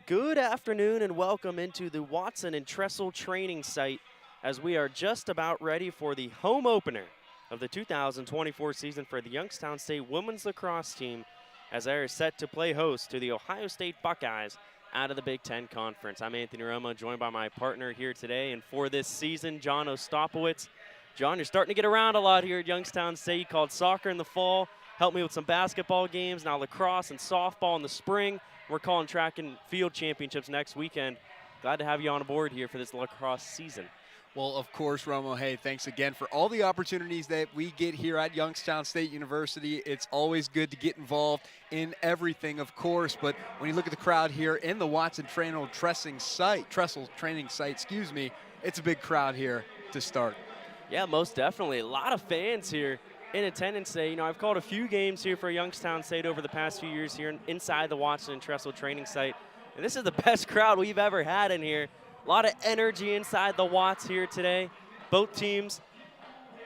Good afternoon and welcome into the Watson and Tressel training site as we are just about ready for the home opener of the 2024 season for the Youngstown State women's lacrosse team as they are set to play host to the Ohio State Buckeyes out of the Big Ten Conference. I'm Anthony Romo, joined by my partner here today and for this season, John Ostapowicz. John, you're starting to get around a lot here at Youngstown State. You called soccer in the fall, helped me with some basketball games, now lacrosse and softball in the spring. We're calling track and field championships next weekend. Glad to have you on board here for this lacrosse season. Well, of course, Romo, hey, thanks again for all the opportunities that we get here at Youngstown State University. It's always good to get involved in everything, of course, but when you look at the crowd here in the Watson Tressel training site, it's a big crowd here to start. Yeah, most definitely. A lot of fans here in attendance today. You know, I've called a few games here for Youngstown State over the past few years here inside the Watson and Tressel training site. And this is the best crowd we've ever had in here. A lot of energy inside the Watts here today. Both teams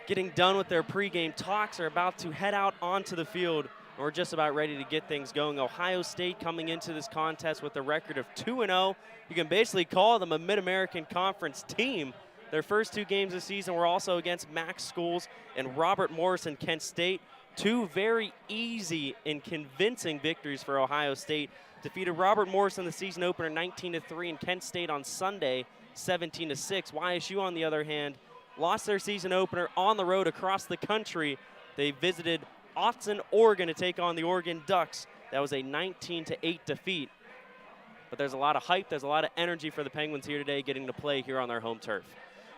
getting done with their pregame talks are about to head out onto the field. And we're just about ready to get things going. Ohio State coming into this contest with a record of 2-0. You can basically call them a Mid-American Conference team. Their first two games this season were also against MAC schools and Robert Morris and Kent State. Two very easy and convincing victories for Ohio State. Defeated Robert Morris in the season opener 19-3 and Kent State on Sunday 17-6. YSU, on the other hand, lost their season opener on the road across the country. They visited Autzen, Oregon to take on the Oregon Ducks. That was a 19-8 defeat. But there's a lot of hype, there's a lot of energy for the Penguins here today getting to play here on their home turf.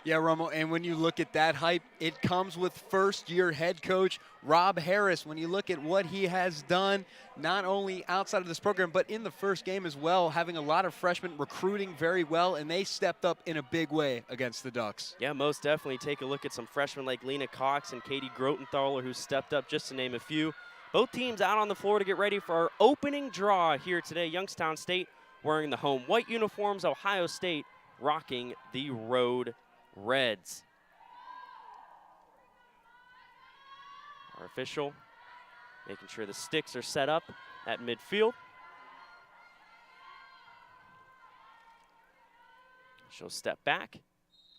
Yeah, Romo, and when you look at that hype, it comes with first-year head coach Rob Harris. When you look at what he has done, not only outside of this program, but in the first game as well, having a lot of freshmen recruiting very well, and they stepped up in a big way against the Ducks. Yeah, most definitely. Take a look at some freshmen like Lena Cox and Katie Grotenthaler, who stepped up, just to name a few. Both teams out on the floor to get ready for our opening draw here today. Youngstown State wearing the home white uniforms, Ohio State rocking the road Reds. Our official making sure the sticks are set up at midfield. She'll step back,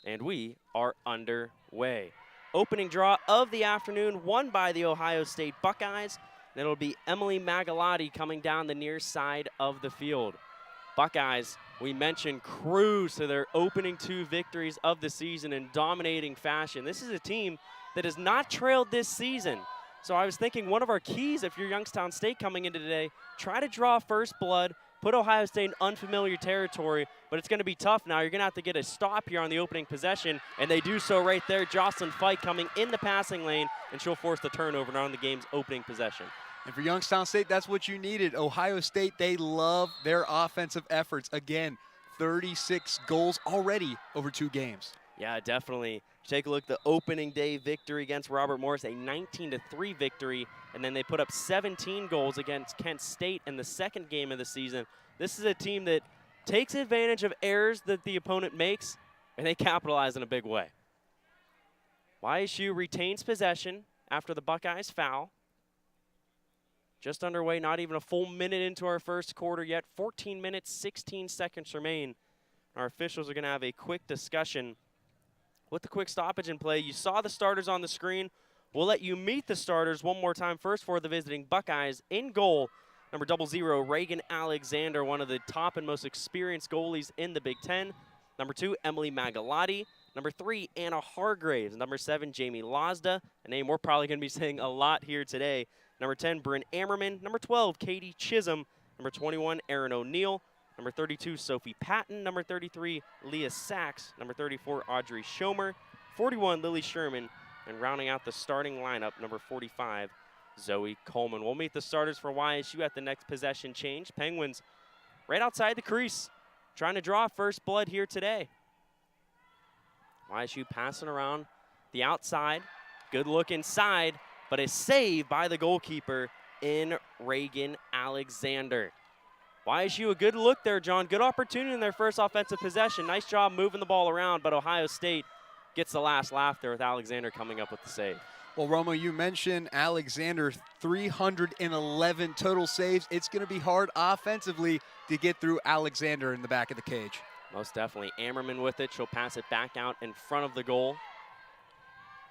and we are underway. Opening draw of the afternoon, won by the Ohio State Buckeyes. And it'll be Emily Magalotti coming down the near side of the field. Buckeyes, we mentioned, cruise to their opening two victories of the season in dominating fashion. This is a team that has not trailed this season. So I was thinking one of our keys, if you're Youngstown State coming into today, try to draw first blood, put Ohio State in unfamiliar territory, but it's going to be tough now. You're going to have to get a stop here on the opening possession, and they do so right there. Jocelyn Fike coming in the passing lane, and she'll force the turnover on the game's opening possession. And for Youngstown State, that's what you needed. Ohio State, they love their offensive efforts. Again, 36 goals already over 2 games. Yeah, definitely. Take a look at the opening day victory against Robert Morris, a 19-3 victory, and then they put up 17 goals against Kent State in the second game of the season. This is a team that takes advantage of errors that the opponent makes, and they capitalize in a big way. YSU retains possession after the Buckeyes foul. Just underway, not even a full minute into our first quarter yet. 14 minutes, 16 seconds remain. Our officials are going to have a quick discussion with the quick stoppage in play. You saw the starters on the screen. We'll let you meet the starters one more time. First for the visiting Buckeyes. In goal, number 00, Reagan Alexander, one of the top and most experienced goalies in the Big Ten. Number 2, Emily Magalotti. Number 3, Anna Hargraves. Number 7, Jamie Lozda, a name we're probably going to be saying a lot here today. Number 10, Bryn Ammerman. Number 12, Katie Chisholm. Number 21, Erin O'Neill. Number 32, Sophie Patton. Number 33, Leah Sachs. Number 34, Audrey Schomer. 41, Lily Sherman. And rounding out the starting lineup, number 45, Zoe Coleman. We'll meet the starters for YSU at the next possession change. Penguins right outside the crease, trying to draw first blood here today. YSU passing around the outside. Good look inside, but a save by the goalkeeper in Reagan Alexander. YSU, a good look there, John. Good opportunity in their first offensive possession. Nice job moving the ball around, but Ohio State gets the last laugh there with Alexander coming up with the save. Well, Romo, you mentioned Alexander, 311 total saves. It's going to be hard offensively to get through Alexander in the back of the cage. Most definitely. Ammerman with it. She'll pass it back out in front of the goal.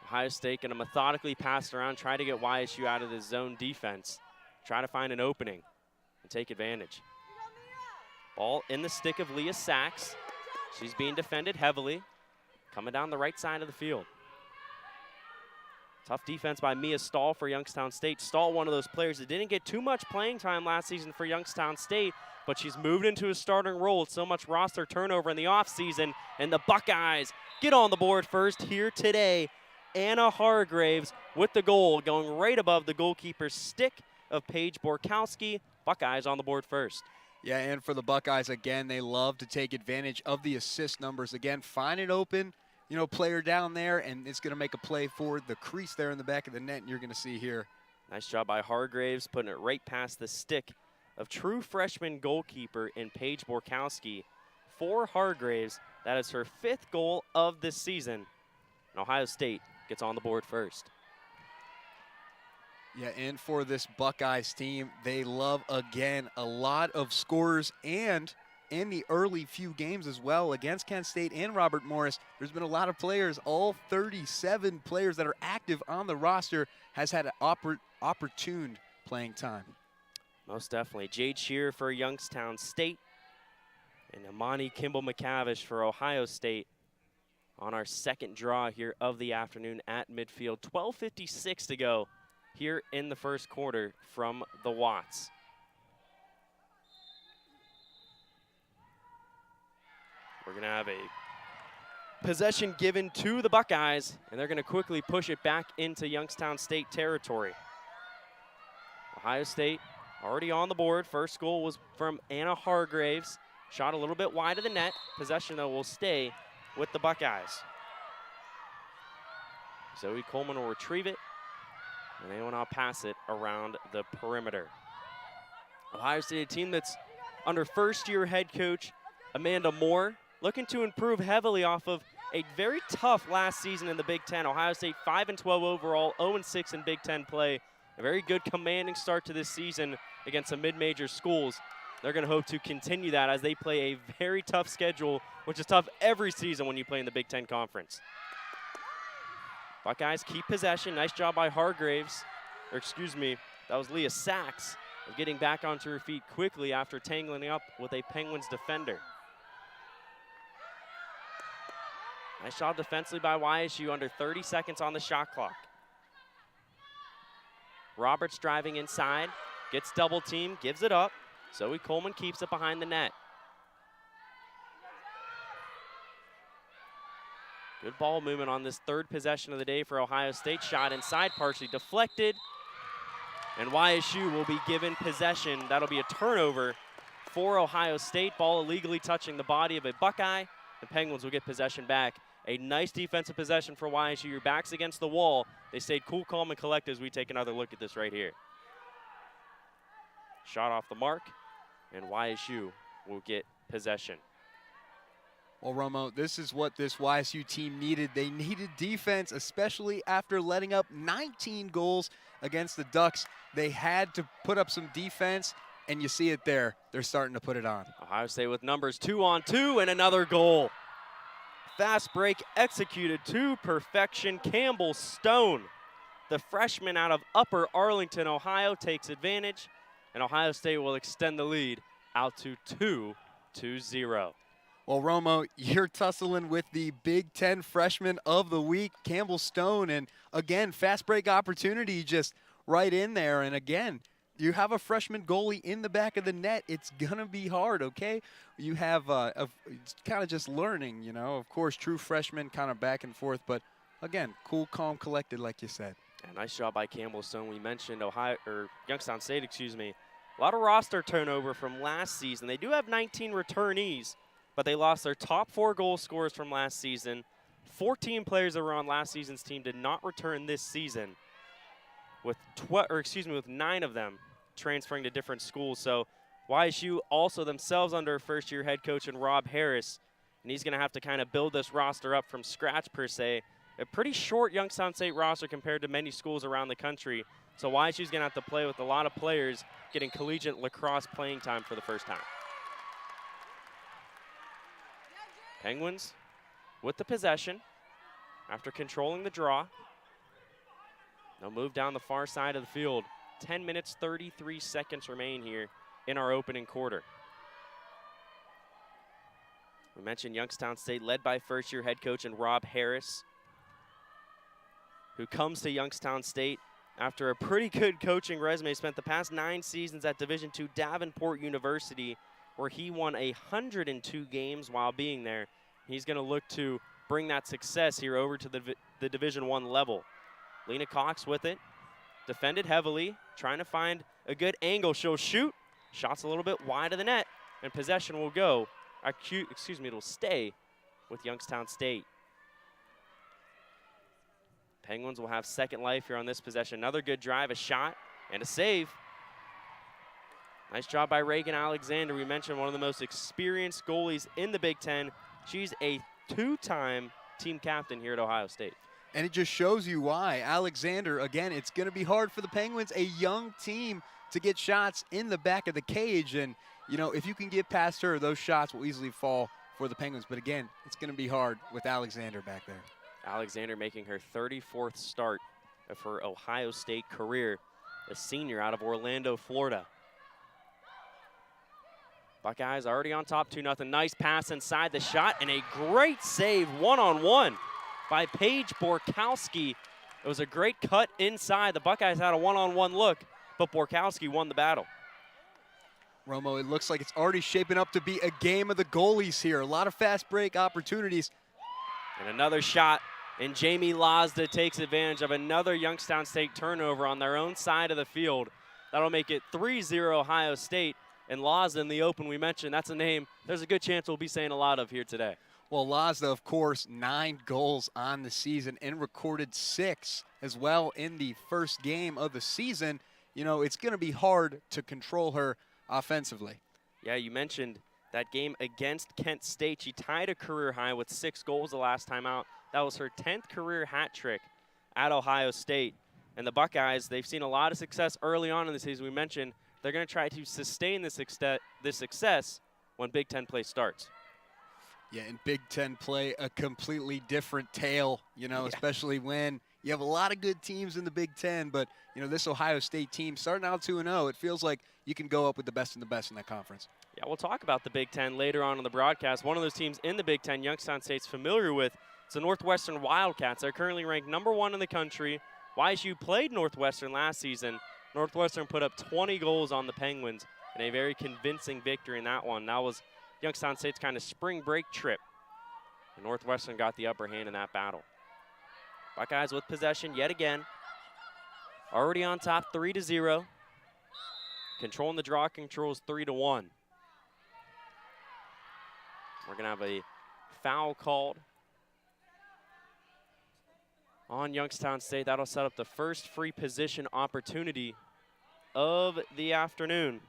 Ohio State going to methodically pass it around, try to get YSU out of the zone defense, try to find an opening and take advantage. Ball in the stick of Leah Sachs. She's being defended heavily, coming down the right side of the field. Tough defense by Mia Stahl for Youngstown State. Stahl, one of those players that didn't get too much playing time last season for Youngstown State, but she's moved into a starting role with so much roster turnover in the offseason, and the Buckeyes get on the board first here today. Anna Hargraves with the goal, going right above the goalkeeper's stick of Paige Borkowski. Buckeyes on the board first. Yeah, and for the Buckeyes, again, they love to take advantage of the assist numbers. Again, find an open, player down there, and it's going to make a play for the crease there in the back of the net, and you're going to see here. Nice job by Hargraves, putting it right past the stick of true freshman goalkeeper in Paige Borkowski. For Hargraves, that is her 5th goal of this season. And Ohio State gets on the board first. Yeah, and for this Buckeyes team, they love, again, a lot of scorers, and in the early few games as well against Kent State and Robert Morris, there's been a lot of players. All 37 players that are active on the roster has had an opportune playing time. Most definitely. Jade Shearer for Youngstown State and Amani Kimball McCavish for Ohio State on our second draw here of the afternoon at midfield. 12:56 to go here in the first quarter from the Watts. We're going to have a possession given to the Buckeyes, and they're going to quickly push it back into Youngstown State territory. Ohio State already on the board. First goal was from Anna Hargraves. Shot a little bit wide of the net. Possession, though, will stay with the Buckeyes. Zoe Coleman will retrieve it, and they will now pass it around the perimeter. Ohio State, a team that's under first-year head coach Amanda Moore, looking to improve heavily off of a very tough last season in the Big Ten. Ohio State 5-12 overall, 0-6 in Big Ten play. A very good commanding start to this season against some mid-major schools. They're going to hope to continue that as they play a very tough schedule, which is tough every season when you play in the Big Ten Conference. Buckeyes keep possession. Nice job by Hargraves. Or excuse me, that was Leah Sachs, of getting back onto her feet quickly after tangling up with a Penguins defender. Nice job defensively by YSU, under 30 seconds on the shot clock. Roberts driving inside, gets double teamed, gives it up. Zoe Coleman keeps it behind the net. Good ball movement on this third possession of the day for Ohio State. Shot inside, partially deflected. And YSU will be given possession. That'll be a turnover for Ohio State. Ball illegally touching the body of a Buckeye. The Penguins will get possession back. A nice defensive possession for YSU. Your back's against the wall. They stayed cool, calm, and collected as we take another look at this right here. Shot off the mark, and YSU will get possession. Well, Romo, this is what this YSU team needed. They needed defense, especially after letting up 19 goals against the Ducks. They had to put up some defense, and you see it there. They're starting to put it on. Ohio State with numbers 2-on-2 and another goal. Fast break executed to perfection. Campbell Stone, the freshman out of Upper Arlington, Ohio, takes advantage, and Ohio State will extend the lead out to 2-0. Well, Romo, you're tussling with the Big Ten Freshman of the Week, Campbell Stone, and again, fast break opportunity just right in there, and again, you have a freshman goalie in the back of the net. It's going to be hard, okay? You have it's kind of just learning, Of course, true freshman kind of back and forth, but again, cool, calm, collected, like you said. Yeah, nice job by Campbell Stone. We mentioned Youngstown State, A lot of roster turnover from last season. They do have 19 returnees, but they lost their top 4 goal scorers from last season. 14 players that were on last season's team did not return this season, with 9 of them transferring to different schools. So YSU also themselves under first-year head coach in Rob Harris, and he's going to have to kind of build this roster up from scratch per se. A pretty short Youngstown State roster compared to many schools around the country. So YSU's going to have to play with a lot of players getting collegiate lacrosse playing time for the first time. Penguins with the possession after controlling the draw. They'll move down the far side of the field. 10 minutes, 33 seconds remain here in our opening quarter. We mentioned Youngstown State led by first-year head coach and Rob Harris, who comes to Youngstown State after a pretty good coaching resume. Spent the past 9 seasons at Division II Davenport University, where he won 102 games while being there. He's going to look to bring that success here over to the Division I level. Lena Cox with it, defended heavily, trying to find a good angle. She'll shoot, shot's a little bit wide of the net, and possession will go, it'll stay with Youngstown State. Penguins will have second life here on this possession. Another good drive, a shot, and a save. Nice job by Reagan Alexander. We mentioned one of the most experienced goalies in the Big Ten. She's a 2-time team captain here at Ohio State. And it just shows you why. Alexander, again, it's going to be hard for the Penguins, a young team, to get shots in the back of the cage. And, you know, if you can get past her, those shots will easily fall for the Penguins. But, again, it's going to be hard with Alexander back there. Alexander making her 34th start of her Ohio State career, a senior out of Orlando, Florida. Buckeyes already on top 2-0. Nice pass inside the shot and a great save one-on-one by Paige Borkowski. It was a great cut inside. The Buckeyes had a one-on-one look, but Borkowski won the battle. Romo, it looks like it's already shaping up to be a game of the goalies here. A lot of fast break opportunities. And another shot, and Jamie Lazda takes advantage of another Youngstown State turnover on their own side of the field. That'll make it 3-0 Ohio State. And Lazda in the open, we mentioned, that's a name there's a good chance we'll be saying a lot of here today. Well, Lazda, of course, 9 goals on the season and recorded 6 as well in the first game of the season. You know, it's going to be hard to control her offensively. Yeah, you mentioned that game against Kent State. She tied a career high with 6 goals the last time out. That was her 10th career hat trick at Ohio State. And the Buckeyes, they've seen a lot of success early on in the season. We mentioned they're going to try to sustain this success when Big Ten play starts. Yeah, in Big Ten play, a completely different tale, you know, especially when you have a lot of good teams in the Big Ten, but, you know, this Ohio State team starting out 2-0, it feels like you can go up with the best and the best in that conference. Yeah, we'll talk about the Big Ten later on in the broadcast. One of those teams in the Big Ten Youngstown State's familiar with, it's the Northwestern Wildcats. They're currently ranked #1 in the country. YSU played Northwestern last season. Northwestern put up 20 goals on the Penguins in a very convincing victory in that one. That was Youngstown State's kind of spring break trip. And Northwestern got the upper hand in that battle. Buckeyes with possession yet again. Already on top 3-0. Controlling the draw, controls 3-1. We're going to have a foul called on Youngstown State. That'll set up the first free position opportunity of the afternoon.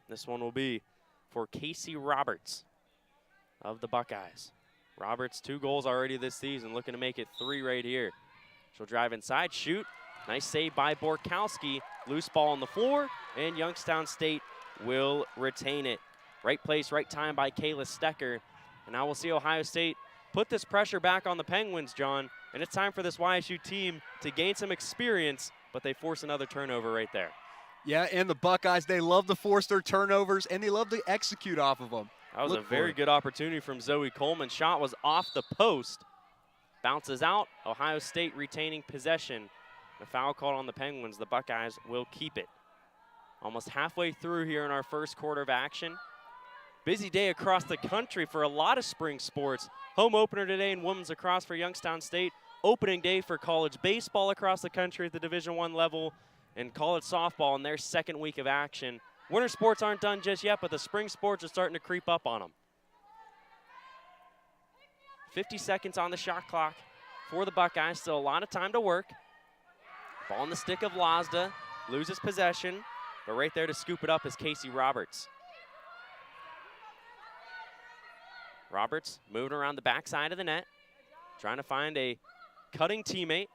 This one will be for Casey Roberts of the Buckeyes. Roberts, 2 goals already this season, looking to make it 3 right here. She'll drive inside, shoot. Nice save by Borkowski. Loose ball on the floor, and Youngstown State will retain it. Right place, right time by Kayla Stecker. And now we'll see Ohio State put this pressure back on the Penguins, John. And it's time for this YSU team to gain some experience, but they force another turnover right there. Yeah, and the Buckeyes, they love to force their turnovers, and they love to execute off of them. That was a very good opportunity from Zoe Coleman. Shot was off the post. Bounces out. Ohio State retaining possession. A foul called on the Penguins. The Buckeyes will keep it. Almost halfway through here in our first quarter of action. Busy day across the country for a lot of spring sports. Home opener today in women's lacrosse for Youngstown State. Opening day for college baseball across the country at the Division I level. And college softball in their second week of action. Winter sports aren't done just yet, but the spring sports are starting to creep up on them. 50 seconds on the shot clock for the Buckeyes. Still a lot of time to work. Ball in the stick of Lazda. Loses possession. But right there to scoop it up is Casey Roberts. Roberts moving around the backside of the net. Trying to find a cutting teammate.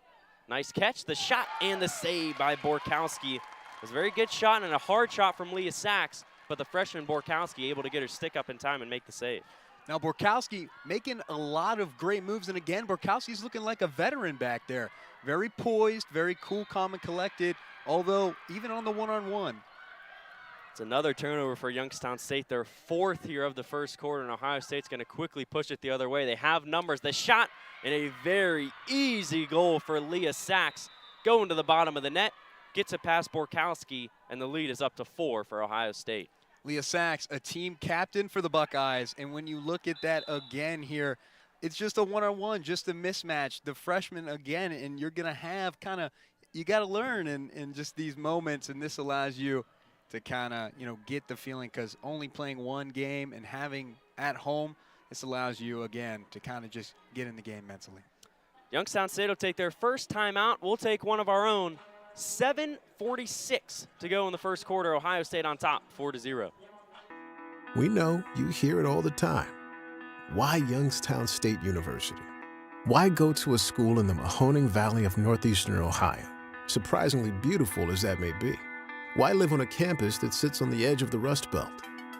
Nice catch, the shot, and the save by Borkowski. It was a very good shot and a hard shot from Leah Sachs, but the freshman Borkowski able to get her stick up in time and make the save. Now, Borkowski making a lot of great moves, and again, Borkowski's looking like a veteran back there. Very poised, very cool, calm, and collected, although even on the one-on-one. It's another turnover for Youngstown State, their 4th here of the first quarter, and Ohio State's going to quickly push it the other way. They have numbers. The shot, and a very easy goal for Leah Sachs. Going to the bottom of the net, gets it past Borkowski, and the lead is up to 4 for Ohio State. Leah Sachs, a team captain for the Buckeyes, and when you look at that again here, it's just a one-on-one, just a mismatch. The freshman again, and you're going to have kind of, you got to learn in just these moments, and this allows you to kind of, get the feeling, because only playing one game and having at home, this allows you, again, to kind of just get in the game mentally. Youngstown State will take their first timeout. We'll take one of our own. 7:46 to go in the first quarter. Ohio State on top, 4-0. We know you hear it all the time. Why Youngstown State University? Why go to a school in the Mahoning Valley of northeastern Ohio, surprisingly beautiful as that may be? Why live on a campus that sits on the edge of the Rust Belt,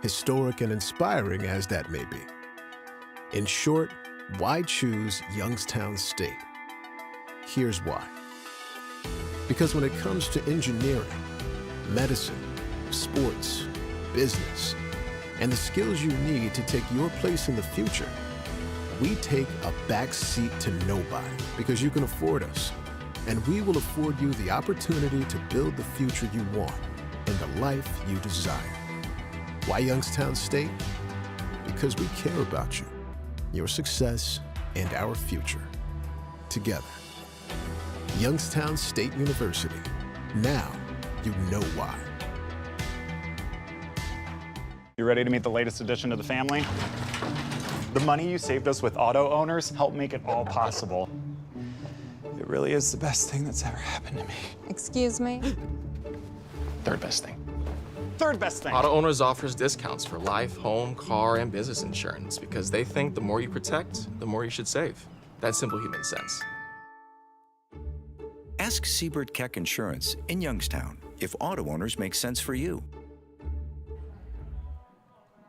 historic and inspiring as that may be? In short, why choose Youngstown State? Here's why. Because when it comes to engineering, medicine, sports, business, and the skills you need to take your place in the future, we take a back seat to nobody because you can afford us. And we will afford you the opportunity to build the future you want and the life you desire. Why Youngstown State? Because we care about you, your success, and our future. Together. Youngstown State University. Now you know why. You ready to meet the latest addition to the family? The money you saved us with auto owners helped make it all possible. It really is the best thing that's ever happened to me. Excuse me? Third best thing. Third best thing. Auto Owners offers discounts for life, home, car, and business insurance because they think the more you protect, the more you should save. That's simple human sense. Ask Siebert Keck Insurance in Youngstown if auto owners make sense for you.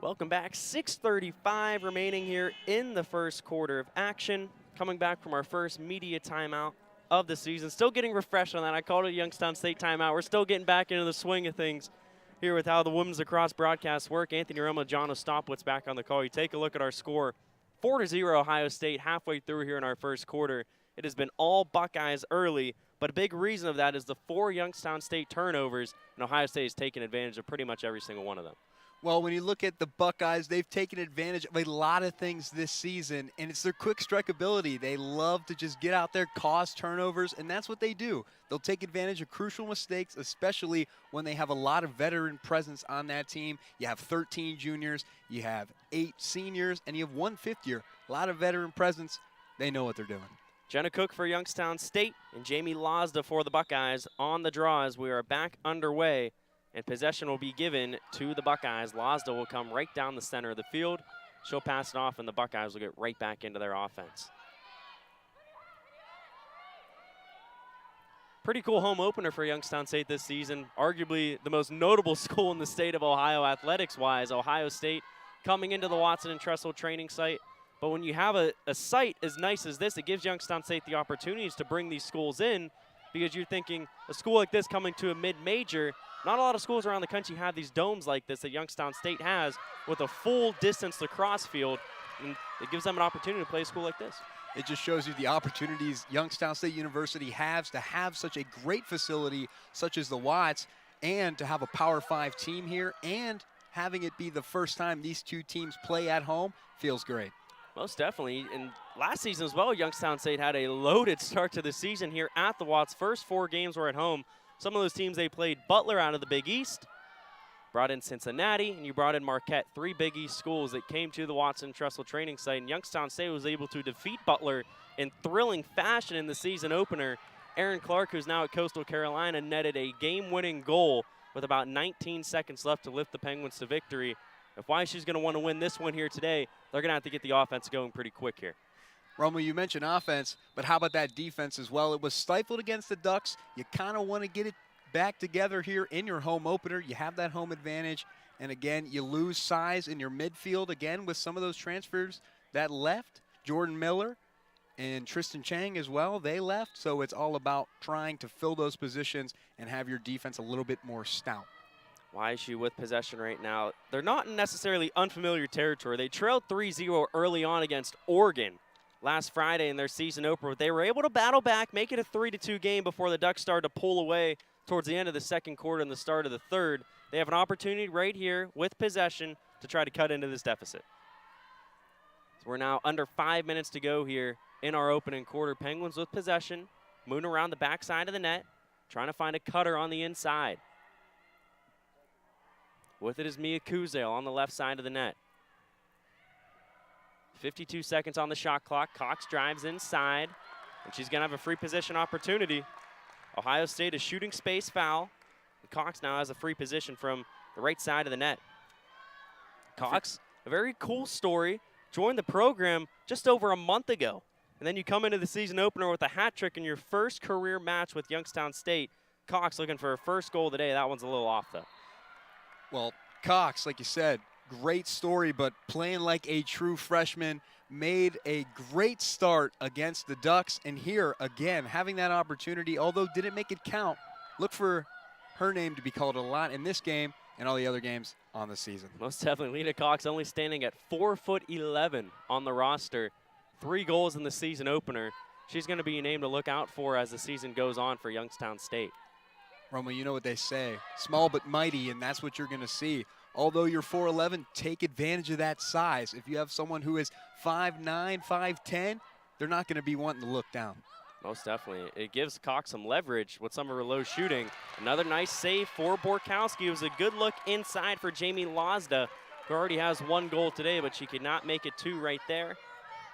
Welcome back. 6:35 remaining here in the first quarter of action. Coming back from our first media timeout of the season. Still getting refreshed on that. I called it a Youngstown State timeout. We're still getting back into the swing of things here with how the women's lacrosse broadcasts work. Anthony Romo, John Ostapowitz back on the call. You take a look at our score. 4-0 Ohio State halfway through here in our first quarter. It has been all Buckeyes early, but a big reason of that is the 4 Youngstown State turnovers, and Ohio State has taken advantage of pretty much every single one of them. Well, when you look at the Buckeyes, they've taken advantage of a lot of things this season, and it's their quick strike ability. They love to just get out there, cause turnovers, and that's what they do. They'll take advantage of crucial mistakes, especially when they have a lot of veteran presence on that team. You have 13 juniors, you have 8 seniors, and you have 1 fifth-year. A lot of veteran presence. They know what they're doing. Jenna Cook for Youngstown State and Jamie Lozda for the Buckeyes on the draw as we are back underway. And possession will be given to the Buckeyes. Lozda will come right down the center of the field. She'll pass it off, and the Buckeyes will get right back into their offense. Pretty cool home opener for Youngstown State this season. Arguably the most notable school in the state of Ohio athletics-wise. Ohio State coming into the Watson and Tressel training site. But when you have a site as nice as this, it gives Youngstown State the opportunities to bring these schools in, because you're thinking a school like this coming to a mid-major, not a lot of schools around the country have these domes like this that Youngstown State has with a full distance lacrosse field, and it gives them an opportunity to play a school like this. It just shows you the opportunities Youngstown State University has to have such a great facility such as the Watts, and to have a Power 5 team here, and having it be the first time these two teams play at home feels great. Most definitely. And last season as well, Youngstown State had a loaded start to the season here at the Watts. First 4 games were at home. Some of those teams they played: Butler out of the Big East, brought in Cincinnati, and you brought in Marquette. 3 Big East schools that came to the Watson Tressel training site. And Youngstown State was able to defeat Butler in thrilling fashion in the season opener. Aaron Clark, who's now at Coastal Carolina, netted a game-winning goal with about 19 seconds left to lift the Penguins to victory. If YSU's going to want to win this one here today, they're going to have to get the offense going pretty quick here. Romo, you mentioned offense, but how about that defense as well? It was stifled against the Ducks. You kind of want to get it back together here in your home opener. You have that home advantage, And again, you lose size in your midfield again with some of those transfers that left. Jordan Miller and Tristan Chang as well, they left. So it's all about trying to fill those positions and have your defense a little bit more stout. YSU with possession right now. They're not in necessarily unfamiliar territory. They trailed 3-0 early on against Oregon last Friday in their season opener. They were able to battle back, make it a 3-2 game before the Ducks started to pull away towards the end of the second quarter and the start of the third. They have an opportunity right here with possession to try to cut into this deficit. So we're now under 5 minutes to go here in our opening quarter. Penguins with possession, moving around the backside of the net, trying to find a cutter on the inside. With it is Mia Kuzel on the left side of the net. 52 seconds on the shot clock. Cox drives inside, and she's going to have a free position opportunity. Ohio State is shooting space foul. Cox now has a free position from the right side of the net. Cox, a very cool story, joined the program just over a month ago. And then you come into the season opener with a hat trick in your first career match with Youngstown State. Cox looking for her first goal of the day. That one's a little off, though. Well, Cox, like you said, great story, but playing like a true freshman, made a great start against the Ducks. And here, again, having that opportunity, although didn't make it count, look for her name to be called a lot in this game and all the other games on the season. Most definitely. Lena Cox only standing at 4'11" on the roster. 3 goals in the season opener. She's going to be a name to look out for as the season goes on for Youngstown State. Roma, you know what they say, small but mighty, and that's what you're going to see. Although you're 4'11", take advantage of that size. If you have someone who is 5'9", 5'10", they're not going to be wanting to look down. Most definitely. It gives Cox some leverage with some of her low shooting. Another nice save for Borkowski. It was a good look inside for Jamie Lozda, who already has 1 goal today, but she could not make it 2 right there.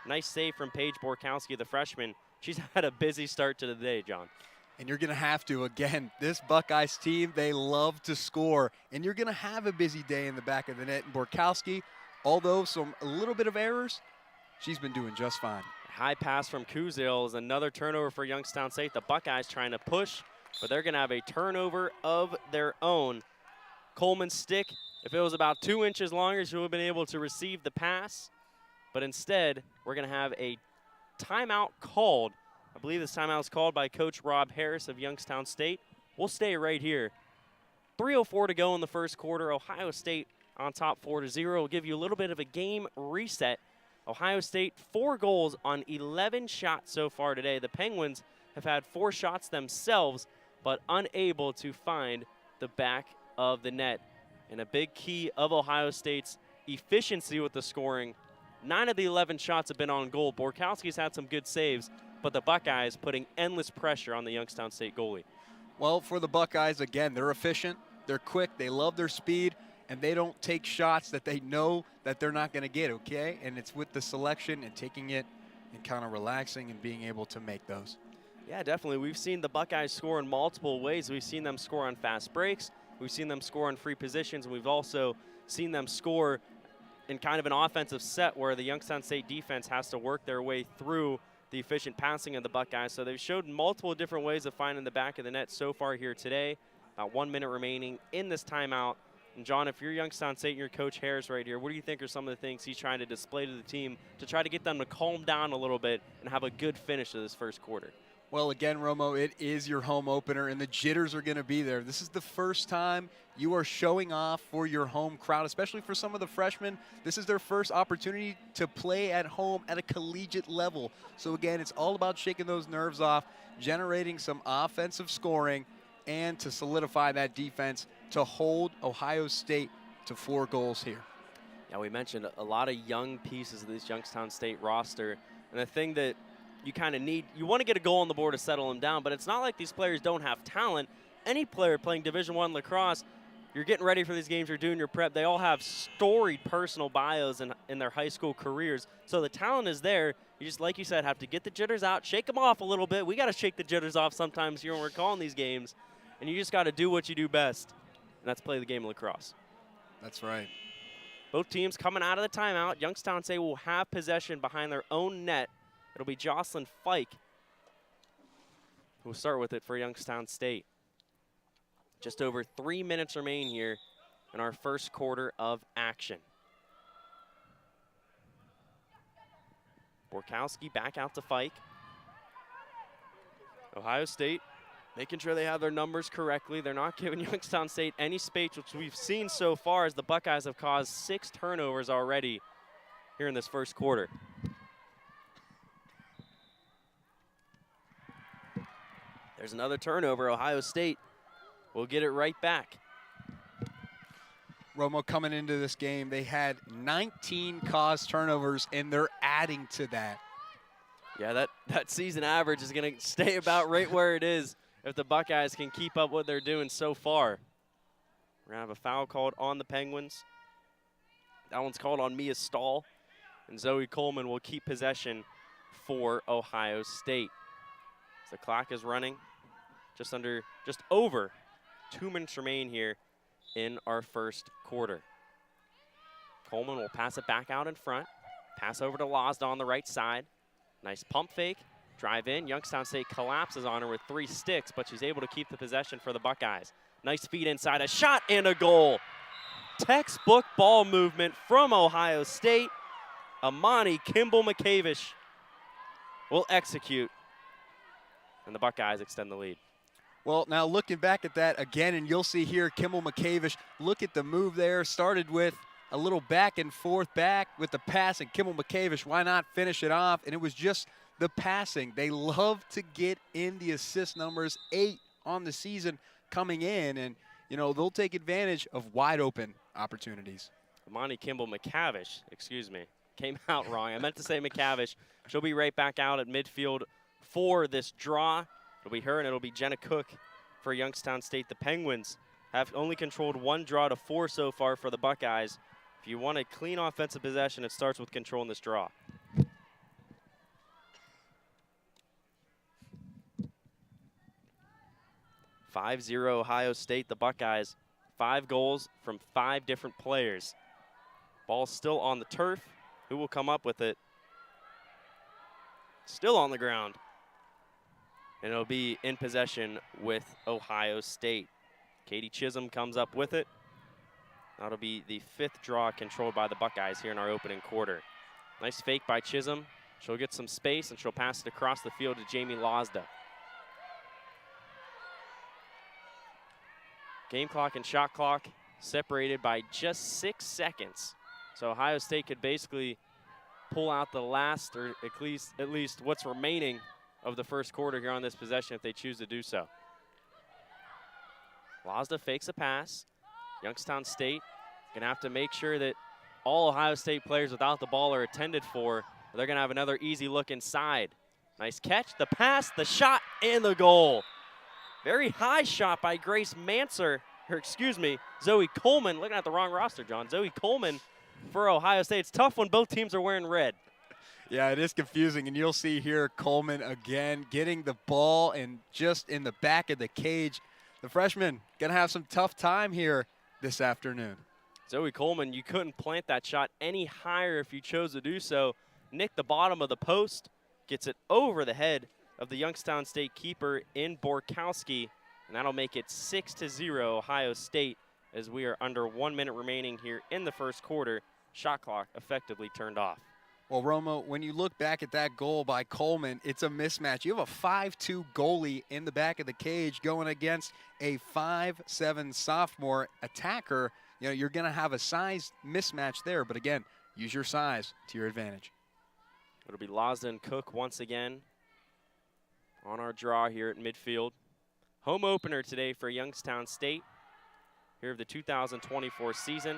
Nice save from Paige Borkowski, the freshman. She's had a busy start to the day, John. And you're going to have to. Again, this Buckeyes team, they love to score. And you're going to have a busy day in the back of the net. And Borkowski, although a little bit of errors, she's been doing just fine. High pass from Kuzel is another turnover for Youngstown State. The Buckeyes trying to push, but they're going to have a turnover of their own. Coleman's stick, if it was about 2 inches longer, she would have been able to receive the pass. But instead, we're going to have a timeout called. I believe this timeout is called by Coach Rob Harris of Youngstown State. We'll stay right here. 3:04 to go in the first quarter. Ohio State on top 4-0. We'll give you a little bit of a game reset. Ohio State 4 goals on 11 shots so far today. The Penguins have had 4 shots themselves, but unable to find the back of the net. And a big key of Ohio State's efficiency with the scoring. 9 of the 11 shots have been on goal. Borkowski's had some good saves, but the Buckeyes putting endless pressure on the Youngstown State goalie. Well, for the Buckeyes, again, they're efficient, they're quick, they love their speed, and they don't take shots that they know that they're not going to get, okay? And it's with the selection and taking it and kind of relaxing and being able to make those. Yeah, definitely. We've seen the Buckeyes score in multiple ways. We've seen them score on fast breaks. We've seen them score on free positions, and we've also seen them score in kind of an offensive set where the Youngstown State defense has to work their way through the efficient passing of the Buckeyes. So they've showed multiple different ways of finding the back of the net so far here today. About 1 minute remaining in this timeout. And John, if you're Youngstown State and you're Coach Harris right here, what do you think are some of the things he's trying to display to the team to try to get them to calm down a little bit and have a good finish to this first quarter? Well, again, Romo, it is your home opener, and the jitters are going to be there. This is the first time you are showing off for your home crowd, especially for some of the freshmen. This is their first opportunity to play at home at a collegiate level. So, again, it's all about shaking those nerves off, generating some offensive scoring, and to solidify that defense to hold Ohio State to 4 goals here. Yeah, we mentioned a lot of young pieces of this Youngstown State roster. And the thing that you kind of need, you want to get a goal on the board to settle them down, but it's not like these players don't have talent. Any player playing Division I lacrosse, you're getting ready for these games, you're doing your prep. They all have storied personal bios in their high school careers. So the talent is there. You just, like you said, have to get the jitters out, shake them off a little bit. We got to shake the jitters off sometimes here when we're calling these games. And you just got to do what you do best, and that's play the game of lacrosse. That's right. Both teams coming out of the timeout. Youngstown State will have possession behind their own net. It'll be Jocelyn Fike who will start with it for Youngstown State. Just over 3 minutes remain here in our first quarter of action. Borkowski back out to Fike. Ohio State making sure they have their numbers correctly. They're not giving Youngstown State any space, which we've seen so far as the Buckeyes have caused 6 turnovers already here in this first quarter. There's another turnover. Ohio State will get it right back. Romo, coming into this game, they had 19 caused turnovers, and they're adding to that. Yeah, that season average is going to stay about right where it is if the Buckeyes can keep up what they're doing so far. We're going to have a foul called on the Penguins. That one's called on Mia Stahl, and Zoe Coleman will keep possession for Ohio State. So the clock is running. Just over 2 minutes remain here in our first quarter. Coleman will pass it back out in front. Pass over to Lozda on the right side. Nice pump fake, drive in. Youngstown State collapses on her with 3 sticks, but she's able to keep the possession for the Buckeyes. Nice feed inside, a shot and a goal. Textbook ball movement from Ohio State. Amani Kimball McCavish will execute, and the Buckeyes extend the lead. Well, now looking back at that again, and you'll see here Kimball McCavish, look at the move there. Started with a little back and forth back with the pass, and Kimball McCavish, why not finish it off? And it was just the passing. They love to get in the assist numbers, 8 on the season coming in, and, you know, they'll take advantage of wide open opportunities. Amani Kimball McCavish, excuse me, came out wrong. I meant to say McCavish. She'll be right back out at midfield for this draw. It'll be her, and it'll be Jenna Cook for Youngstown State. The Penguins have only controlled 1 draw to 4 so far for the Buckeyes. If you want a clean offensive possession, it starts with controlling this draw. (5-0) Ohio State. The Buckeyes, 5 goals from 5 different players. Ball still on the turf. Who will come up with it? Still on the ground. And it'll be in possession with Ohio State. Katie Chisholm comes up with it. That'll be the 5th draw controlled by the Buckeyes here in our opening quarter. Nice fake by Chisholm. She'll get some space, and she'll pass it across the field to Jamie Lozda. Game clock and shot clock separated by just 6 seconds. So Ohio State could basically pull out the last, or at least what's remaining of the first quarter here on this possession if they choose to do so. Lozda fakes a pass. Youngstown State gonna have to make sure that all Ohio State players without the ball are attended for, or they're gonna have another easy look inside. Nice catch, the pass, the shot, and the goal. Very high shot by Grace Manser, or excuse me, Zoe Coleman. Looking at the wrong roster, John. Zoe Coleman for Ohio State. It's tough when both teams are wearing red. Yeah, it is confusing, and you'll see here Coleman again getting the ball and just in the back of the cage. The freshman gonna have some tough time here this afternoon. Zoe Coleman, you couldn't plant that shot any higher if you chose to do so. Nicked the bottom of the post, gets it over the head of the Youngstown State keeper in Borkowski, and that'll make it 6-0 Ohio State as we are under 1 minute remaining here in the first quarter. Shot clock effectively turned off. Well, Romo, when you look back at that goal by Coleman, it's a mismatch. You have a 5'2" goalie in the back of the cage going against a 5'7" sophomore attacker. You know, you're going to have a size mismatch there, but again, use your size to your advantage. It'll be Lozda and Cook once again on our draw here at midfield. Home opener today for Youngstown State here of the 2024 season.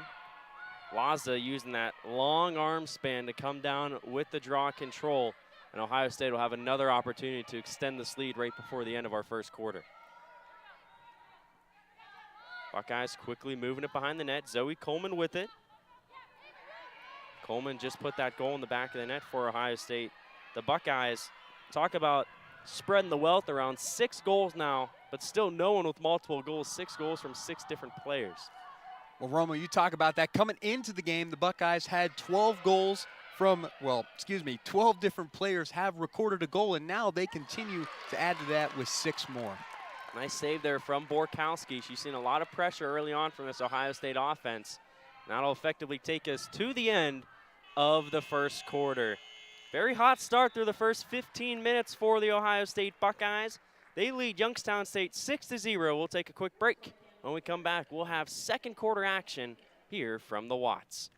Lozda using that long arm span to come down with the draw control, and Ohio State will have another opportunity to extend this lead right before the end of our first quarter. Buckeyes quickly moving it behind the net. Zoe Coleman with it. Coleman just put that goal in the back of the net for Ohio State. The Buckeyes, talk about spreading the wealth around. 6 goals now, but still no one with multiple goals. 6 goals from 6 different players. Well, Romo, you talk about that. Coming into the game, the Buckeyes had 12 goals from, 12 different players have recorded a goal, and now they continue to add to that with 6 more. Nice save there from Borkowski. She's seen a lot of pressure early on from this Ohio State offense. That'll effectively take us to the end of the first quarter. Very hot start through the first 15 minutes for the Ohio State Buckeyes. They lead Youngstown State 6-0. We'll take a quick break. When we come back, we'll have second quarter action here from the Watts.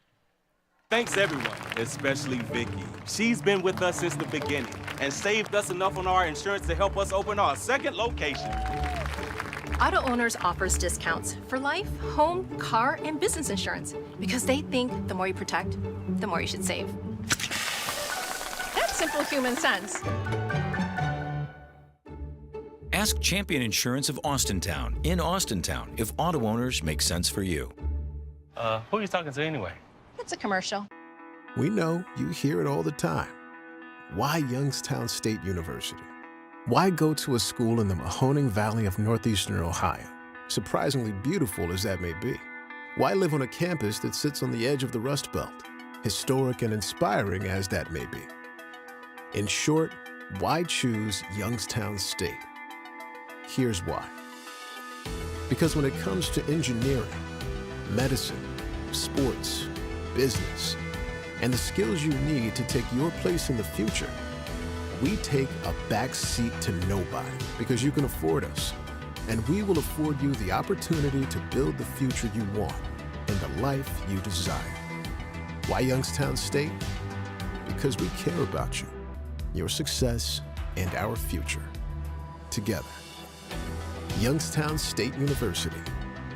Thanks everyone, especially Vicky. She's been with us since the beginning and saved us enough on our insurance to help us open our second location. Auto Owners offers discounts for life, home, car, and business insurance because they think the more you protect, the more you should save. That's simple human sense. Ask Champion Insurance of Austintown in Austintown if auto owners make sense for you. Who are you talking to anyway? It's a commercial. We know you hear it all the time. Why Youngstown State University? Why go to a school in the Mahoning Valley of northeastern Ohio, surprisingly beautiful as that may be? Why live on a campus that sits on the edge of the Rust Belt, historic and inspiring as that may be? In short, why choose Youngstown State? Here's why. Because when it comes to engineering, medicine, sports, business, and the skills you need to take your place in the future, we take a back seat to nobody because you can afford us, and we will afford you the opportunity to build the future you want and the life you desire. Why Youngstown State? Because we care about you, your success, and our future. Together. Youngstown State University.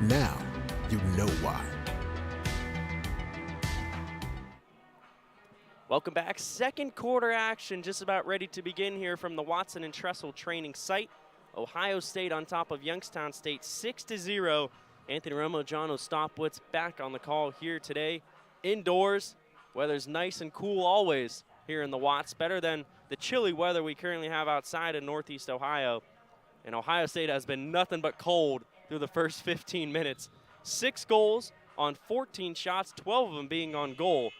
Now you know why. Welcome back. Second quarter action just about ready to begin here from the Watson and Tressel training site. Ohio State on top of Youngstown State 6-0. Anthony Romo, John Ostapowitz back on the call here today. Indoors, weather's nice and cool always here in the Watts. Better than the chilly weather we currently have outside in Northeast Ohio. And Ohio State has been nothing but cold through the first 15 minutes. 6 goals on 14 shots, 12 of them being on goal.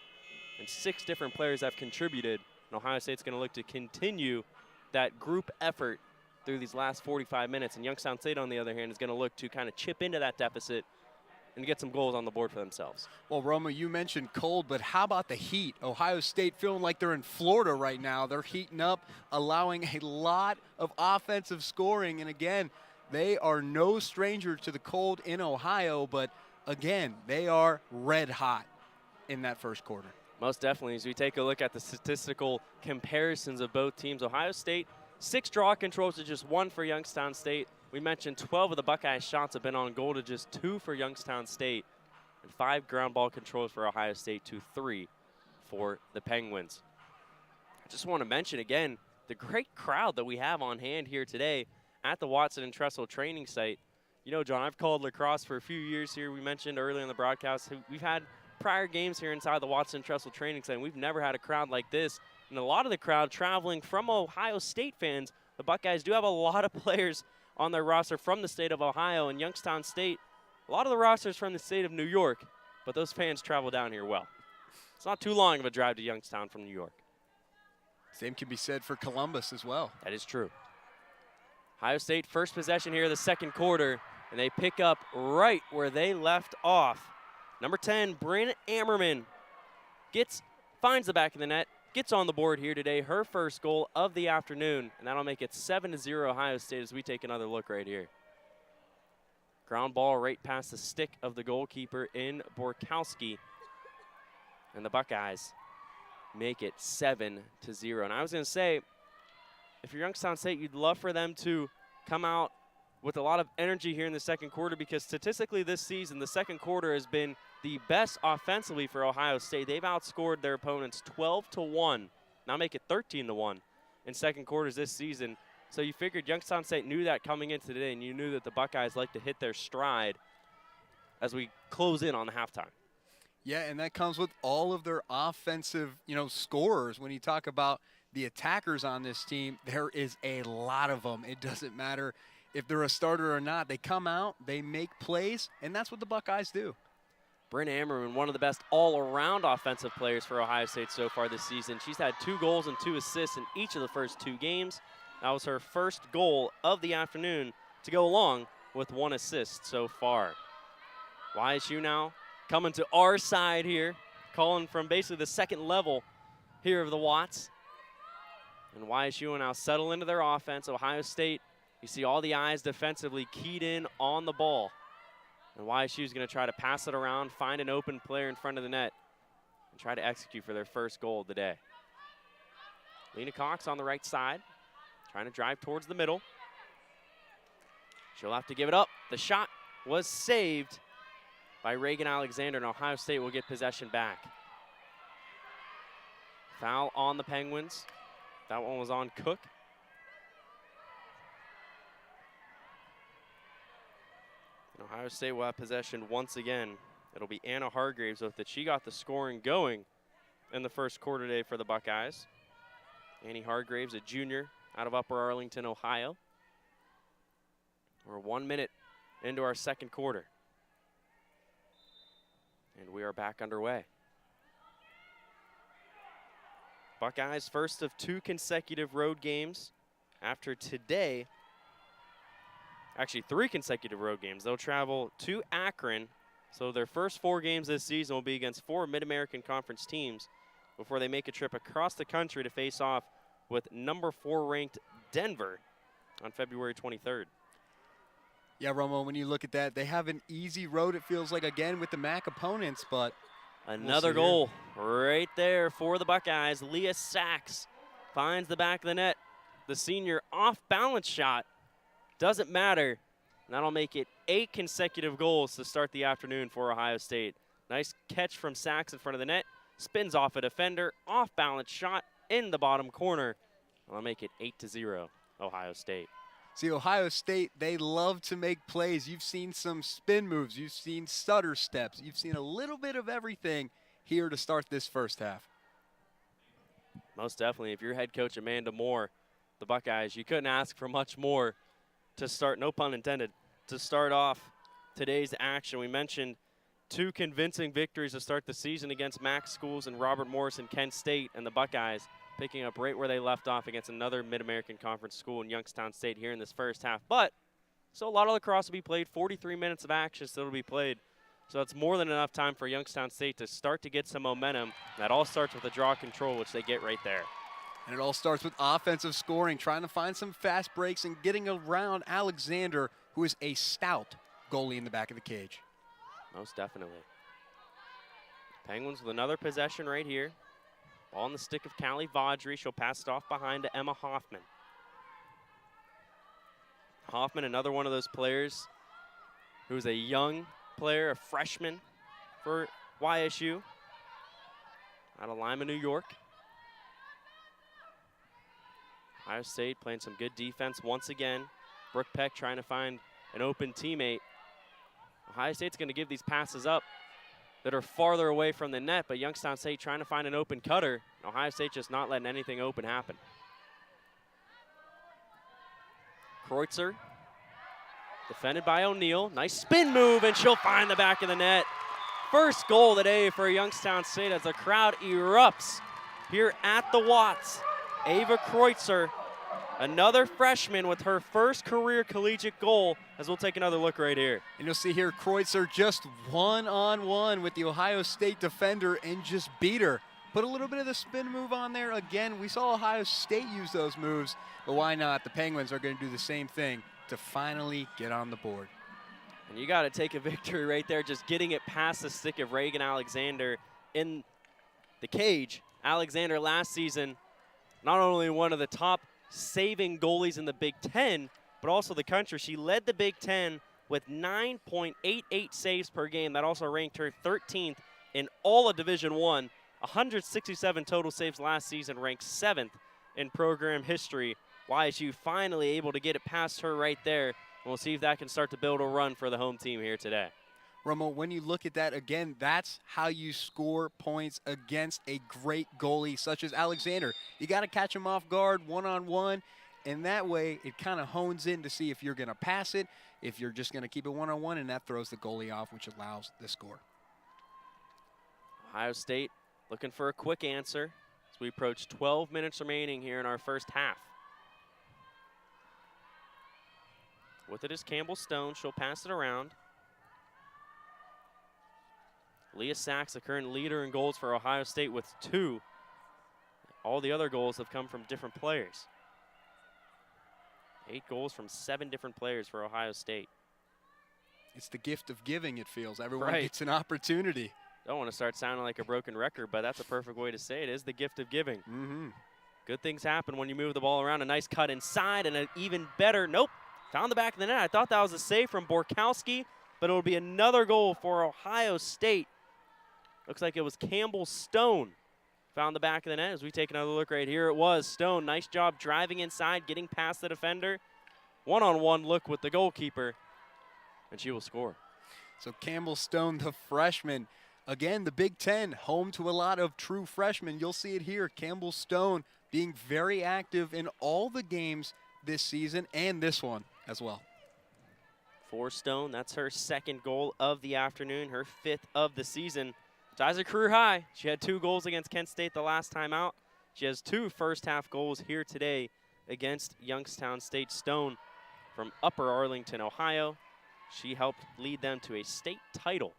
And 6 different players have contributed. And Ohio State's going to look to continue that group effort through these last 45 minutes. And Youngstown State, on the other hand, is going to look to kind of chip into that deficit and get some goals on the board for themselves. Well, Roma, you mentioned cold, but how about the heat? Ohio State feeling like they're in Florida right now. They're heating up, allowing a lot of offensive scoring. And again, they are no stranger to the cold in Ohio, but again, they are red hot in that first quarter. Most definitely. As we take a look at the statistical comparisons of both teams, Ohio State, 6 draw controls to just 1 for Youngstown State. We mentioned 12 of the Buckeyes shots have been on goal to just 2 for Youngstown State, and 5 ground ball controls for Ohio State to 3 for the Penguins. I just want to mention again the great crowd that we have on hand here today at the Watson and Tressel training site. You know, John, I've called lacrosse for a few years here. We mentioned earlier in the broadcast we've had prior games here inside the Watson and Tressel training site. We've never had a crowd like this, and a lot of the crowd traveling from Ohio State fans. The Buckeyes do have a lot of players on their roster from the state of Ohio, and Youngstown State, a lot of the rosters from the state of New York, but those fans travel down here well. It's not too long of a drive to Youngstown from New York. Same can be said for Columbus as well. That is true. Ohio State first possession here of the second quarter, and they pick up right where they left off. Number 10, Bryn Ammerman finds the back of the net, gets on the board here today, her first goal of the afternoon, and that'll make it 7-0 Ohio State as we take another look right here. Ground ball right past the stick of the goalkeeper in Borkowski, and the Buckeyes make it 7-0. And I was going to say, if you're Youngstown State, you'd love for them to come out with a lot of energy here in the second quarter, because statistically this season, the second quarter has been the best offensively for Ohio State. They've outscored their opponents 12-1, now make it 13-1 in second quarters this season. So you figured Youngstown State knew that coming into today, and you knew that the Buckeyes like to hit their stride as we close in on the halftime. Yeah, and that comes with all of their offensive, scorers. When you talk about the attackers on this team, there is a lot of them. It doesn't matter if they're a starter or not. They come out, they make plays, and that's what the Buckeyes do. Bryn Ammerman, one of the best all-around offensive players for Ohio State so far this season. She's had 2 goals and 2 assists in each of the first 2 games. That was her first goal of the afternoon to go along with 1 assist so far. YSU now coming to our side here, calling from basically the second level here of the Watts. And YSU will now settle into their offense. Ohio State, you see all the eyes defensively keyed in on the ball. And YSU is going to try to pass it around, find an open player in front of the net, and try to execute for their first goal of the day. Lena Cox on the right side, trying to drive towards the middle. She'll have to give it up. The shot was saved by Reagan Alexander, and Ohio State will get possession back. Foul on the Penguins. That one was on Cook. And Ohio State will have possession once again. It'll be Anna Hargraves with it. She got the scoring going in the first quarter today for the Buckeyes. Annie Hargraves, a junior out of Upper Arlington, Ohio. We're 1 minute into our second quarter. And we are back underway. Buckeyes first of 2 consecutive road games after today. Actually, 3 consecutive road games. They'll travel to Akron. So their first 4 games this season will be against 4 Mid-American Conference teams before they make a trip across the country to face off with number 4 ranked Denver on February 23rd. Yeah, Romo, when you look at that, they have an easy road, it feels like, again, with the MAC opponents, but another goal right there for the Buckeyes. Leah Sachs finds the back of the net. The senior off-balance shot doesn't matter. And that'll make it 8 consecutive goals to start the afternoon for Ohio State. Nice catch from Sachs in front of the net. Spins off a defender. Off-balance shot in the bottom corner. That'll make it 8-0, Ohio State. See, Ohio State, they love to make plays. You've seen some spin moves. You've seen stutter steps. You've seen a little bit of everything here to start this first half. Most definitely. If you're head coach Amanda Moore, the Buckeyes, you couldn't ask for much more to start, no pun intended, to start off today's action. We mentioned 2 convincing victories to start the season against MAC schools and Robert Morris and Kent State, and the Buckeyes picking up right where they left off against another Mid-American Conference school in Youngstown State here in this first half. But so a lot of lacrosse will be played. 43 minutes of action still to be played. So that's more than enough time for Youngstown State to start to get some momentum. That all starts with a draw control, which they get right there. And it all starts with offensive scoring, trying to find some fast breaks and getting around Alexander, who is a stout goalie in the back of the cage. Most definitely. Penguins with another possession right here. Ball in the stick of Callie Vaudry. She'll pass it off behind to Emma Hoffman. Hoffman, another one of those players who's a young player, a freshman for YSU out of Lima, New York. Ohio State playing some good defense once again. Brooke Peck trying to find an open teammate. Ohio State's going to give these passes up that are farther away from the net, but Youngstown State trying to find an open cutter. Ohio State just not letting anything open happen. Kreutzer, defended by O'Neill. Nice spin move, and she'll find the back of the net. First goal of the day for Youngstown State as the crowd erupts here at the Watts. Ava Kreutzer, another freshman with her first career collegiate goal, as we'll take another look right here. And you'll see here Kreutzer just one-on-one with the Ohio State defender and just beat her. Put a little bit of the spin move on there. Again, we saw Ohio State use those moves, but why not? The Penguins are going to do the same thing to finally get on the board. And you got to take a victory right there, just getting it past the stick of Reagan Alexander in the cage. Alexander last season, not only one of the top saving goalies in the Big Ten, but also the country. She led the Big Ten with 9.88 saves per game. That also ranked her 13th in all of Division I. 167 total saves last season, ranked 7th in program history. YSU finally able to get it past her right there. And we'll see if that can start to build a run for the home team here today. Romo, when you look at that, again, that's how you score points against a great goalie such as Alexander. You got to catch him off guard one-on-one, and that way it kind of hones in to see if you're going to pass it, if you're just going to keep it one-on-one, and that throws the goalie off, which allows the score. Ohio State looking for a quick answer as we approach 12 minutes remaining here in our first half. With it is Campbell Stone. She'll pass it around. Leah Sachs, the current leader in goals for Ohio State with 2. All the other goals have come from different players. 8 goals from 7 different players for Ohio State. It's the gift of giving, it feels. Everyone Right. gets an opportunity. Don't want to start sounding like a broken record, but that's a perfect way to say it. It is the gift of giving. Mm-hmm. Good things happen when you move the ball around. A nice cut inside and an even better, nope, found the back of the net. I thought that was a save from Borkowski, but it'll be another goal for Ohio State. Looks like it was Campbell Stone. Found the back of the net as we take another look right here. It was Stone. Nice job driving inside, getting past the defender. One-on-one look with the goalkeeper, and she will score. So Campbell Stone, the freshman. Again, the Big Ten, home to a lot of true freshmen. You'll see it here. Campbell Stone being very active in all the games this season and this one as well. For Stone, that's her 2nd goal of the afternoon, her 5th of the season. Ties a career high. She had 2 goals against Kent State the last time out. She has 2 first-half goals here today against Youngstown State. Stone from Upper Arlington, Ohio. She helped lead them to a state title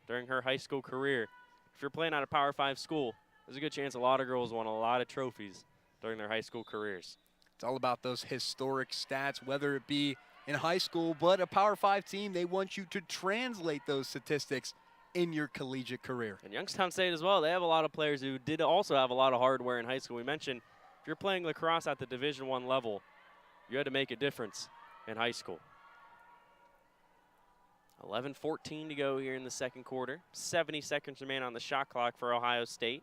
during her high school career. If you're playing at a Power 5 school, there's a good chance a lot of girls won a lot of trophies during their high school careers. It's all about those historic stats, whether it be in high school, but a Power 5 team, they want you to translate those statistics in your collegiate career. And Youngstown State as well, they have a lot of players who did also have a lot of hardware in high school. We mentioned if you're playing lacrosse at the Division I level, you had to make a difference in high school. 11:14 to go here in the 2nd quarter. 70 seconds remain on the shot clock for Ohio State.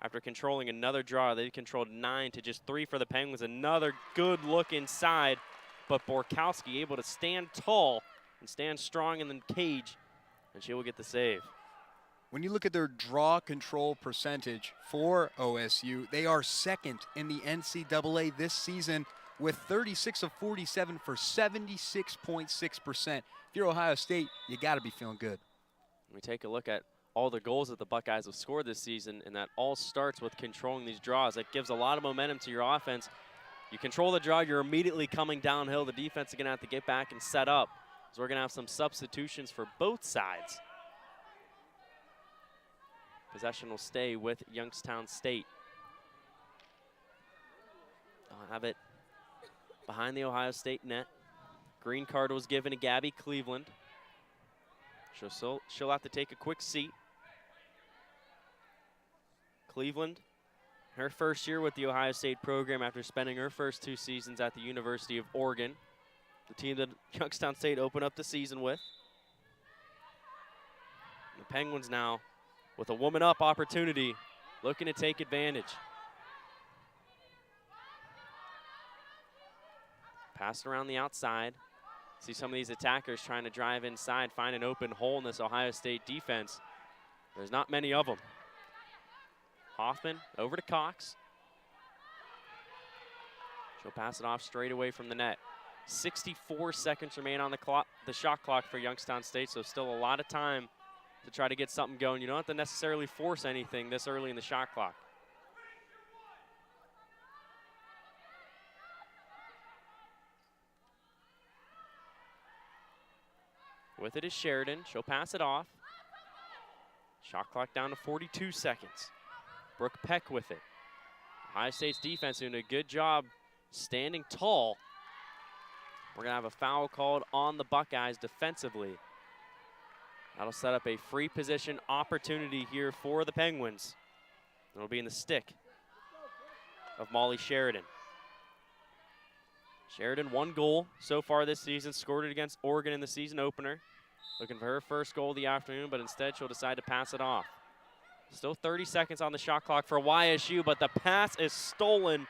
After controlling another draw, they controlled 9 to just 3 for the Penguins. Another good look inside, but Borkowski able to stand tall and stand strong in the cage, and she will get the save. When you look at their draw control percentage for OSU, they are 2nd in the NCAA this season with 36 of 47 for 76.6%. If you're Ohio State, you got to be feeling good. We take a look at all the goals that the Buckeyes have scored this season, and that all starts with controlling these draws. That gives a lot of momentum to your offense. You control the draw, you're immediately coming downhill. The defense is going to have to get back and set up. So we're going to have some substitutions for both sides. Possession will stay with Youngstown State. I'll have it behind the Ohio State net. Green card was given to Gabby Cleveland. She'll have to take a quick seat. Cleveland, her first year with the Ohio State program after spending her first 2 seasons at the University of Oregon, the team that Youngstown State opened up the season with. The Penguins now with a woman up opportunity, looking to take advantage. Pass it around the outside. See some of these attackers trying to drive inside, find an open hole in this Ohio State defense. There's not many of them. Hoffman over to Cox. She'll pass it off straight away from the net. 64 seconds remain on the shot clock for Youngstown State, so still a lot of time to try to get something going. You don't have to necessarily force anything this early in the shot clock. With it is Sheridan. She'll pass it off. Shot clock down to 42 seconds. Brooke Peck with it. Ohio State's defense doing a good job standing tall. We're going to have a foul called on the Buckeyes defensively. That'll set up a free position opportunity here for the Penguins. It'll be in the stick of Molly Sheridan. Sheridan, 1 goal so far this season, scored it against Oregon in the season opener. Looking for her first goal of the afternoon, but instead she'll decide to pass it off. Still 30 seconds on the shot clock for YSU, but the pass is stolen.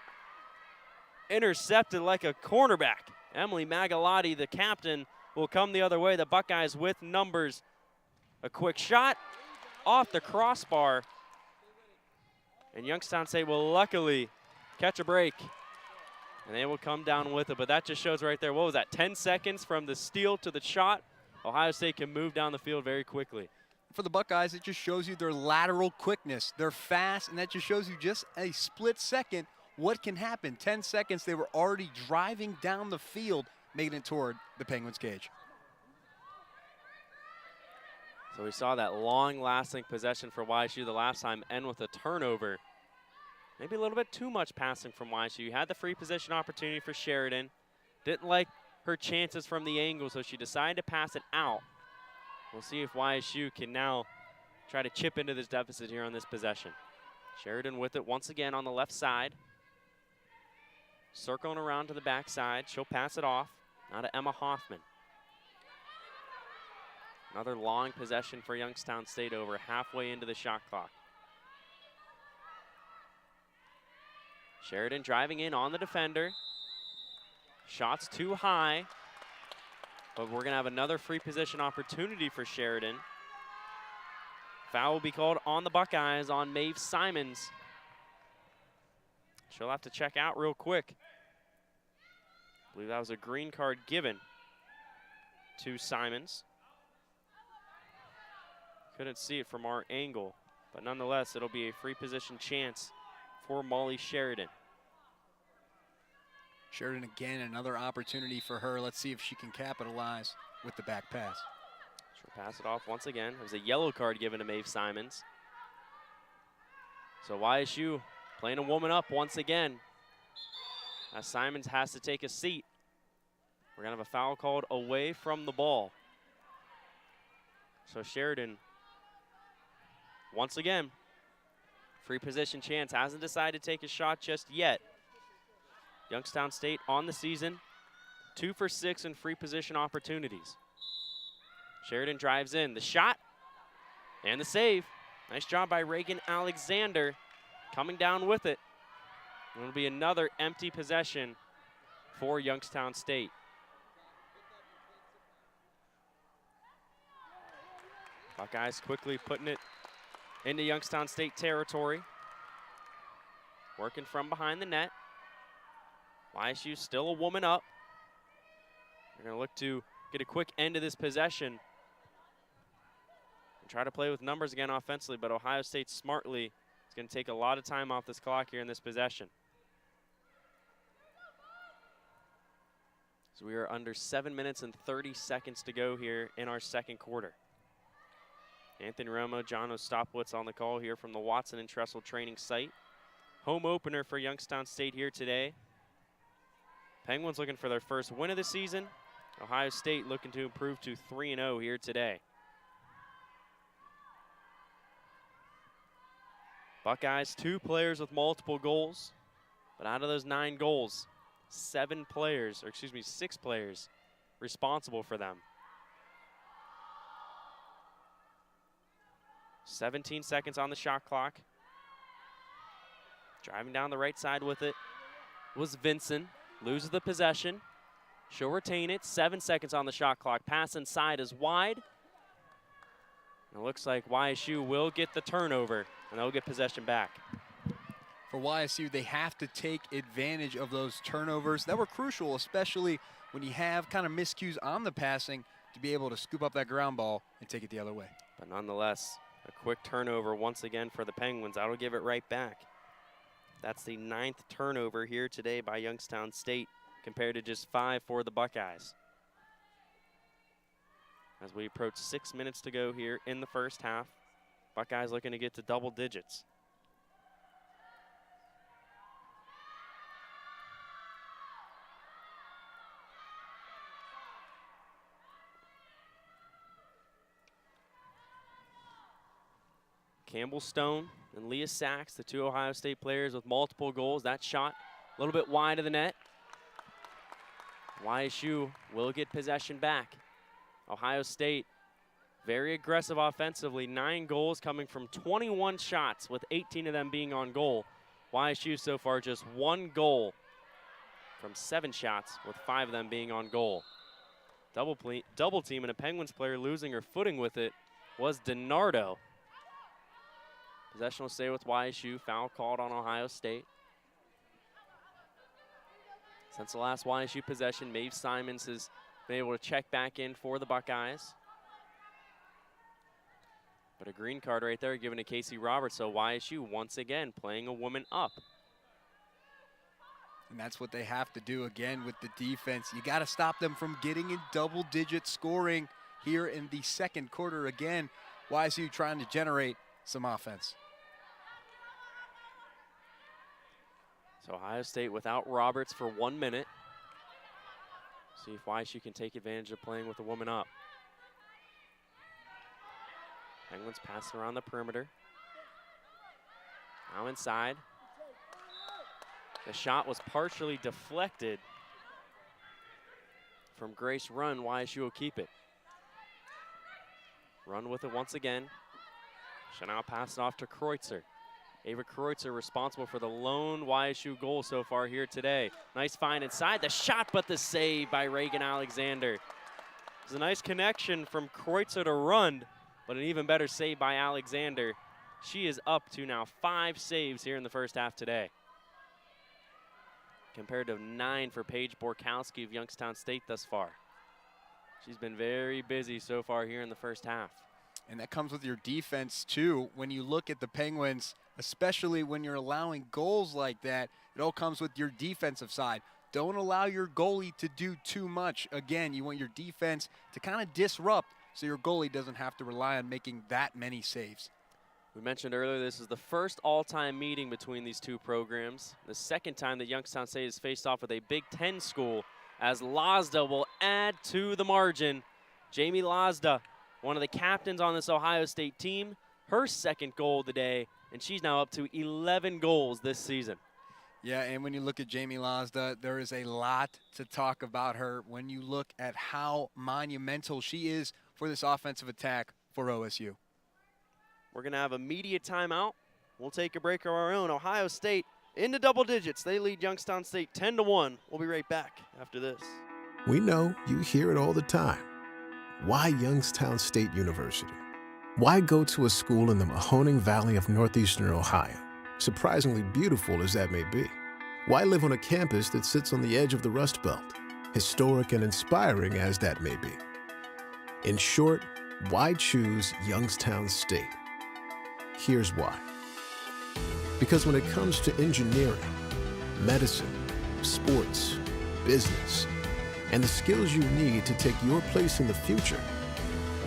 Intercepted like a cornerback. Emily Magalotti, the captain, will come the other way. The Buckeyes with numbers. A quick shot off the crossbar. And Youngstown State will luckily catch a break. And they will come down with it, but that just shows right there, what was that, 10 seconds from the steal to the shot? Ohio State can move down the field very quickly. For the Buckeyes, it just shows you their lateral quickness. They're fast, and that just shows you just a split second what can happen. 10 seconds, they were already driving down the field making it toward the Penguins' cage. So we saw that long-lasting possession for YSU the last time end with a turnover. Maybe a little bit too much passing from YSU. You had the free position opportunity for Sheridan. Didn't like her chances from the angle, so she decided to pass it out. We'll see if YSU can now try to chip into this deficit here on this possession. Sheridan with it once again on the left side. Circling around to the backside. She'll pass it off. Now to Emma Hoffman. Another long possession for Youngstown State over halfway into the shot clock. Sheridan driving in on the defender. Shots too high. But we're going to have another free position opportunity for Sheridan. Foul will be called on the Buckeyes on Maeve Simons. She'll have to check out real quick. I believe that was a green card given to Simons. Couldn't see it from our angle, but nonetheless, it'll be a free position chance for Molly Sheridan. Sheridan again, another opportunity for her. Let's see if she can capitalize with the back pass. She'll pass it off once again. There's a yellow card given to Maeve Simons. So YSU playing a woman up once again. As Simons has to take a seat. We're going to have a foul called away from the ball. So Sheridan, once again, free position chance. Hasn't decided to take a shot just yet. Youngstown State on the season, 2 for 6 in free position opportunities. Sheridan drives in. The shot and the save. Nice job by Reagan Alexander coming down with it. It'll be another empty possession for Youngstown State. Buckeyes quickly putting it into Youngstown State territory. Working from behind the net. YSU still a woman up. They're going to look to get a quick end to this possession and try to play with numbers again offensively, but Ohio State smartly is going to take a lot of time off this clock here in this possession. So we are under 7 minutes and 30 seconds to go here in our second quarter. Anthony Romo, John Ostapowitz on the call here from the Watson and Tressel training site. Home opener for Youngstown State here today. Penguins looking for their first win of the season. Ohio State looking to improve to 3-0 here today. Buckeyes, 2 players with multiple goals. But out of those 9 goals, 6 players responsible for them. 17 seconds on the shot clock. Driving down the right side with it was Vinson. Loses the possession. She'll retain it. 7 seconds on the shot clock. Pass inside is wide. And it looks like YSU will get the turnover, and they'll get possession back. For YSU, they have to take advantage of those turnovers that were crucial, especially when you have kind of miscues on the passing to be able to scoop up that ground ball and take it the other way. But nonetheless, a quick turnover once again for the Penguins. That'll give it right back. That's the 9th turnover here today by Youngstown State compared to just 5 for the Buckeyes. As we approach 6 minutes to go here in the first half, Buckeyes looking to get to double digits. Campbell Stone and Leah Sachs, the 2 Ohio State players with multiple goals. That shot a little bit wide of the net. YSU will get possession back. Ohio State very aggressive offensively. 9 goals coming from 21 shots with 18 of them being on goal. YSU so far just 1 goal from 7 shots with 5 of them being on goal. Double team and a Penguins player losing her footing with it was DiNardo. Possession will stay with YSU. Foul called on Ohio State. Since the last YSU possession, Maeve Simons has been able to check back in for the Buckeyes. But a green card right there given to Casey Roberts, so YSU once again playing a woman up. And that's what they have to do again with the defense. You got to stop them from getting in double-digit scoring here in the second quarter. Again, YSU trying to generate some offense. So Ohio State without Roberts for 1 minute. See if YSU can take advantage of playing with a woman up. Penguins passing around the perimeter. Now inside. The shot was partially deflected from Grace Run. YSU will keep it. Run with it once again. She'll now pass it off to Kreutzer. Ava Kreutzer responsible for the lone YSU goal so far here today. Nice find inside. The shot, but the save by Reagan Alexander. It's a nice connection from Kreutzer to Rund, but an even better save by Alexander. She is up to now 5 saves here in the first half today, compared to 9 for Paige Borkowski of Youngstown State thus far. She's been very busy so far here in the first half. And that comes with your defense too. When you look at the Penguins, especially when you're allowing goals like that, it all comes with your defensive side. Don't allow your goalie to do too much. Again, you want your defense to kind of disrupt so your goalie doesn't have to rely on making that many saves. We mentioned earlier this is the first all-time meeting between these two programs. The second time that Youngstown State has faced off with a Big Ten school, as Lazda will add to the margin. Jamie Lazda, one of the captains on this Ohio State team, her second goal of the day, and she's now up to 11 goals this season. Yeah, and when you look at Jamie Lazda, there is a lot to talk about her when you look at how monumental she is for this offensive attack for OSU. We're going to have a media timeout. We'll take a break of our own. Ohio State into double digits. They lead Youngstown State 10-1. We'll be right back after this. We know you hear it all the time. Why Youngstown State University? Why go to a school in the Mahoning Valley of northeastern Ohio, surprisingly beautiful as that may be? Why live on a campus that sits on the edge of the Rust Belt, historic and inspiring as that may be? In short, why choose Youngstown State? Here's why. Because when it comes to engineering, medicine, sports, business, and the skills you need to take your place in the future,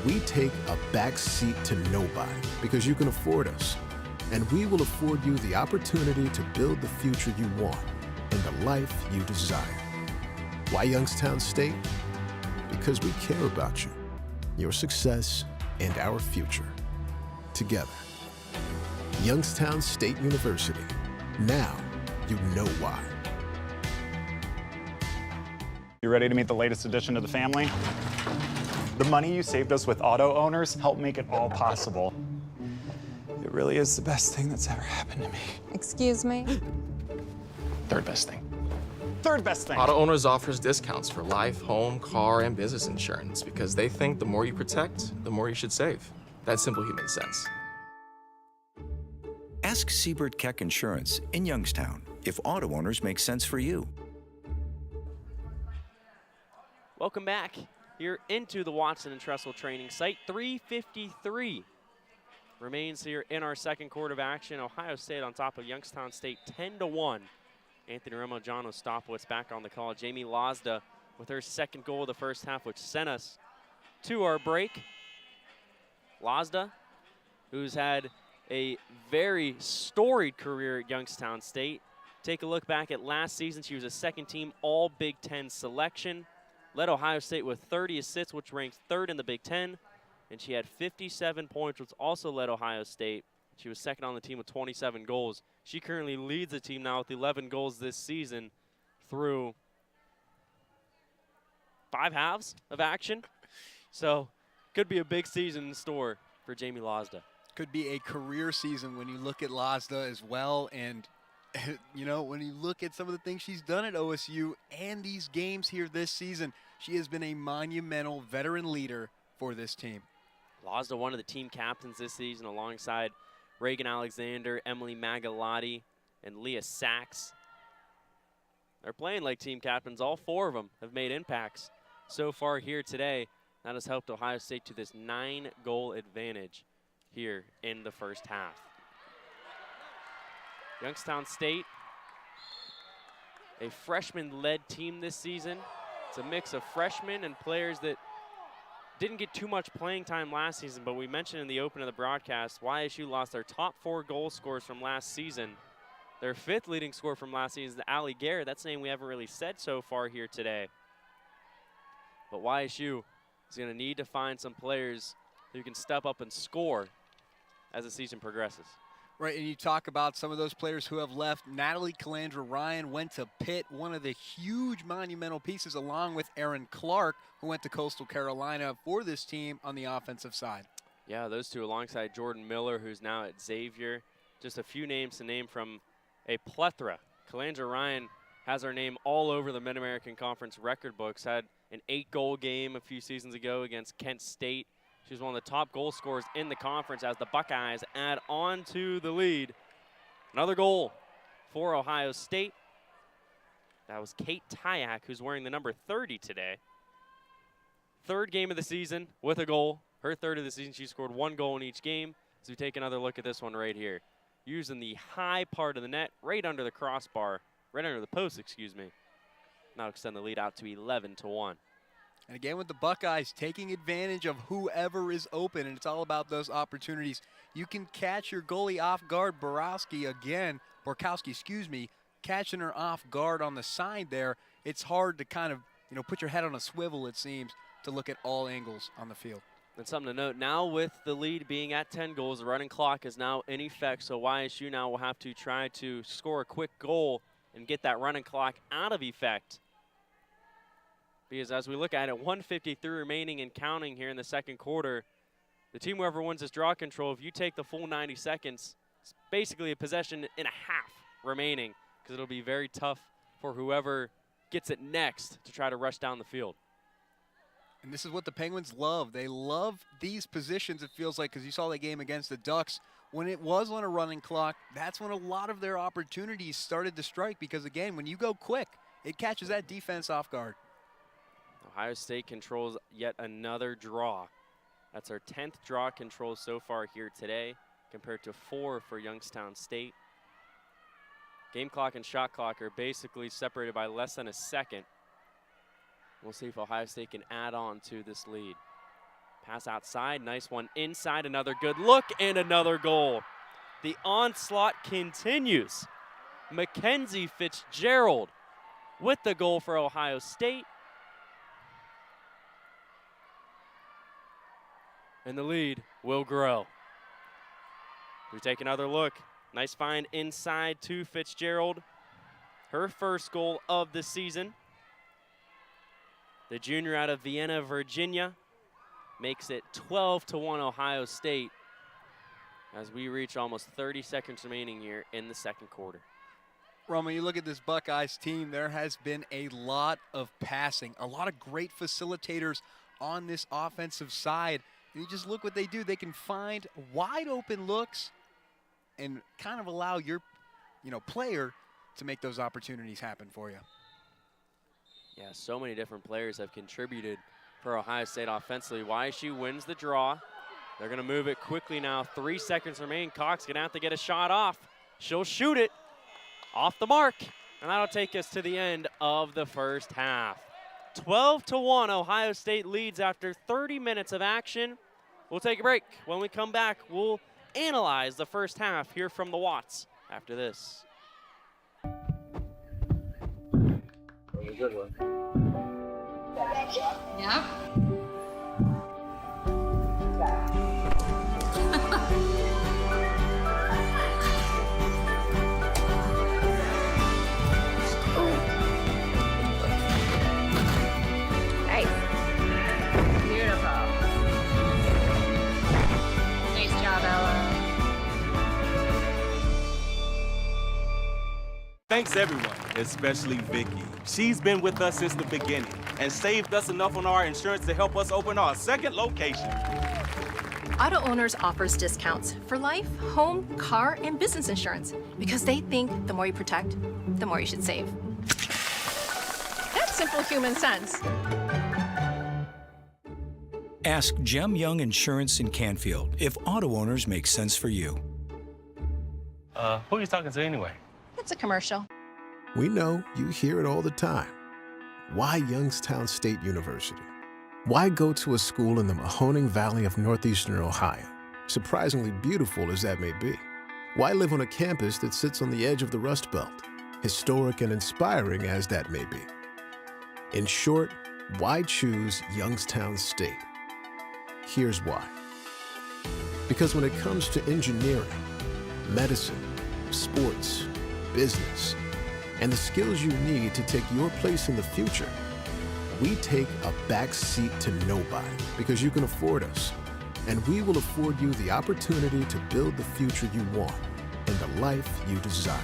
we take a back seat to nobody because you can afford us, and we will afford you the opportunity to build the future you want and the life you desire. Why Youngstown State? Because we care about you, your success, and our future. Together. Youngstown State University. Now you know why. You ready to meet the latest addition to the family? The money you saved us with auto owners helped make it all possible. It really is the best thing that's ever happened to me. Excuse me? Third best thing. Third best thing. Auto Owners offers discounts for life, home, car, and business insurance because they think the more you protect, the more you should save. That's simple human sense. Ask Siebert Keck Insurance in Youngstown if auto owners make sense for you. Welcome back here into the Watson and Tressel training site. 3:53 remains here in our second quarter of action. Ohio State on top of Youngstown State 10-1. Anthony Romo, John Ostapowicz back on the call. Jamie Lazda with her second goal of the first half, which sent us to our break. Lazda, who's had a very storied career at Youngstown State. Take a look back at last season. She was a second-team All-Big Ten selection. Led Ohio State with 30 assists, which ranks third in the Big Ten. And she had 57 points, which also led Ohio State. She was second on the team with 27 goals. She currently leads the team now with 11 goals this season through 5 halves of action. So could be a big season in store for Jamie Lazda. Could be a career season when you look at Lazda as well. And, you know, when you look at some of the things she's done at OSU and these games here this season, she has been a monumental veteran leader for this team. Lazda, one of the team captains this season, alongside Reagan Alexander, Emily Magalotti, and Leah Sachs. They're playing like team captains. All 4 of them have made impacts so far here today. That has helped Ohio State to this 9-goal advantage here in the first half. Youngstown State a freshman-led team this season. It's a mix of freshmen and players that didn't get too much playing time last season, but we mentioned in the open of the broadcast, YSU lost their top 4 goal scorers from last season. Their 5th leading scorer from last season is Ali Garrett. That's a name we haven't really said so far here today. But YSU is going to need to find some players who can step up and score as the season progresses. Right, and you talk about some of those players who have left. Natalie Calandra Ryan went to Pitt, one of the huge monumental pieces, along with Erin Clark, who went to Coastal Carolina for this team on the offensive side. Yeah, those two alongside Jordan Miller, who's now at Xavier. Just a few names to name from a plethora. Calandra Ryan has her name all over the Mid-American Conference record books, had an 8-goal game a few seasons ago against Kent State. She's one of the top goal scorers in the conference as the Buckeyes add on to the lead. Another goal for Ohio State. That was Kate Tyak, who's wearing the number 30 today. 3rd game of the season with a goal. Her 3rd of the season, she scored 1 goal in each game. As we take another look at this one right here. Using the high part of the net, right under the crossbar, right under the post, excuse me. Now extend the lead out to 11-1. And again with the Buckeyes taking advantage of whoever is open, and it's all about those opportunities. You can catch your goalie off guard, Borkowski, catching her off guard on the side there. It's hard to kind of, put your head on a swivel, it seems, to look at all angles on the field. And something to note, now with the lead being at 10 goals, the running clock is now in effect, so YSU now will have to try to score a quick goal and get that running clock out of effect. Because as we look at it, 1:53 remaining and counting here in the second quarter. The team whoever wins this draw control, if you take the full 90 seconds, it's basically a possession and a half remaining, because it'll be very tough for whoever gets it next to try to rush down the field. And this is what the Penguins love. They love these positions, it feels like, because you saw that game against the Ducks. When it was on a running clock, that's when a lot of their opportunities started to strike, because, again, when you go quick, it catches that defense off guard. Ohio State controls yet another draw. That's our 10th draw control so far here today, compared to 4 for Youngstown State. Game clock and shot clock are basically separated by less than a second. We'll see if Ohio State can add on to this lead. Pass outside, nice one inside, another good look, and another goal. The onslaught continues. Mackenzie Fitzgerald with the goal for Ohio State. And the lead will grow. We take another look. Nice find inside to Fitzgerald. Her first goal of the season. The junior out of Vienna, Virginia, makes it 12-1 Ohio State as we reach almost 30 seconds remaining here in the second quarter. Roma, you look at this Buckeyes team, there has been a lot of passing, a lot of great facilitators on this offensive side. And you just look what they do. They can find wide open looks and kind of allow your, player to make those opportunities happen for you. Yeah, so many different players have contributed for Ohio State offensively. YSU wins the draw. They're going to move it quickly now. 3 seconds remain. Cox going to have to get a shot off. She'll shoot it off the mark. And that'll take us to the end of the first half. 12-1, Ohio State leads after 30 minutes of action. We'll take a break. When we come back, we'll analyze the first half here from the Watts after this. Good one. Yeah. Nice. Beautiful. Nice job, Ella. Thanks everyone, especially Vicky. She's been with us since the beginning and saved us enough on our insurance to help us open our second location. Auto Owners offers discounts for life, home, car, and business insurance because they think the more you protect, the more you should save. That's simple human sense. Ask Jem Young Insurance in Canfield if auto owners make sense for you. Who are you talking to anyway? It's a commercial. We know you hear it all the time. Why Youngstown State University? Why go to a school in the Mahoning Valley of northeastern Ohio, surprisingly beautiful as that may be? Why live on a campus that sits on the edge of the Rust Belt, historic and inspiring as that may be? In short, why choose Youngstown State? Here's why. Because when it comes to engineering, medicine, sports, business, and the skills you need to take your place in the future, we take a back seat to nobody because you can afford us. And we will afford you the opportunity to build the future you want and the life you desire.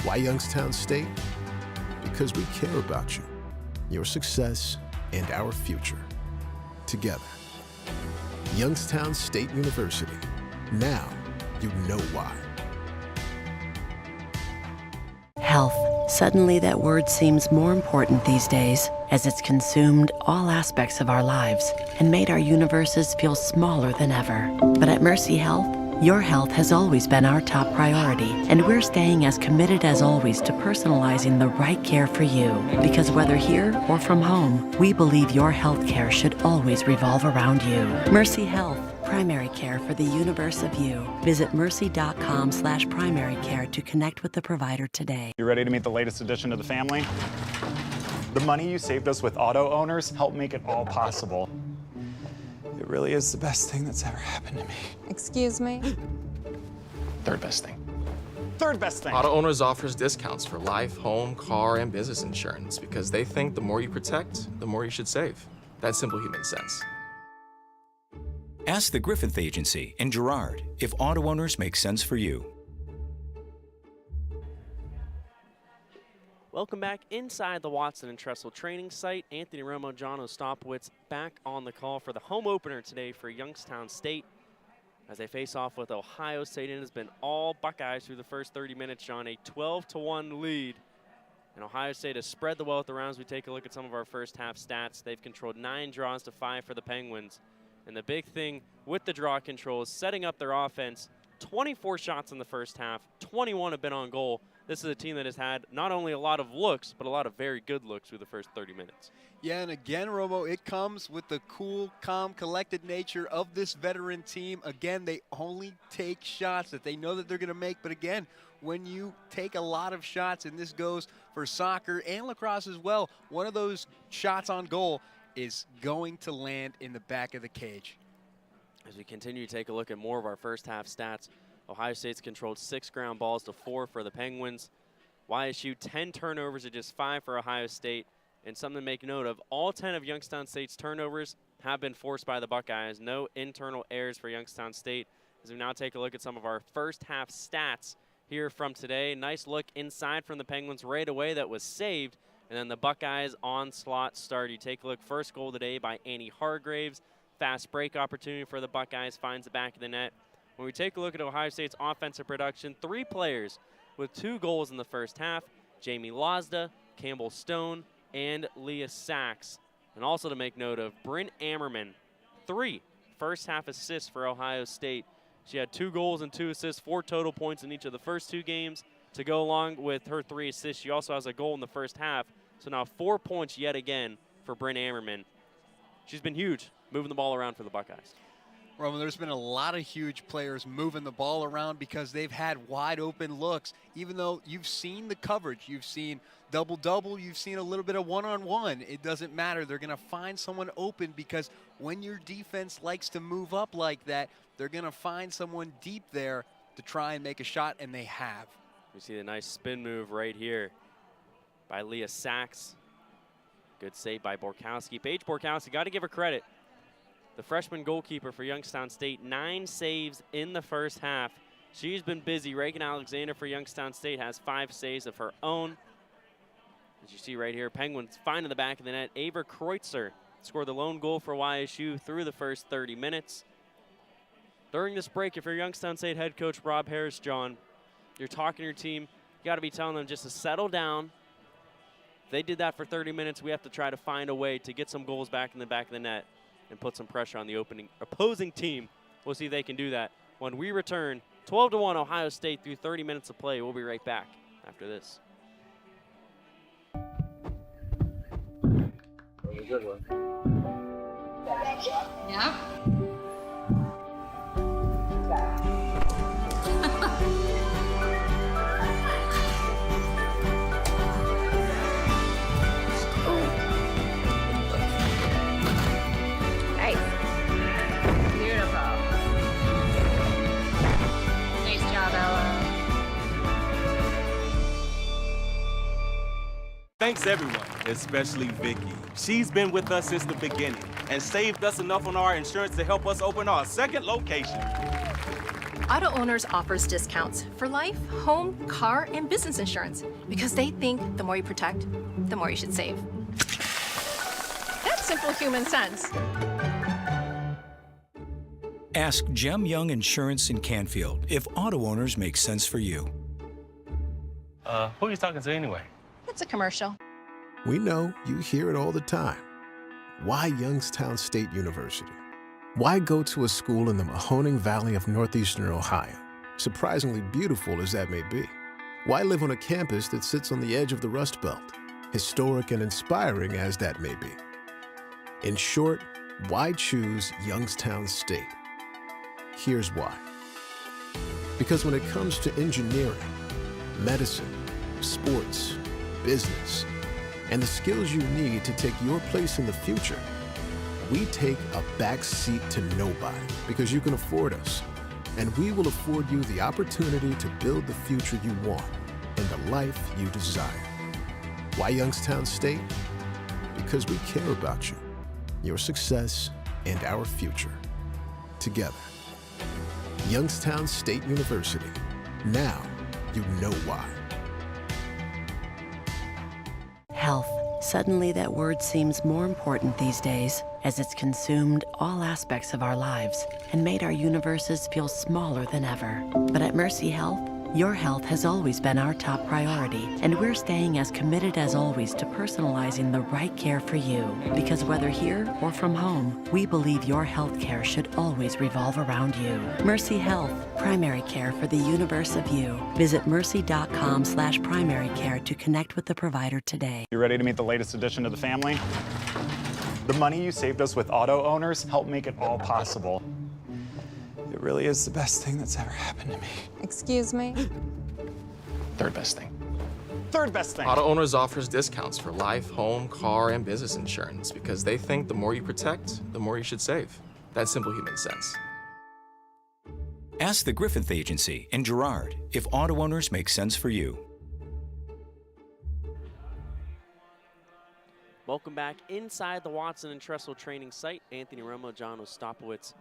Why Youngstown State? Because we care about you, your success, and our future. Together. Youngstown State University. Now you know why. Health. Suddenly that word seems more important these days as it's consumed all aspects of our lives and made our universes feel smaller than ever. But at Mercy Health, your health has always been our top priority, and we're staying as committed as always to personalizing the right care for you. Because whether here or from home, we believe your health care should always revolve around you. Mercy Health. Primary care for the universe of you. Visit mercy.com/primary care to connect with the provider today. You ready to meet the latest addition to the family? The money you saved us with auto owners helped make it all possible. It really is the best thing that's ever happened to me. Excuse me? Third best thing. Third best thing. Auto Owners offers discounts for life, home, car, and business insurance because they think the more you protect, the more you should save. That's simple human sense. Ask the Griffith Agency in Girard if auto owners make sense for you. Welcome back inside the Watson and Tressel training site. Anthony Romo, John Ostapowitz back on the call for the home opener today for Youngstown State as they face off with Ohio State. And it has been all Buckeyes through the first 30 minutes, John. A 12-1 lead. And Ohio State has spread the wealth around as we take a look at some of our first half stats. They've controlled 9 draws to 5 for the Penguins. And the big thing with the draw control is setting up their offense. 24 shots in the first half, 21 have been on goal. This is a team that has had not only a lot of looks, but a lot of very good looks through the first 30 minutes. Yeah, and again, Romo, it comes with the cool, calm, collected nature of this veteran team. Again, they only take shots that they know that they're going to make. But again, when you take a lot of shots, and this goes for soccer and lacrosse as well, one of those shots on goal is going to land in the back of the cage. As we continue to take a look at more of our first half stats, Ohio State's controlled 6 ground balls to 4 for the Penguins. YSU 10 turnovers to just 5 for Ohio State. And something to make note of, all 10 of Youngstown State's turnovers have been forced by the Buckeyes. No internal errors for Youngstown State. As we now take a look at some of our first half stats here from today. Nice look inside from the Penguins right away that was saved. And then the Buckeyes onslaught start. You take a look, first goal today by Annie Hargraves. Fast break opportunity for the Buckeyes, finds the back of the net. When we take a look at Ohio State's offensive production, 3 players with 2 goals in the first half. Jamie Lozda, Campbell Stone, and Leah Sachs. And also to make note of, Bryn Ammerman, 3 first half assists for Ohio State. She had 2 goals and 2 assists, 4 total points in each of the first 2 games. To go along with her 3 assists, she also has a goal in the first half. So now 4 points yet again for Bryn Ammerman. She's been huge, moving the ball around for the Buckeyes. Roman, there's been a lot of huge players moving the ball around because they've had wide open looks. Even though you've seen the coverage, you've seen double-double, you've seen a little bit of one-on-one. It doesn't matter. They're going to find someone open because when your defense likes to move up like that, they're going to find someone deep there to try and make a shot, and they have. We see the nice spin move right here by Leah Sachs. Good save by Borkowski. Paige Borkowski, got to give her credit. The freshman goalkeeper for Youngstown State, 9 saves in the first half. She's been busy. Reagan Alexander for Youngstown State has 5 saves of her own. As you see right here, Penguins finding the back of the net. Ava Kreutzer scored the lone goal for YSU through the first 30 minutes. During this break, if you're Youngstown State head coach Rob Harris, John, you're talking to your team, you got to be telling them just to settle down. If they did that for 30 minutes, we have to try to find a way to get some goals back in the back of the net and put some pressure on the opposing team. We'll see if they can do that. When we return, 12-1 Ohio State through 30 minutes of play. We'll be right back after this. good one. Yeah. Nice. Beautiful. Nice job, Ella. Thanks everyone, especially Vicky. She's been with us since the beginning and saved us enough on our insurance to help us open our second location. Auto Owners offers discounts for life, home, car, and business insurance because they think the more you protect, the more you should save. That's simple human sense. Ask Jem Young Insurance in Canfield if auto owners make sense for you. Who are you talking to anyway? It's a commercial. We know you hear it all the time. Why Youngstown State University? Why go to a school in the Mahoning Valley of northeastern Ohio, surprisingly beautiful as that may be? Why live on a campus that sits on the edge of the Rust Belt, historic and inspiring as that may be? In short, why choose Youngstown State? Here's why. Because when it comes to engineering, medicine, sports, business, and the skills you need to take your place in the future, we take a back seat to nobody because you can afford us, and we will afford you the opportunity to build the future you want and the life you desire. Why Youngstown State? Because we care about you, your success, and our future. Together. Youngstown State University. Now you know why. Health. Suddenly, that word seems more important these days as it's consumed all aspects of our lives and made our universes feel smaller than ever. But at Mercy Health, your health has always been our top priority, and we're staying as committed as always to personalizing the right care for you. Because whether here or from home, we believe your health care should always revolve around you. Mercy Health, primary care for the universe of you. Visit mercy.com/primary care to connect with the provider today. You ready to meet the latest addition to the family? The money you saved us with auto owners helped make it all possible. It really is the best thing that's ever happened to me. Excuse me? Third best thing. Third best thing. Auto Owners offers discounts for life, home, car, and business insurance because they think the more you protect, the more you should save. That's simple human sense. Ask the Griffith Agency in Girard if auto owners make sense for you. Welcome back inside the Watson and Tressel training site. Anthony Romo, John Ostapowicz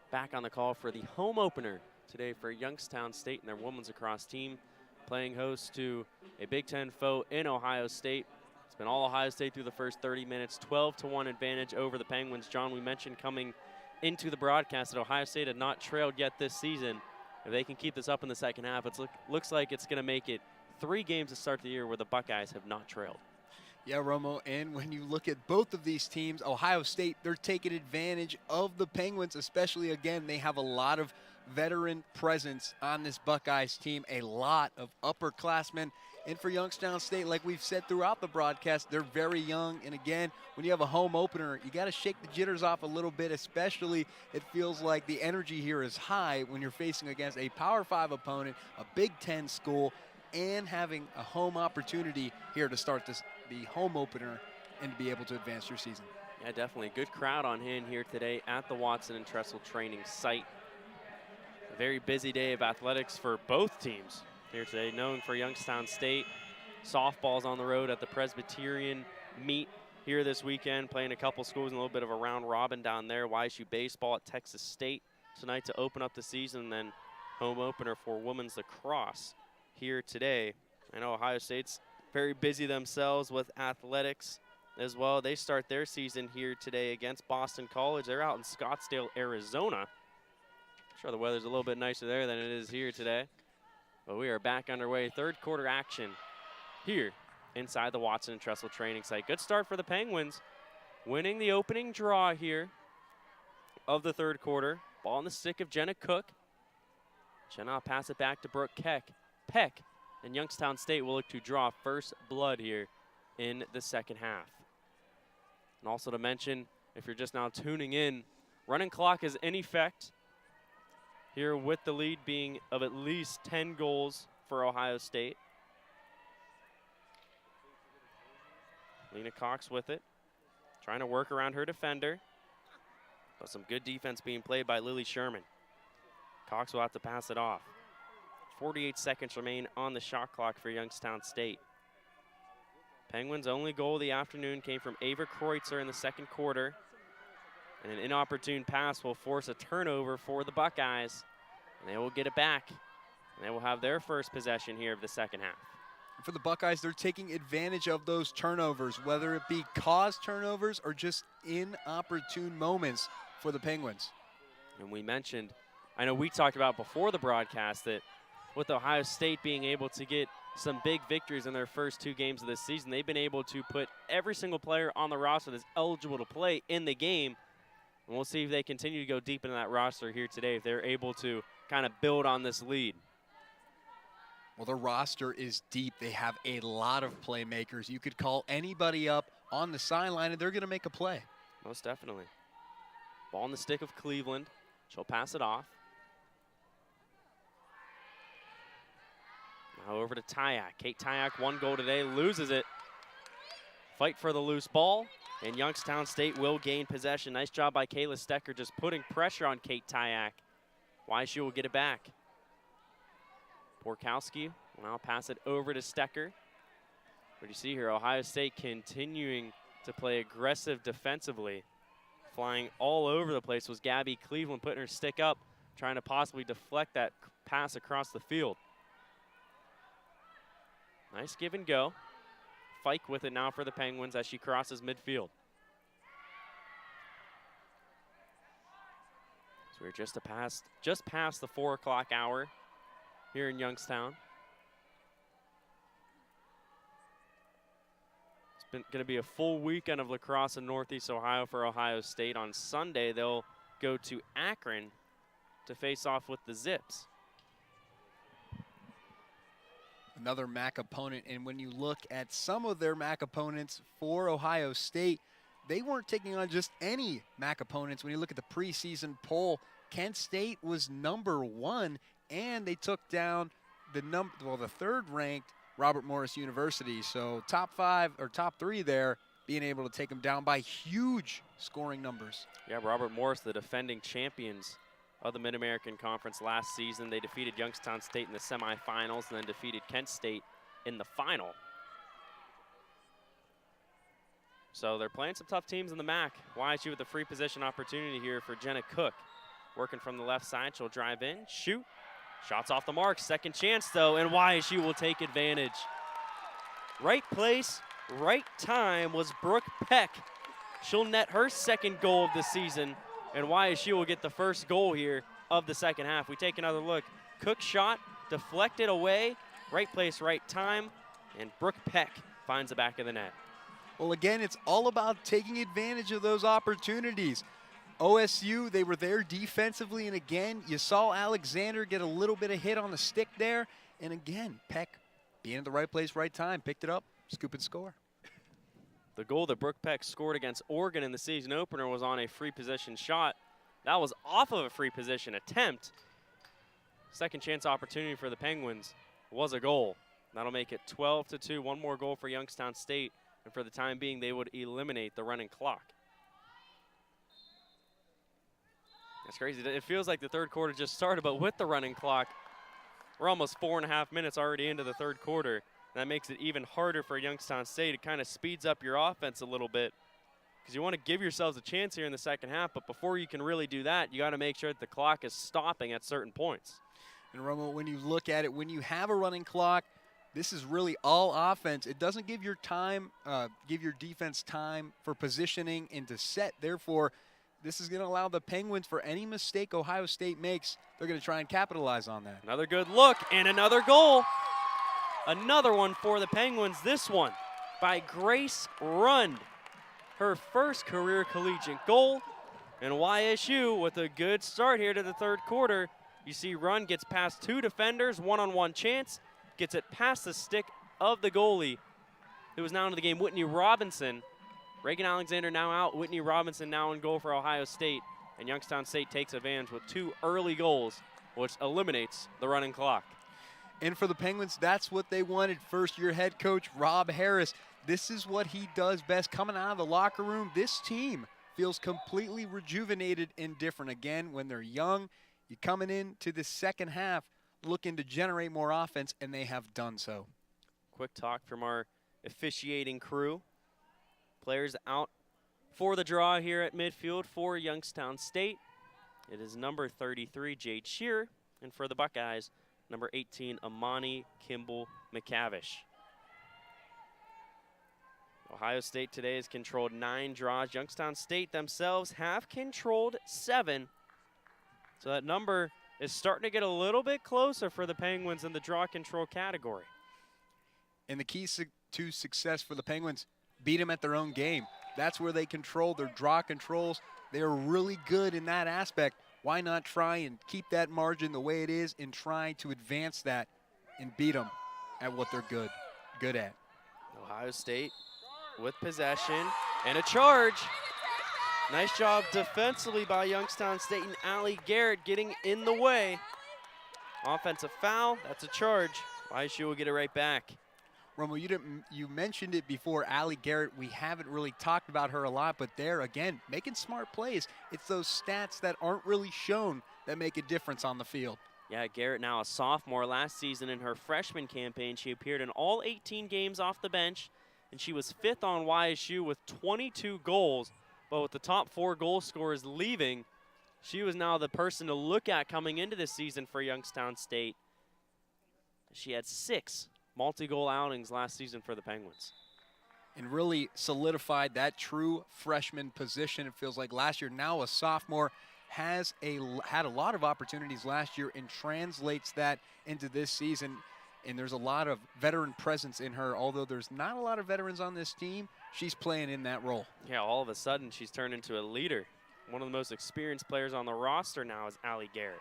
back on the call for the home opener today for Youngstown State and their women's lacrosse team, playing host to a Big Ten foe in Ohio State. It's been all Ohio State through the first 30 minutes, 12-1 advantage over the Penguins. John, we mentioned coming into the broadcast that Ohio State had not trailed yet this season. If they can keep this up in the second half, it looks like it's going to make it 3 games to start the year where the Buckeyes have not trailed. Yeah, Romo, and when you look at both of these teams, Ohio State, they're taking advantage of the Penguins, especially, again, they have a lot of veteran presence on this Buckeyes team, a lot of upperclassmen. And for Youngstown State, like we've said throughout the broadcast, they're very young. And again, when you have a home opener, you got to shake the jitters off a little bit, especially it feels like the energy here is high when you're facing against a Power 5 opponent, a Big Ten school, and having a home opportunity here to start the home opener and to be able to advance your season. Yeah, definitely. Good crowd on hand here today at the Watson and Tressel training site. A very busy day of athletics for both teams here today. Knowing for Youngstown State, softball's on the road at the Presbyterian meet here this weekend, playing a couple schools in a little bit of a round robin down there. YSU baseball at Texas State tonight to open up the season, and then home opener for women's lacrosse here today. I know Ohio State's very busy themselves with athletics as well. They start their season here today against Boston College. They're out in Scottsdale, Arizona. I'm sure the weather's a little bit nicer there than it is here today. But we are back underway. Third quarter action here inside the Watson and Tressel training site. Good start for the Penguins, winning the opening draw here of the third quarter. Ball in the stick of Jenna Cook. Jenna will pass it back to Brooke Peck, and Youngstown State will look to draw first blood here in the second half. And also to mention, if you're just now tuning in, running clock is in effect here with the lead being of at least 10 goals for Ohio State. Lena Cox with it, trying to work around her defender. But some good defense being played by Lily Sherman. Cox will have to pass it off. 48 seconds remain on the shot clock for Youngstown State. Penguins' only goal of the afternoon came from Ava Kreutzer in the second quarter. And an inopportune pass will force a turnover for the Buckeyes. And they will get it back. And they will have their first possession here of the second half. For the Buckeyes, they're taking advantage of those turnovers, whether it be caused turnovers or just inopportune moments for the Penguins. And we mentioned, I know we talked about before the broadcast that with Ohio State being able to get some big victories in their first 2 games of this season, they've been able to put every single player on the roster that's eligible to play in the game. And we'll see if they continue to go deep into that roster here today, if they're able to kind of build on this lead. Well, the roster is deep. They have a lot of playmakers. You could call anybody up on the sideline and they're going to make a play. Most definitely. Ball in the stick of Cleveland. She'll pass it off. Now over to Tyak. Kate Tyak, 1 goal today, loses it. Fight for the loose ball, and Youngstown State will gain possession. Nice job by Kayla Stecker just putting pressure on Kate Tyak. YSU will get it back. Borkowski will now pass it over to Stecker. What you see here, Ohio State continuing to play aggressive defensively. Flying all over the place was Gabby Cleveland, putting her stick up, trying to possibly deflect that pass across the field. Nice give and go. Fike with it now for the Penguins as she crosses midfield. So we're just past the 4 o'clock hour here in Youngstown. It's been going to be a full weekend of lacrosse in Northeast Ohio for Ohio State. On Sunday, they'll go to Akron to face off with the Zips. Another MAC opponent, and when you look at some of their MAC opponents for Ohio State, they weren't taking on just any MAC opponents. When you look at the preseason poll, Kent State was #1, and they took down the third-ranked Robert Morris University. So top 5 or top 3 there, being able to take them down by huge scoring numbers. Yeah, Robert Morris, the defending champions of the Mid-American Conference last season. They defeated Youngstown State in the semifinals and then defeated Kent State in the final. So they're playing some tough teams in the MAC. YSU with the free position opportunity here for Jenna Cook. Working from the left side, she'll drive in, shoot. Shots off the mark, second chance though, and YSU will take advantage. Right place, right time was Brooke Peck. She'll net her second goal of the season, and YSU will get the first goal here of the second half. We take another look. Cook shot, deflected away, right place, right time, and Brooke Peck finds the back of the net. Well, again, it's all about taking advantage of those opportunities. OSU, they were there defensively, and again, you saw Alexander get a little bit of hit on the stick there, and again, Peck being at the right place, right time, picked it up, scoop and score. The goal that Brooke Peck scored against Oregon in the season opener was on a free position shot. That was off of a free position attempt. Second chance opportunity for the Penguins was a goal. That'll make it 12-2, one more goal for Youngstown State, and for the time being, they would eliminate the running clock. That's crazy. It feels like the third quarter just started, but with the running clock, we're almost 4.5 minutes already into the third quarter. That makes it even harder for Youngstown State. It kind of speeds up your offense a little bit because you want to give yourselves a chance here in the second half, but before you can really do that, you got to make sure that the clock is stopping at certain points. And Romo, when you look at it, when you have a running clock, this is really all offense. It doesn't give your defense time for positioning and to set. Therefore, this is going to allow the Penguins, for any mistake Ohio State makes, they're going to try and capitalize on that. Another good look and another goal. Another one for the Penguins. This one by Grace Rund. Her first career collegiate goal. And YSU with a good start here to the third quarter. You see Rund gets past 2 defenders, one-on-one chance. Gets it past the stick of the goalie, who is now into the game, Whitney Robinson. Reagan Alexander now out. Whitney Robinson now in goal for Ohio State. And Youngstown State takes advantage with 2 early goals, which eliminates the running clock. And for the Penguins, that's what they wanted. First-year head coach Rob Harris. This is what he does best. Coming out of the locker room, this team feels completely rejuvenated and different. Again, when they're young, you're coming into the second half looking to generate more offense, and they have done so. Quick talk from our officiating crew. Players out for the draw here at midfield for Youngstown State. It is number 33, Jade Shearer, and for the Buckeyes, number 18, Amani Kimball McCavish. Ohio State today has controlled 9 draws. Youngstown State themselves have controlled 7. So that number is starting to get a little bit closer for the Penguins in the draw control category. And the key to success for the Penguins, beat them at their own game. That's where they control their draw controls. They're really good in that aspect. Why not try and keep that margin the way it is and try to advance that and beat them at what they're good at. Ohio State with possession and a charge. Nice job defensively by Youngstown State and Allie Garrett getting in the way. Offensive foul, that's a charge. YSU will get it right back. Romo, you mentioned it before, Allie Garrett. We haven't really talked about her a lot, but there, again, making smart plays. It's those stats that aren't really shown that make a difference on the field. Yeah, Garrett now a sophomore. Last season in her freshman campaign, she appeared in all 18 games off the bench, and she was 5th on YSU with 22 goals. But with the top 4 goal scorers leaving, she was now the person to look at coming into this season for Youngstown State. She had 6 multi-goal outings last season for the Penguins. And really solidified that true freshman position. It feels like last year, now a sophomore, had a lot of opportunities last year and translates that into this season. And there's a lot of veteran presence in her. Although there's not a lot of veterans on this team, she's playing in that role. Yeah, all of a sudden she's turned into a leader. One of the most experienced players on the roster now is Allie Garrett.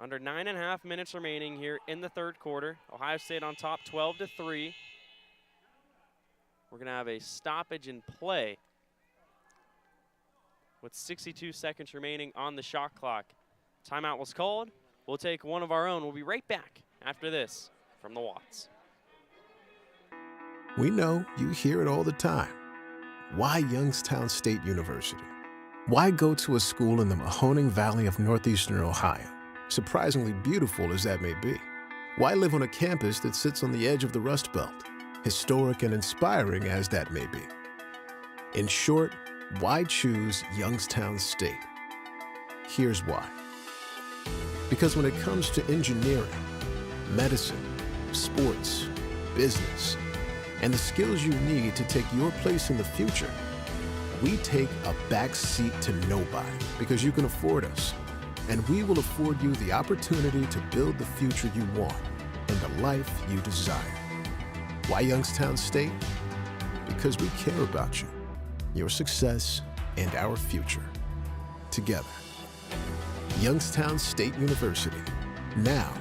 Under 9.5 minutes remaining here in the third quarter. Ohio State on top 12-3. We're going to have a stoppage in play with 62 seconds remaining on the shot clock. Timeout was called. We'll take one of our own. We'll be right back after this from the Watts. We know you hear it all the time. Why Youngstown State University? Why go to a school in the Mahoning Valley of northeastern Ohio? Surprisingly beautiful as that may be. Why live on a campus that sits on the edge of the Rust Belt? Historic and inspiring as that may be. In short, why choose Youngstown State? Here's why. Because when it comes to engineering, medicine, sports, business, and the skills you need to take your place in the future, we take a back seat to nobody because you can afford us. And we will afford you the opportunity to build the future you want and the life you desire. Why Youngstown State? Because we care about you, your success, and our future. Together. Youngstown State University. Now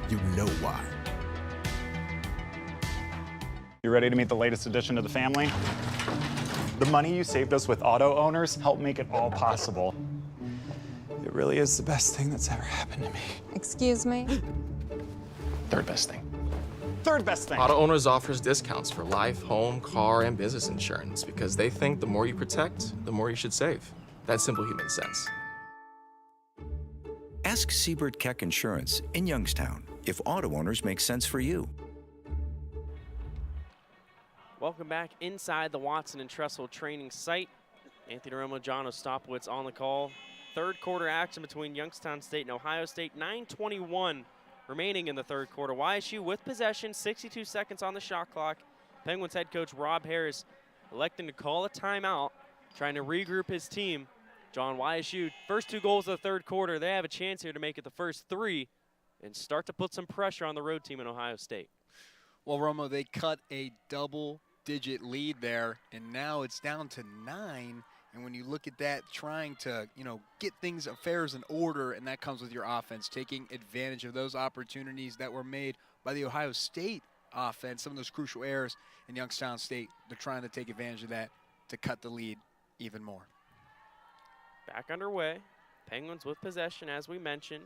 you know why. You ready to meet the latest addition to the family? The money you saved us with auto owners helped make it all possible. It really is the best thing that's ever happened to me. Excuse me? Third best thing. Third best thing. Auto Owners offers discounts for life, home, car, and business insurance because they think the more you protect, the more you should save. That's simple human sense. Ask Siebert Keck Insurance in Youngstown if auto owners make sense for you. Welcome back inside the Watson and Tressel training site. Anthony Romo, John Ostapowicz on the call. Third quarter action between Youngstown State and Ohio State. 9:21 remaining in the third quarter. YSU with possession, 62 seconds on the shot clock. Penguins head coach Rob Harris electing to call a timeout, trying to regroup his team. John, YSU, first 2 goals of the third quarter. They have a chance here to make it the first 3 and start to put some pressure on the road team in Ohio State. Well, Romo, they cut a double-digit lead there, and now it's down to 9. And when you look at that, trying to, get things, affairs in order, and that comes with your offense, taking advantage of those opportunities that were made by the Ohio State offense, some of those crucial errors in Youngstown State. They're trying to take advantage of that to cut the lead even more. Back underway. Penguins with possession, as we mentioned.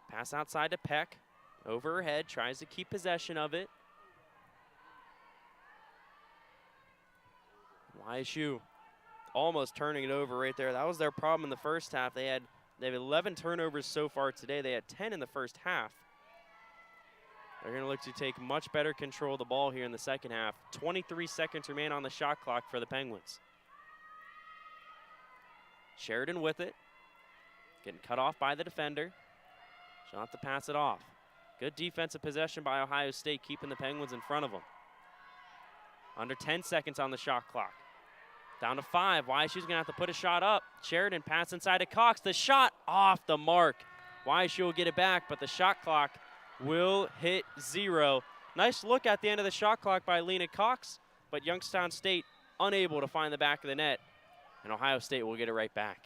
Pass outside to Peck. Over her head, tries to keep possession of it. YSU almost turning it over right there. That was their problem in the first half. They have 11 turnovers so far today. They had 10 in the first half. They're going to look to take much better control of the ball here in the second half. 23 seconds remain on the shot clock for the Penguins. Sheridan with it. Getting cut off by the defender. She'll have to pass it off. Good defensive possession by Ohio State, keeping the Penguins in front of them. Under 10 seconds on the shot clock. Down to 5. YSU's going to have to put a shot up. Sheridan pass inside to Cox. The shot off the mark. YSU will get it back, but the shot clock will hit 0. Nice look at the end of the shot clock by Lena Cox, but Youngstown State unable to find the back of the net, and Ohio State will get it right back.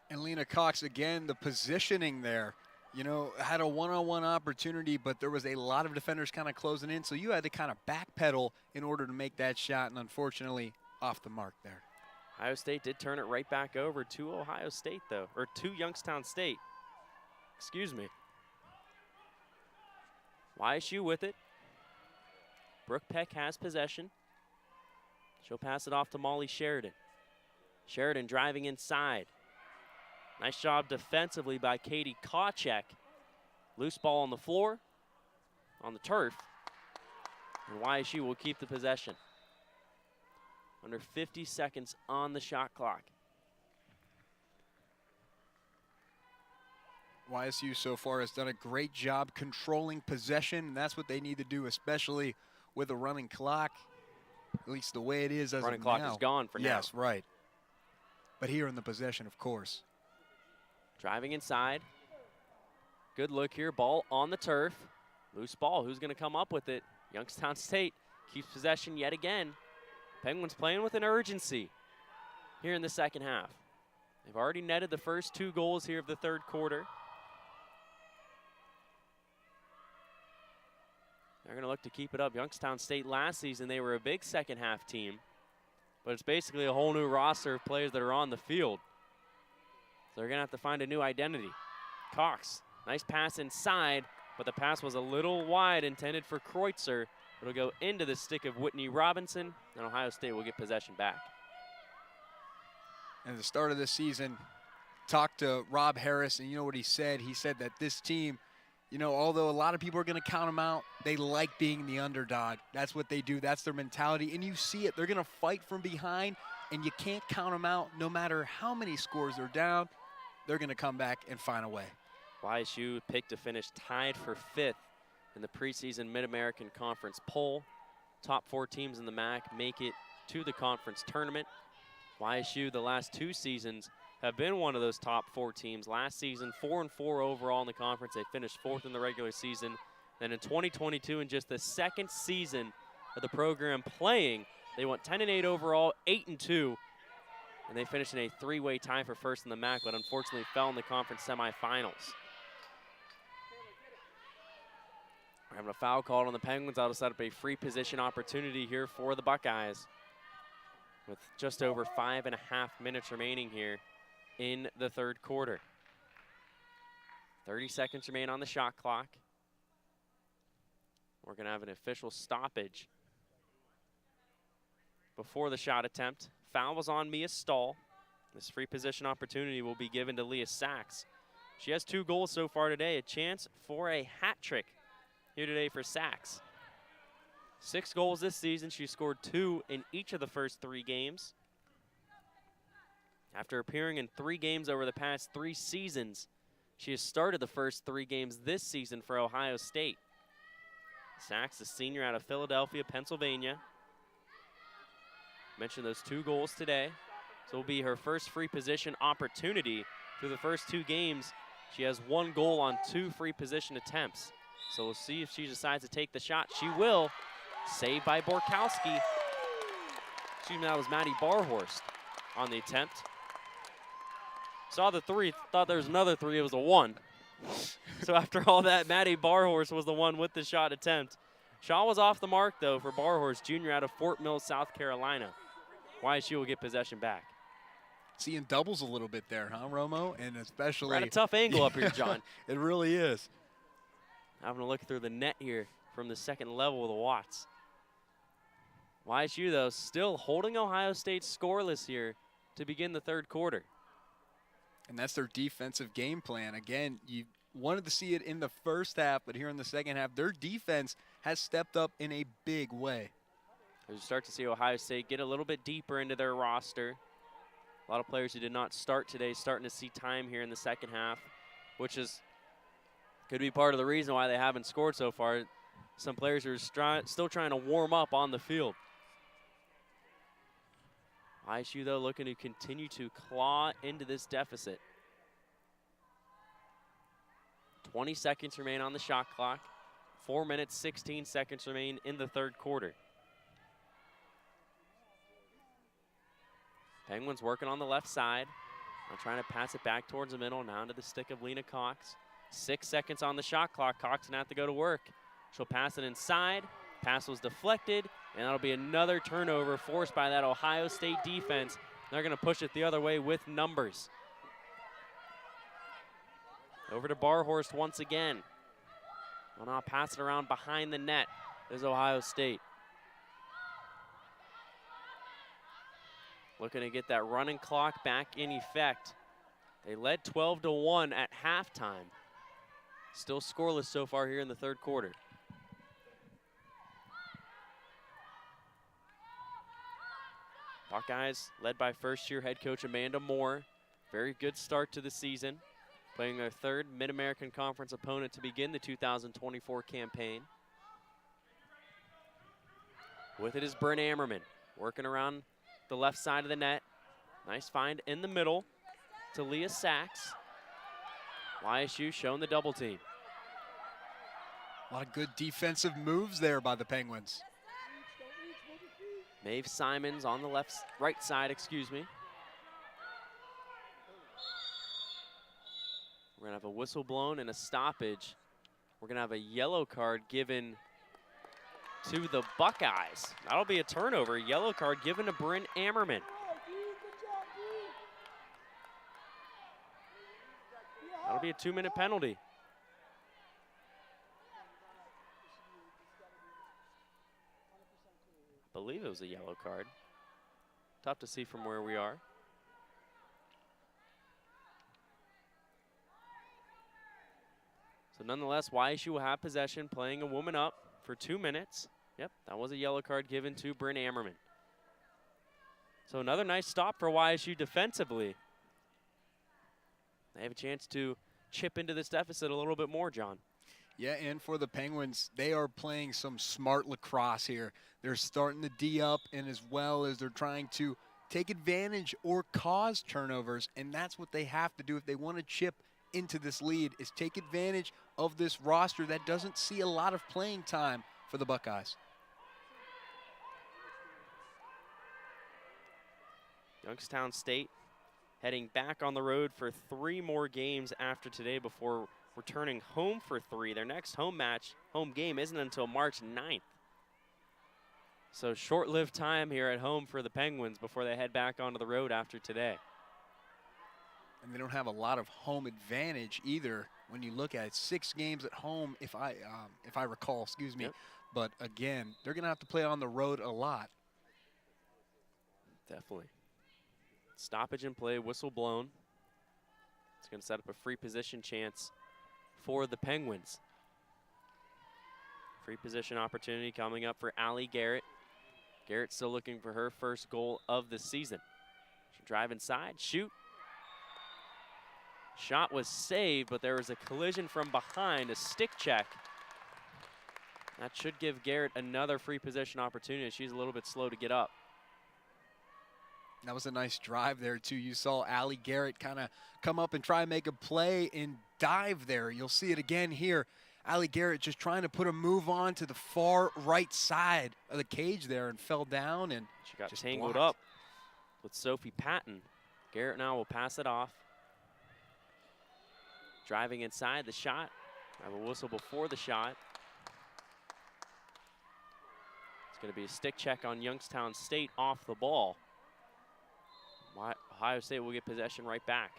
And Lena Cox, again, the positioning there, you know, had a one-on-one opportunity, but there was a lot of defenders kind of closing in, so you had to kind of backpedal in order to make that shot, and unfortunately, off the mark there. Ohio State did turn it right back over to Ohio State, though, or to Youngstown State. Excuse me. YSU with it. Brooke Peck has possession. She'll pass it off to Molly Sheridan. Sheridan driving inside. Nice job defensively by Katie Kawchek. Loose ball on the floor, on the turf, and YSU will keep the possession. Under 50 seconds on the shot clock. YSU so far has done a great job controlling possession, and that's what they need to do, especially with a running clock, at least the way it is as of now. Running clock is gone for now. Yes, right. But here in the possession, of course. Driving inside. Good look here, ball on the turf. Loose ball, who's going to come up with it? Youngstown State keeps possession yet again. Penguins playing with an urgency here in the second half. They've already netted the first 2 goals here of the third quarter. They're going to look to keep it up. Youngstown State last season, they were a big second half team, but it's basically a whole new roster of players that are on the field. So they're going to have to find a new identity. Cox, nice pass inside, but the pass was a little wide, intended for Kreutzer. It'll go into the stick of Whitney Robinson, and Ohio State will get possession back. At the start of the season, talked to Rob Harris, and you know what he said? He said that this team, you know, although a lot of people are going to count them out, they like being the underdog. That's what they do. That's their mentality, and you see it. They're going to fight from behind, and you can't count them out no matter how many scores they're down. They're going to come back and find a way. YSU picked to finish tied for 5th in the preseason Mid-American Conference poll. Top 4 teams in the MAC make it to the conference tournament. YSU the last 2 seasons have been one of those top 4 teams. Last season, 4-4 overall in the conference. They finished 4th in the regular season. Then in 2022, in just the second season of the program playing, they went 10-8 overall, 8-2, and they finished in a 3-way tie for first in the MAC, but unfortunately fell in the conference semifinals. We're having a foul called on the Penguins. That'll set up a free position opportunity here for the Buckeyes, with just over 5.5 minutes remaining here in the third quarter. 30 seconds remain on the shot clock. We're going to have an official stoppage before the shot attempt. Foul was on Mia Stahl. This free position opportunity will be given to Leah Sachs. She has 2 goals so far today, a chance for a hat trick here today for Sachs. 6 goals this season. She scored 2 in each of the first 3 games. After appearing in 3 games over the past 3 seasons, she has started the first 3 games this season for Ohio State. Sachs, a senior out of Philadelphia, Pennsylvania. Mentioned those 2 goals today. So it'll be her first free position opportunity through the first 2 games. She has 1 goal on 2 free position attempts. So we'll see if she decides to take the shot. She will. Saved by Borkowski. Excuse me, that was Maddie Barhorst on the attempt. Saw the 3, thought there was another 3, it was a 1. So after all that, Maddie Barhorst was the one with the shot attempt. Shot was off the mark, though, for Barhorse Jr. out of Fort Mill, South Carolina. YSU will get possession back. Seeing doubles a little bit there, huh, Romo? And especially. We're at a tough angle up here, John. It really is. Having a look through the net here from the second level of the Watts. YSU, though, still holding Ohio State scoreless here to begin the third quarter. And that's their defensive game plan. Again, you wanted to see it in the first half, but here in the second half, their defense has stepped up in a big way. As you start to see Ohio State get a little bit deeper into their roster. A lot of players who did not start today starting to see time here in the second half, which could be part of the reason why they haven't scored so far. Some players are still trying to warm up on the field. YSU, though, looking to continue to claw into this deficit. 20 seconds remain on the shot clock. 4 minutes, 16 seconds remain in the third quarter. Penguins working on the left side. Now trying to pass it back towards the middle, now into the stick of Lena Cox. 6 seconds on the shot clock. Cox gonna have to go to work. She'll pass it inside. Pass was deflected, and that'll be another turnover forced by that Ohio State defense. They're gonna push it the other way with numbers. Over to Barhorst once again. Well, now pass it around behind the net is Ohio State. Looking to get that running clock back in effect. They led 12-1 at halftime. Still scoreless so far here in the third quarter. Buckeyes led by first-year head coach Amanda Moore. Very good start to the season, playing their third Mid-American Conference opponent to begin the 2024 campaign. With it is Bryn Ammerman, working around the left side of the net. Nice find in the middle to Leah Sachs. YSU showing the double team. A lot of good defensive moves there by the Penguins. Maeve Simons on the right side, excuse me. We're gonna have a whistle blown and a stoppage. We're gonna have a yellow card given to the Buckeyes. That'll be a turnover. Yellow card given to Bryn Ammerman. That'll be a 2-minute penalty. I believe it was a yellow card. Tough to see from where we are. So nonetheless, YSU will have possession, playing a woman up for 2 minutes. Yep, that was a yellow card given to Bryn Ammerman. So another nice stop for YSU defensively. They have a chance to chip into this deficit a little bit more, John. Yeah, and for the Penguins, they are playing some smart lacrosse here. They're starting the D up, and as well as they're trying to take advantage or cause turnovers, and that's what they have to do if they want to chip into this lead, is take advantage of this roster that doesn't see a lot of playing time for the Buckeyes. Youngstown State heading back on the road for 3 more games after today before returning home for 3. Their next home game isn't until March 9th. So short-lived time here at home for the Penguins before they head back onto the road after today. And they don't have a lot of home advantage either when you look at it. 6 games at home, if I recall, excuse me. Yep. But again, they're gonna have to play on the road a lot. Definitely. Stoppage in play, whistle blown. It's gonna set up a free position chance for the Penguins. Free position opportunity coming up for Allie Garrett. Garrett still looking for her first goal of the season. She'll drive inside, shoot. Shot was saved, but there was a collision from behind, a stick check. That should give Garrett another free position opportunity. She's a little bit slow to get up. That was a nice drive there, too. You saw Allie Garrett kind of come up and try and make a play and dive there. You'll see it again here. Allie Garrett just trying to put a move on to the far right side of the cage there and fell down and she got just tangled blocked up with Sophie Patton. Garrett now will pass it off. Driving inside the shot. I have a whistle before the shot. It's going to be a stick check on Youngstown State off the ball. Ohio State will get possession right back.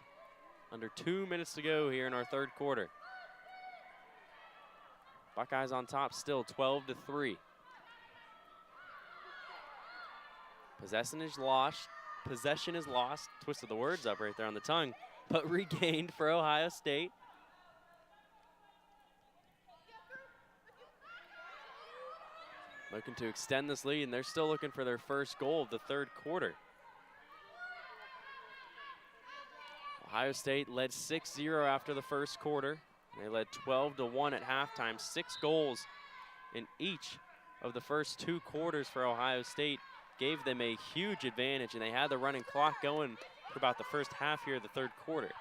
Under 2 minutes to go here in our third quarter. Buckeyes on top still 12-3. Possession is lost. Possession is lost. Twisted the words up right there on the tongue, but regained for Ohio State. Looking to extend this lead, and they're still looking for their first goal of the third quarter. Ohio State led 6-0 after the first quarter. They led 12-1 at halftime. 6 goals in each of the first 2 quarters for Ohio State gave them a huge advantage, and they had the running clock going for about the first half here of the third quarter.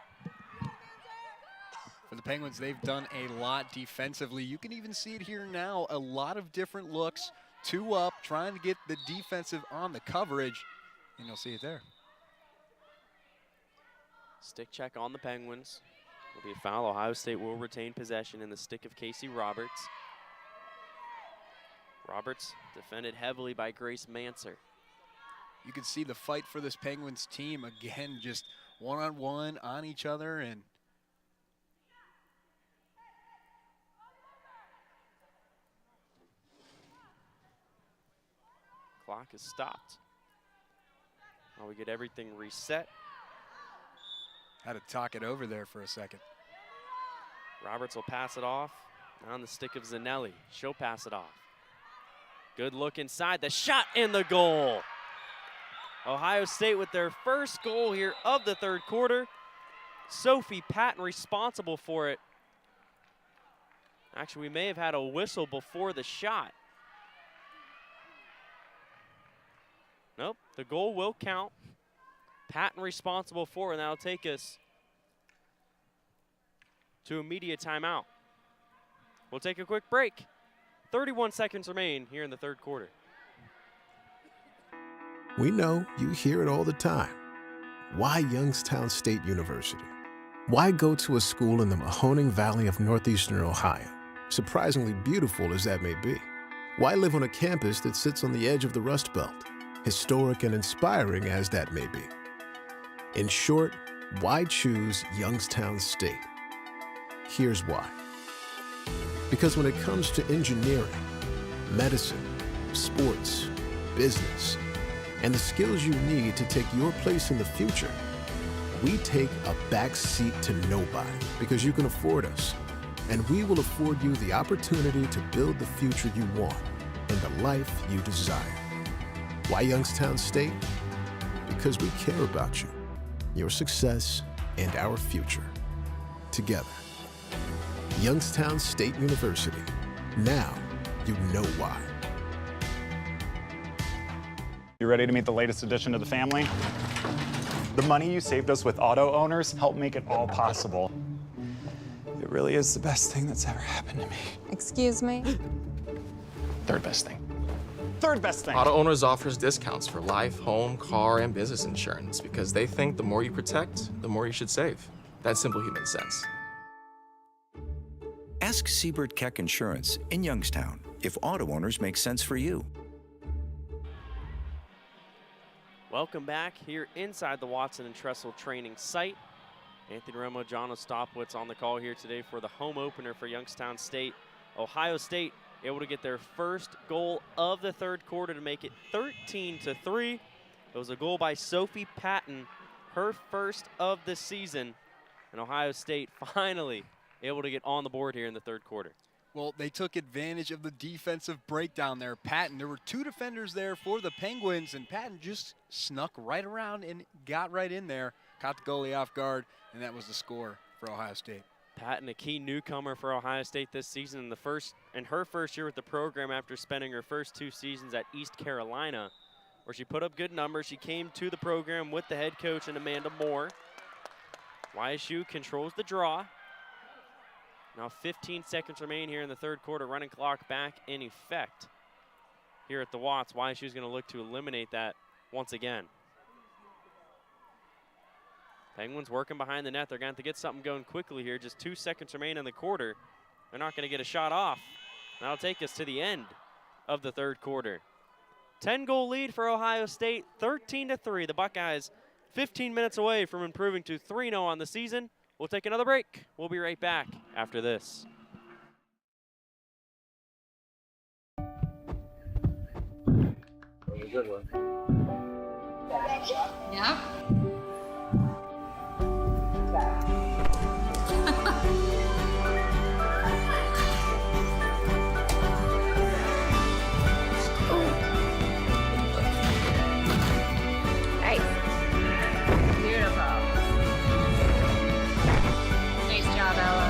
For the Penguins, they've done a lot defensively. You can even see it here now. A lot of different looks, 2 up, trying to get the defensive on the coverage, and you'll see it there. Stick check on the Penguins. Will be a foul. Ohio State will retain possession in the stick of Casey Roberts. Roberts defended heavily by Grace Manser. You can see the fight for this Penguins team again, just one-on-one on each other, and clock is stopped. Now we get everything reset. had to talk it over there for a second. Roberts will pass it off. On the stick of Zanelli. She'll pass it off. Good look inside. The shot and the goal. Ohio State with their first goal here of the third quarter. Sophie Patton responsible for it. Actually, we may have had a whistle before the shot. Nope, the goal will count. Patton responsible for it, and that'll take us to immediate timeout. We'll take a quick break. 31 seconds remain here in the third quarter. We know you hear it all the time. Why Youngstown State University? Why go to a school in the Mahoning Valley of northeastern Ohio, surprisingly beautiful as that may be? Why live on a campus that sits on the edge of the Rust Belt, historic and inspiring as that may be? In short, why choose Youngstown State? Here's why. Because when it comes to engineering, medicine, sports, business, and the skills you need to take your place in the future, we take a back seat to nobody because you can afford us. And we will afford you the opportunity to build the future you want and the life you desire. Why Youngstown State? Because we care about you, your success, and our future. Together. Youngstown State University. Now you know why. You ready to meet the latest addition to the family? The money you saved us with auto owners helped make it all possible. It really is the best thing that's ever happened to me. Excuse me? Third best thing. Third best thing. Auto Owners offers discounts for life, home, car, and business insurance because they think the more you protect, the more you should save. That's simple human sense. Ask Siebert Keck Insurance in Youngstown if auto owners make sense for you. Welcome back here inside the Watson and Tressel training site. Anthony Romo, John Ostapowicz on the call here today for the home opener for Youngstown State. Ohio State able to get their first goal of the third quarter to make it 13-3. It was a goal by Sophie Patton, her first of the season. And Ohio State finally able to get on the board here in the third quarter. Well, they took advantage of the defensive breakdown there. Patton, there were 2 defenders there for the Penguins, and Patton just snuck right around and got right in there, caught the goalie off guard, and that was the score for Ohio State. Patton, a key newcomer for Ohio State this season, in her first year with the program after spending her first 2 seasons at East Carolina, where she put up good numbers. She came to the program with the head coach and Amanda Moore. YSU controls the draw. Now 15 seconds remain here in the third quarter. Running clock back in effect here at the Watts. YSU is going to look to eliminate that once again. Penguins working behind the net. They're going to have to get something going quickly here. Just 2 seconds remain in the quarter. They're not going to get a shot off. That'll take us to the end of the third quarter. 10-goal lead for Ohio State, 13-3. The Buckeyes 15 minutes away from improving to 3-0 on the season. We'll take another break. We'll be right back after this. A good one. Yeah. Nice. Beautiful. Nice job, Ella.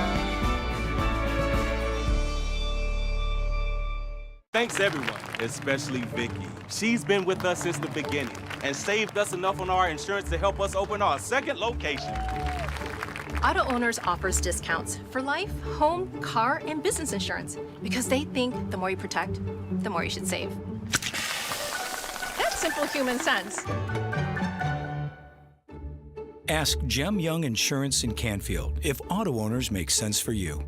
Thanks everyone, especially Vicky. She's been with us since the beginning and saved us enough on our insurance to help us open our second location. Auto Owners offers discounts for life, home, car, and business insurance because they think the more you protect, the more you should save. That's simple human sense. Ask Jem Young Insurance in Canfield if auto owners make sense for you.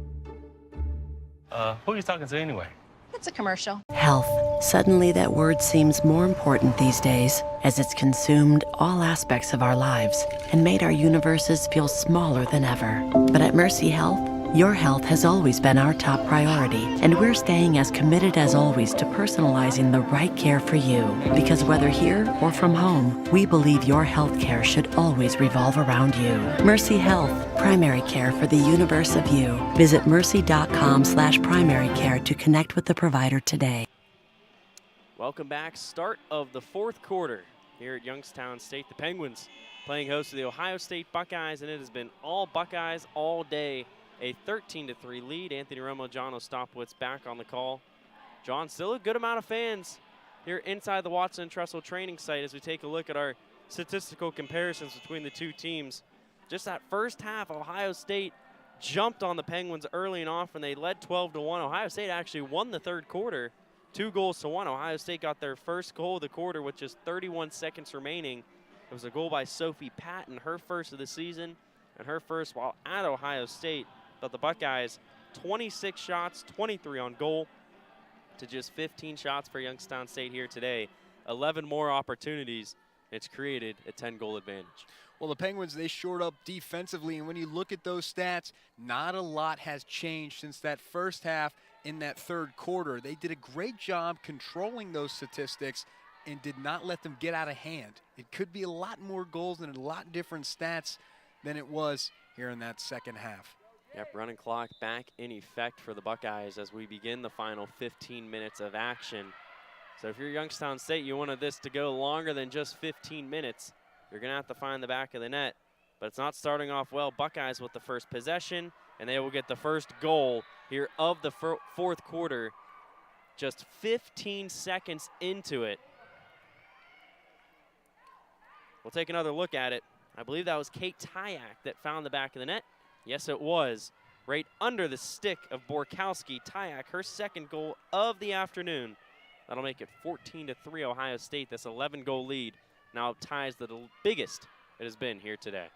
Who are you talking to anyway? It's a commercial. Health. Suddenly, that word seems more important these days as it's consumed all aspects of our lives and made our universes feel smaller than ever. But at Mercy Health, your health has always been our top priority, and we're staying as committed as always to personalizing the right care for you. Because whether here or from home, we believe your health care should always revolve around you. Mercy Health. Primary care for the universe of you. Visit mercy.com/primary care to connect with the provider today. Welcome back. Start of the fourth quarter here at Youngstown State. The Penguins playing host to the Ohio State Buckeyes, and it has been all Buckeyes all day. A 13-3 lead. Anthony Romo, John Ostapowitz back on the call. John, still a good amount of fans here inside the Watson & Tressel training site as we take a look at our statistical comparisons between the two teams. Just that first half, Ohio State jumped on the Penguins early and often. They led 12-1. Ohio State actually won the third quarter, 2-1. Ohio State got their first goal of the quarter with just 31 seconds remaining. It was a goal by Sophie Patton, her first of the season, and her first while at Ohio State. But the Buckeyes, 26 shots, 23 on goal to just 15 shots for Youngstown State here today. 11 more opportunities. It's created a 10-goal advantage. Well, the Penguins, they shored up defensively, and when you look at those stats, not a lot has changed since that first half in that third quarter. They did a great job controlling those statistics and did not let them get out of hand. It could be a lot more goals and a lot different stats than it was here in that second half. Yep, running clock back in effect for the Buckeyes as we begin the final 15 minutes of action. So if you're Youngstown State, you wanted this to go longer than just 15 minutes. You're going to have to find the back of the net. But it's not starting off well. Buckeyes with the first possession, and they will get the first goal here of the fourth quarter. Just 15 seconds into it. We'll take another look at it. I believe that was Kate Tyak that found the back of the net. Yes, it was. Right under the stick of Borkowski. Tyak, her second goal of the afternoon. That'll make it 14-3 Ohio State. This 11-goal lead now ties the biggest it has been here today.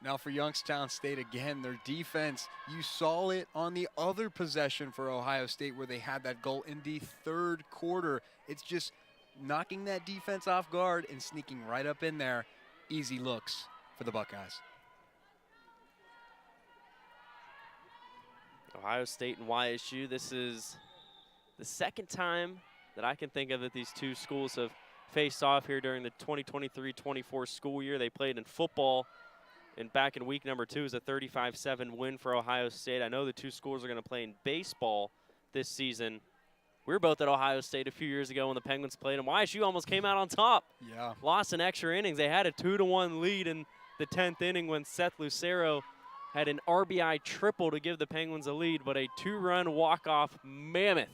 Now for Youngstown State, again, their defense, you saw it on the other possession for Ohio State where they had that goal in the third quarter. It's just knocking that defense off guard and sneaking right up in there. Easy looks for the Buckeyes. Ohio State and YSU, this is the second time that I can think of that these two schools have faced off here during the 2023-24 school year. They played in football, and back in week number 2 is a 35-7 win for Ohio State. I know the two schools are going to play in baseball this season. We were both at Ohio State a few years ago when the Penguins played them. YSU almost came out on top. Yeah. Lost in extra innings. They had a 2-1 lead in the 10th inning when Seth Lucero had an RBI triple to give the Penguins a lead, but a 2-run walk-off mammoth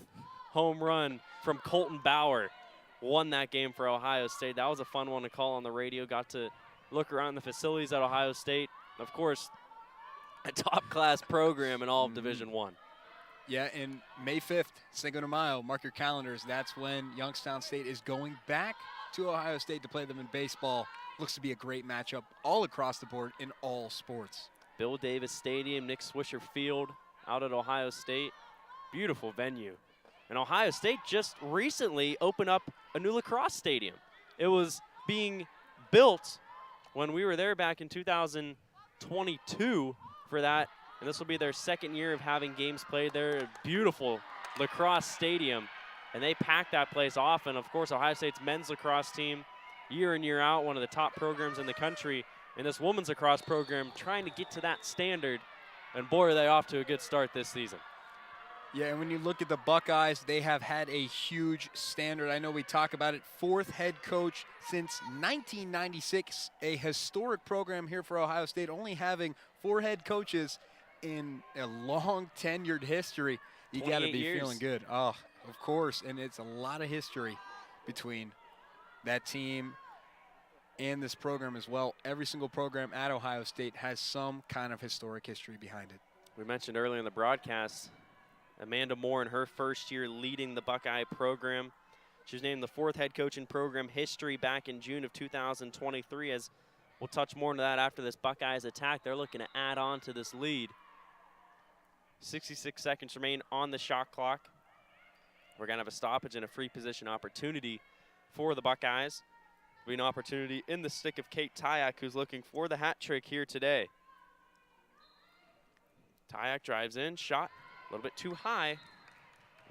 home run from Colton Bauer won that game for Ohio State. That was a fun one to call on the radio. Got to look around the facilities at Ohio State. Of course, a top-class program in all of Division I. Yeah, and May 5th, Cinco de Mayo, mark your calendars. That's when Youngstown State is going back to Ohio State to play them in baseball. Looks to be a great matchup all across the board in all sports. Bill Davis Stadium, Nick Swisher Field out at Ohio State. Beautiful venue. And Ohio State just recently opened up a new lacrosse stadium. It was being built when we were there back in 2022 for that. And this will be their second year of having games played there. A beautiful lacrosse stadium. And they packed that place off. And of course, Ohio State's men's lacrosse team, year in, year out, one of the top programs in the country. And this women's lacrosse program trying to get to that standard. And boy, are they off to a good start this season. Yeah, and when you look at the Buckeyes, they have had a huge standard. I know we talk about it. 4th head coach since 1996, a historic program here for Ohio State, only having 4 head coaches in a long tenured history. You got to be feeling good. Oh, of course, and it's a lot of history between that team and this program as well. Every single program at Ohio State has some kind of historic history behind it. We mentioned earlier in the broadcast, Amanda Moore in her first year leading the Buckeye program. She was named the 4th head coach in program history back in June of 2023. As we'll touch more into that after this Buckeyes attack. They're looking to add on to this lead. 66 seconds remain on the shot clock. We're going to have a stoppage and a free position opportunity for the Buckeyes. There'll be an opportunity in the stick of Kate Tyak, who's looking for the hat trick here today. Tyak drives in, shot a little bit too high.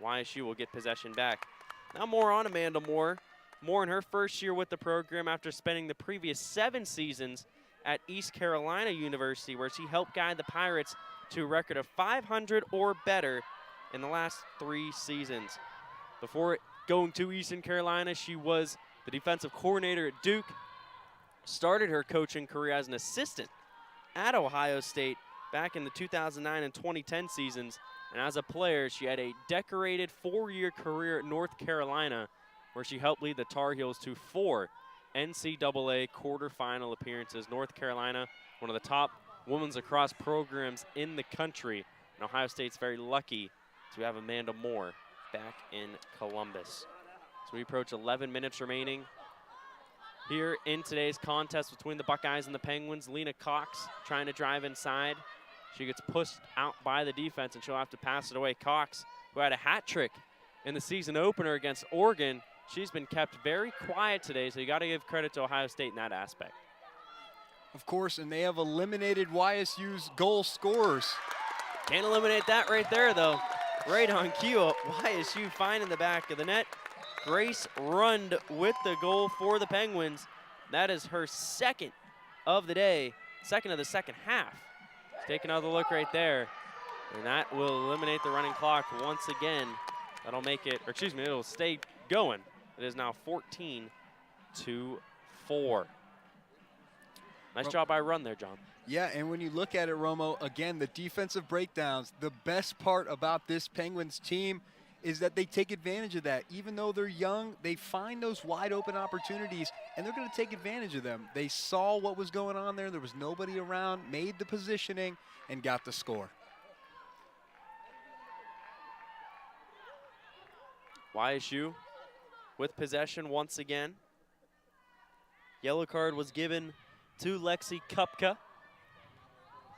YSU will get possession back. Now more on Amanda Moore. Moore in her first year with the program after spending the previous 7 seasons at East Carolina University, where she helped guide the Pirates to a record of 500 or better in the last 3 seasons. Before going to Eastern Carolina, she was the defensive coordinator at Duke, started her coaching career as an assistant at Ohio State back in the 2009 and 2010 seasons. And as a player, she had a decorated 4-year career at North Carolina, where she helped lead the Tar Heels to 4 NCAA quarterfinal appearances. North Carolina, one of the top women's lacrosse programs in the country. And Ohio State's very lucky to have Amanda Moore back in Columbus. So we approach 11 minutes remaining here in today's contest between the Buckeyes and the Penguins. Lena Cox trying to drive inside. She gets pushed out by the defense, and she'll have to pass it away. Cox, who had a hat trick in the season opener against Oregon, she's been kept very quiet today, so you got to give credit to Ohio State in that aspect. Of course, and they have eliminated YSU's goal scorers. Can't eliminate that right there, though. Right on cue, YSU finding the back of the net. Grace Rund with the goal for the Penguins. That is her second of the day, second of the second half. Take another look right there, and that will eliminate the running clock once again. That'll make it, or excuse me, it'll stay going. It is now 14-4. Nice job by Run there, John. Yeah, and when you look at it, Romo, again, the defensive breakdowns, the best part about this Penguins team is that they take advantage of that. Even though they're young, they find those wide open opportunities, and they're going to take advantage of them. They saw what was going on there. There was nobody around, made the positioning, and got the score. YSU with possession once again. Yellow card was given to Lexi Kupka.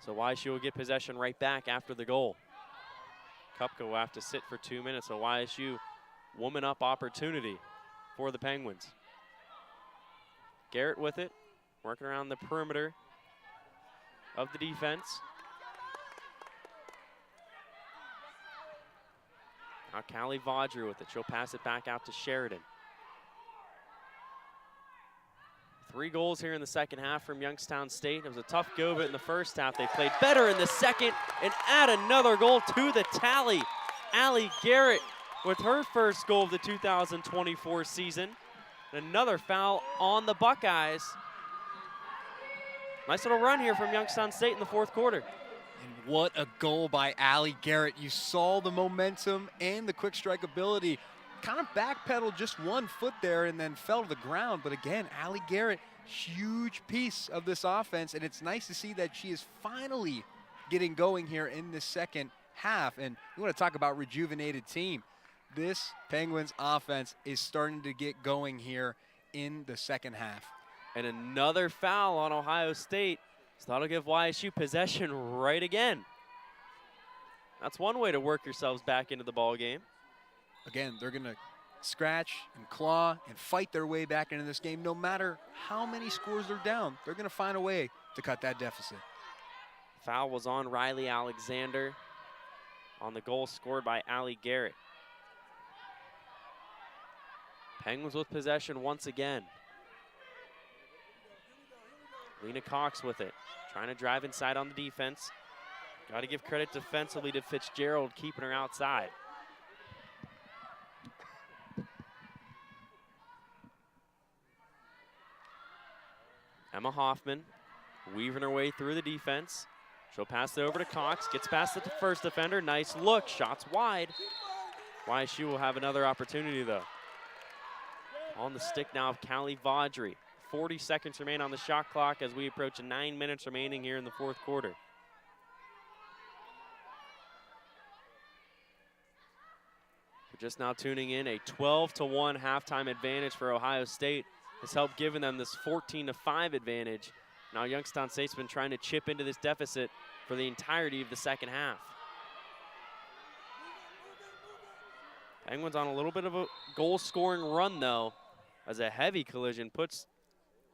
So YSU will get possession right back after the goal. Kupka will have to sit for 2 minutes, so YSU woman up opportunity for the Penguins. Garrett with it, working around the perimeter of the defense. Now Callie Vaudry with it. She'll pass it back out to Sheridan. 3 goals here in the second half from Youngstown State. It was a tough go of it in the first half. They played better in the second and add another goal to the tally. Allie Garrett with her first goal of the 2024 season. Another foul on the Buckeyes. Nice little run here from Youngstown State in the fourth quarter. And what a goal by Allie Garrett. You saw the momentum and the quick strike ability. Kind of backpedaled just 1 foot there and then fell to the ground. But again, Allie Garrett, huge piece of this offense. And it's nice to see that she is finally getting going here in the second half. And you want to talk about rejuvenated team. This Penguins offense is starting to get going here in the second half. And another foul on Ohio State. So that'll give YSU possession right again. That's one way to work yourselves back into the ball game. again, they're going to scratch and claw and fight their way back into this game. No matter how many scores they're down, they're going to find a way to cut that deficit. Foul was on Riley Alexander on the goal scored by Allie Garrett. Penguins with possession once again. Lena Cox with it, trying to drive inside on the defense. Got to give credit defensively to Fitzgerald, keeping her outside. Emma Hoffman weaving her way through the defense. She'll pass it over to Cox, gets past the first defender. Nice look, shots wide. YSU will have another opportunity though. On the stick now of Callie Vaudry. 40 seconds remain on the shot clock as we approach 9 minutes remaining here in the fourth quarter. We're just now tuning in, a 12-1 halftime advantage for Ohio State has helped giving them this 14-5 advantage. Now Youngstown State's been trying to chip into this deficit for the entirety of the second half. Penguins on a little bit of a goal-scoring run though, as a heavy collision puts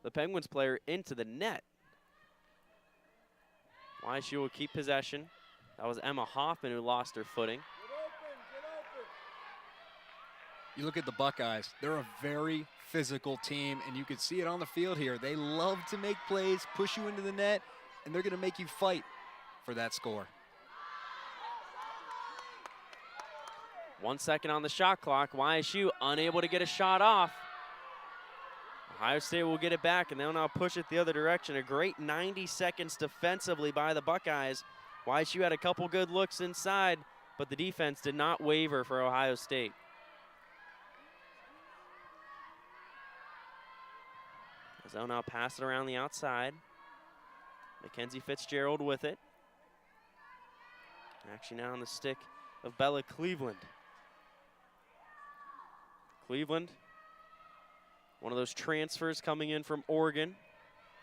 the Penguins player into the net. YSU will keep possession. That was Emma Hoffman who lost her footing. You look at the Buckeyes, they're a very physical team, and you can see it on the field here. They love to make plays, push you into the net, and they're going to make you fight for that score. 1 second on the shot clock. YSU unable to get a shot off. Ohio State will get it back, and they'll now push it the other direction. A great 90 seconds defensively by the Buckeyes. YSU had a couple good looks inside, but the defense did not waver for Ohio State. As they'll now pass it around the outside. Mackenzie Fitzgerald with it. Action now on the stick of Bella Cleveland. Cleveland, one of those transfers coming in from Oregon.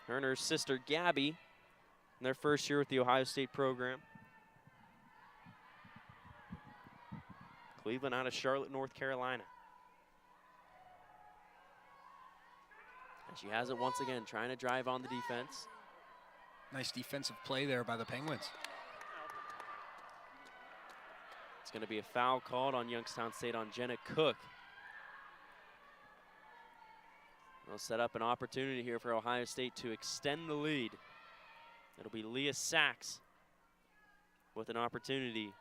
Her and her sister Gabby in their first year with the Ohio State program. Cleveland out of Charlotte, North Carolina. And she has it once again, trying to drive on the defense. Nice defensive play there by the Penguins. It's going to be a foul called on Youngstown State on Jenna Cook. They'll set up an opportunity here for Ohio State to extend the lead. It'll be Leah Sachs with an opportunity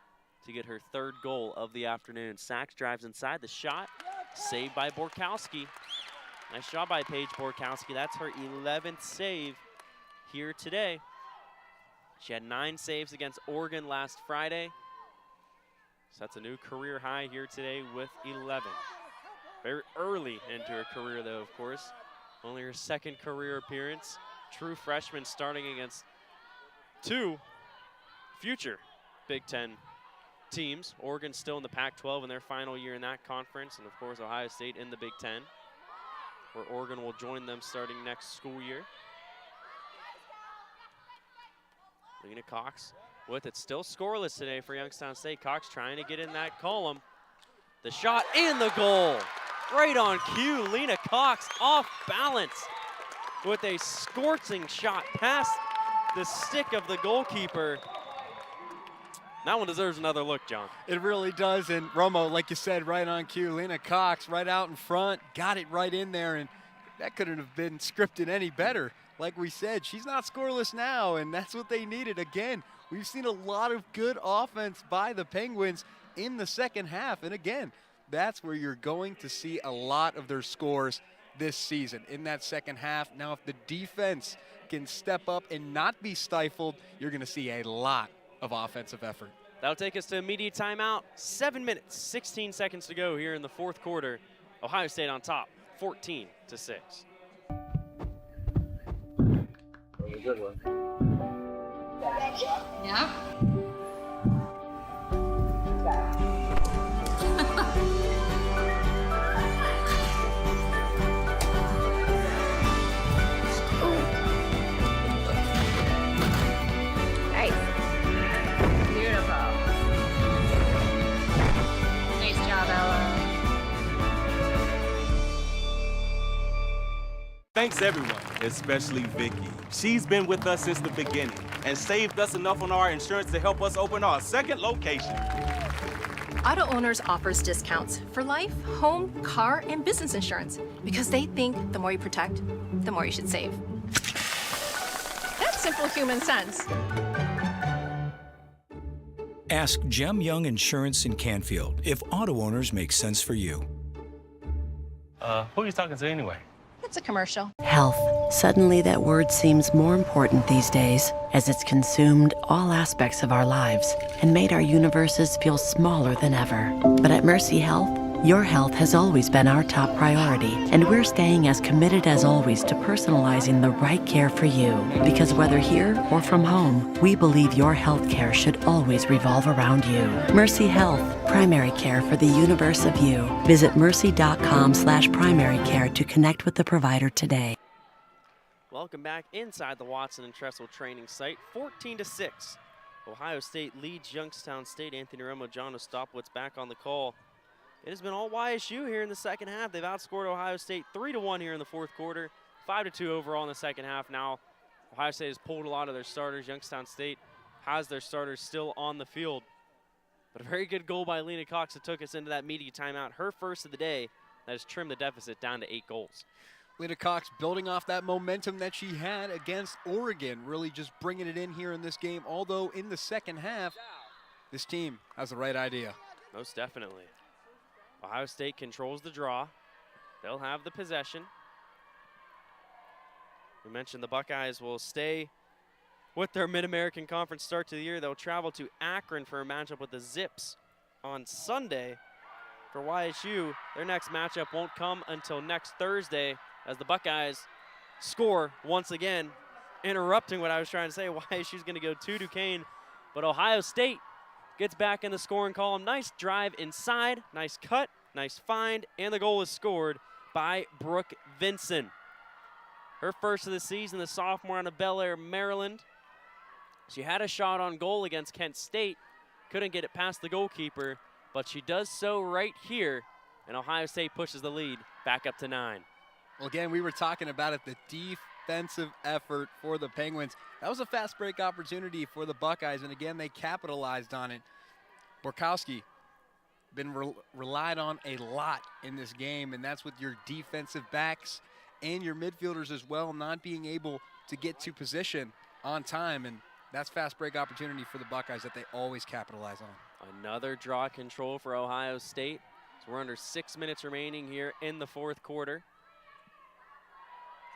to get her third goal of the afternoon. Sachs drives inside, the shot saved by Borkowski. Nice job by Paige Borkowski. That's her 11th save here today. She had 9 saves against Oregon last Friday. So that's a new career high here today with 11. Very early into her career though, of course. Only her second career appearance. True freshman starting against 2 future Big Ten teams. Oregon still in the Pac-12 in their final year in that conference. And of course Ohio State in the Big Ten, where Oregon will join them starting next school year. Lena Cox with it, still scoreless today for Youngstown State. Cox trying to get in that column. The shot and the goal. Right on cue, Lena Cox off balance with a scorching shot past the stick of the goalkeeper. That one deserves another look, John. It really does, and Romo, like you said, right on cue. Lena Cox right out in front, got it right in there, and that couldn't have been scripted any better. Like we said, she's not scoreless now, and that's what they needed. Again, we've seen a lot of good offense by the Penguins in the second half, and again, that's where you're going to see a lot of their scores this season, in that second half. Now, if the defense can step up and not be stifled, you're going to see a lot of offensive effort. That'll take us to immediate timeout. 7 minutes, 16 seconds to go here in the fourth quarter. Ohio State on top, 14-6. That was a good one. Yeah. Nice. Beautiful. Nice job, Ella. Thanks everyone, especially Vicky. She's been with us since the beginning and saved us enough on our insurance to help us open our second location. Auto Owners offers discounts for life, home, car, and business insurance because they think the more you protect, the more you should save. That's simple human sense. Ask Gem Young Insurance in Canfield if auto owners make sense for you. Who are you talking to anyway? It's a commercial. Health. Suddenly, that word seems more important these days as it's consumed all aspects of our lives and made our universes feel smaller than ever. But at Mercy Health, your health has always been our top priority, and we're staying as committed as always to personalizing the right care for you. Because whether here or from home, we believe your health care should always revolve around you. Mercy Health, primary care for the universe of you. Visit mercy.com/primary care to connect with the provider today. Welcome back inside the Watson and Tressel training site. 14-6. Ohio State leads Youngstown State. Anthony Romo, John Ostapowitz back on the call. It has been all YSU here in the second half. They've outscored Ohio State 3-1 here in the fourth quarter, 5-2 overall in the second half. Now, Ohio State has pulled a lot of their starters. Youngstown State has their starters still on the field. But a very good goal by Lena Cox that took us into that media timeout. Her first of the day that has trimmed the deficit down to 8 goals. Lena Cox building off that momentum that she had against Oregon, really just bringing it in here in this game. Although in the second half, this team has the right idea. Most definitely. Ohio State controls the draw. They'll have the possession. We mentioned the Buckeyes will stay with their Mid-American Conference start to the year. They'll travel to Akron for a matchup with the Zips on Sunday. For YSU, their next matchup won't come until next Thursday as the Buckeyes score once again, interrupting what I was trying to say. YSU's going to go to Duquesne, but Ohio State gets back in the scoring column. Nice drive inside, nice cut, nice find, and the goal is scored by Brooke Vinson. Her first of the season, the sophomore out of Bel Air, Maryland. She had a shot on goal against Kent State, couldn't get it past the goalkeeper, but she does so right here, and Ohio State pushes the lead back up to 9. Well, again, we were talking about it, the defensive effort for the Penguins. That was a fast break opportunity for the Buckeyes, and again, they capitalized on it. Borkowski been relied on a lot in this game, and that's with your defensive backs and your midfielders as well, not being able to get to position on time, and that's fast break opportunity for the Buckeyes that they always capitalize on. Another draw control for Ohio State. So we're under 6 minutes remaining here in the fourth quarter.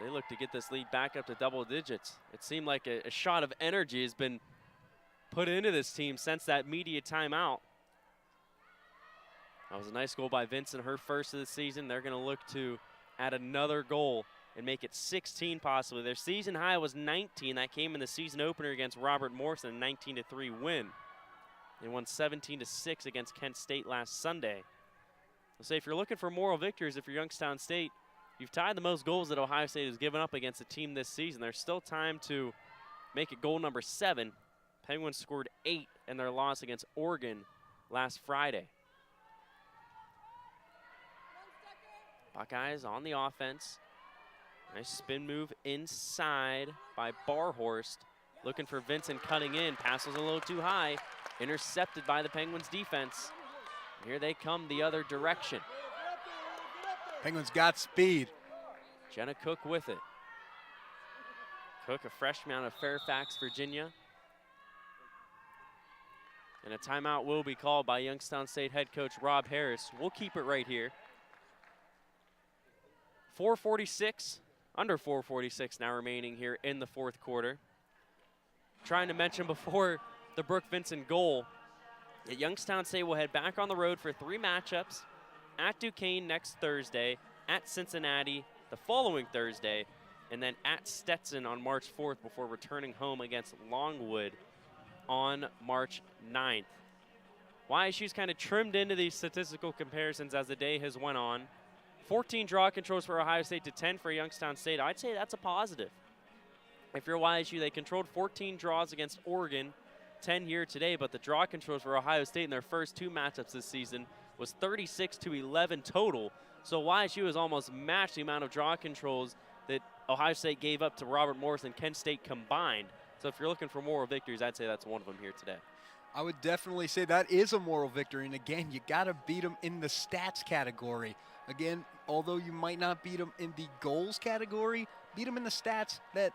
They look to get this lead back up to double digits. It seemed like a shot of energy has been put into this team since that media timeout. That was a nice goal by Vincent, her first of the season. They're going to look to add another goal and make it 16 possibly. Their season high was 19. That came in the season opener against Robert Morris in a 19-3 win. They won 17-6 against Kent State last Sunday. So say if you're looking for moral victories, if you're Youngstown State, you've tied the most goals that Ohio State has given up against a team this season. There's still time to make it goal number 7. Penguins scored 8 in their loss against Oregon last Friday. Buckeyes on the offense. Nice spin move inside by Barhorst. Looking for Vincent cutting in. Pass was a little too high. Intercepted by the Penguins defense. Here they come the other direction. Penguins got speed. Jenna Cook with it. Cook, a freshman out of Fairfax, Virginia. And a timeout will be called by Youngstown State head coach Rob Harris. We'll keep it right here. 4:46, under 4:46 now remaining here in the fourth quarter. Trying to mention before the Brooke Vincent goal that Youngstown State will head back on the road for 3 matchups. At Duquesne next Thursday, at Cincinnati the following Thursday, and then at Stetson on March 4th before returning home against Longwood on March 9th. YSU's kind of trimmed into these statistical comparisons as the day has went on. 14 draw controls for Ohio State to 10 for Youngstown State. I'd say that's a positive. If you're YSU, they controlled 14 draws against Oregon, 10 here today, but the draw controls for Ohio State in their first 2 matchups this season was 36-11 total. So YSU has almost matched the amount of draw controls that Ohio State gave up to Robert Morris and Kent State combined. So if you're looking for moral victories, I'd say that's one of them here today. I would definitely say that is a moral victory. And again, you got to beat them in the stats category. Again, although you might not beat them in the goals category, beat them in the stats that,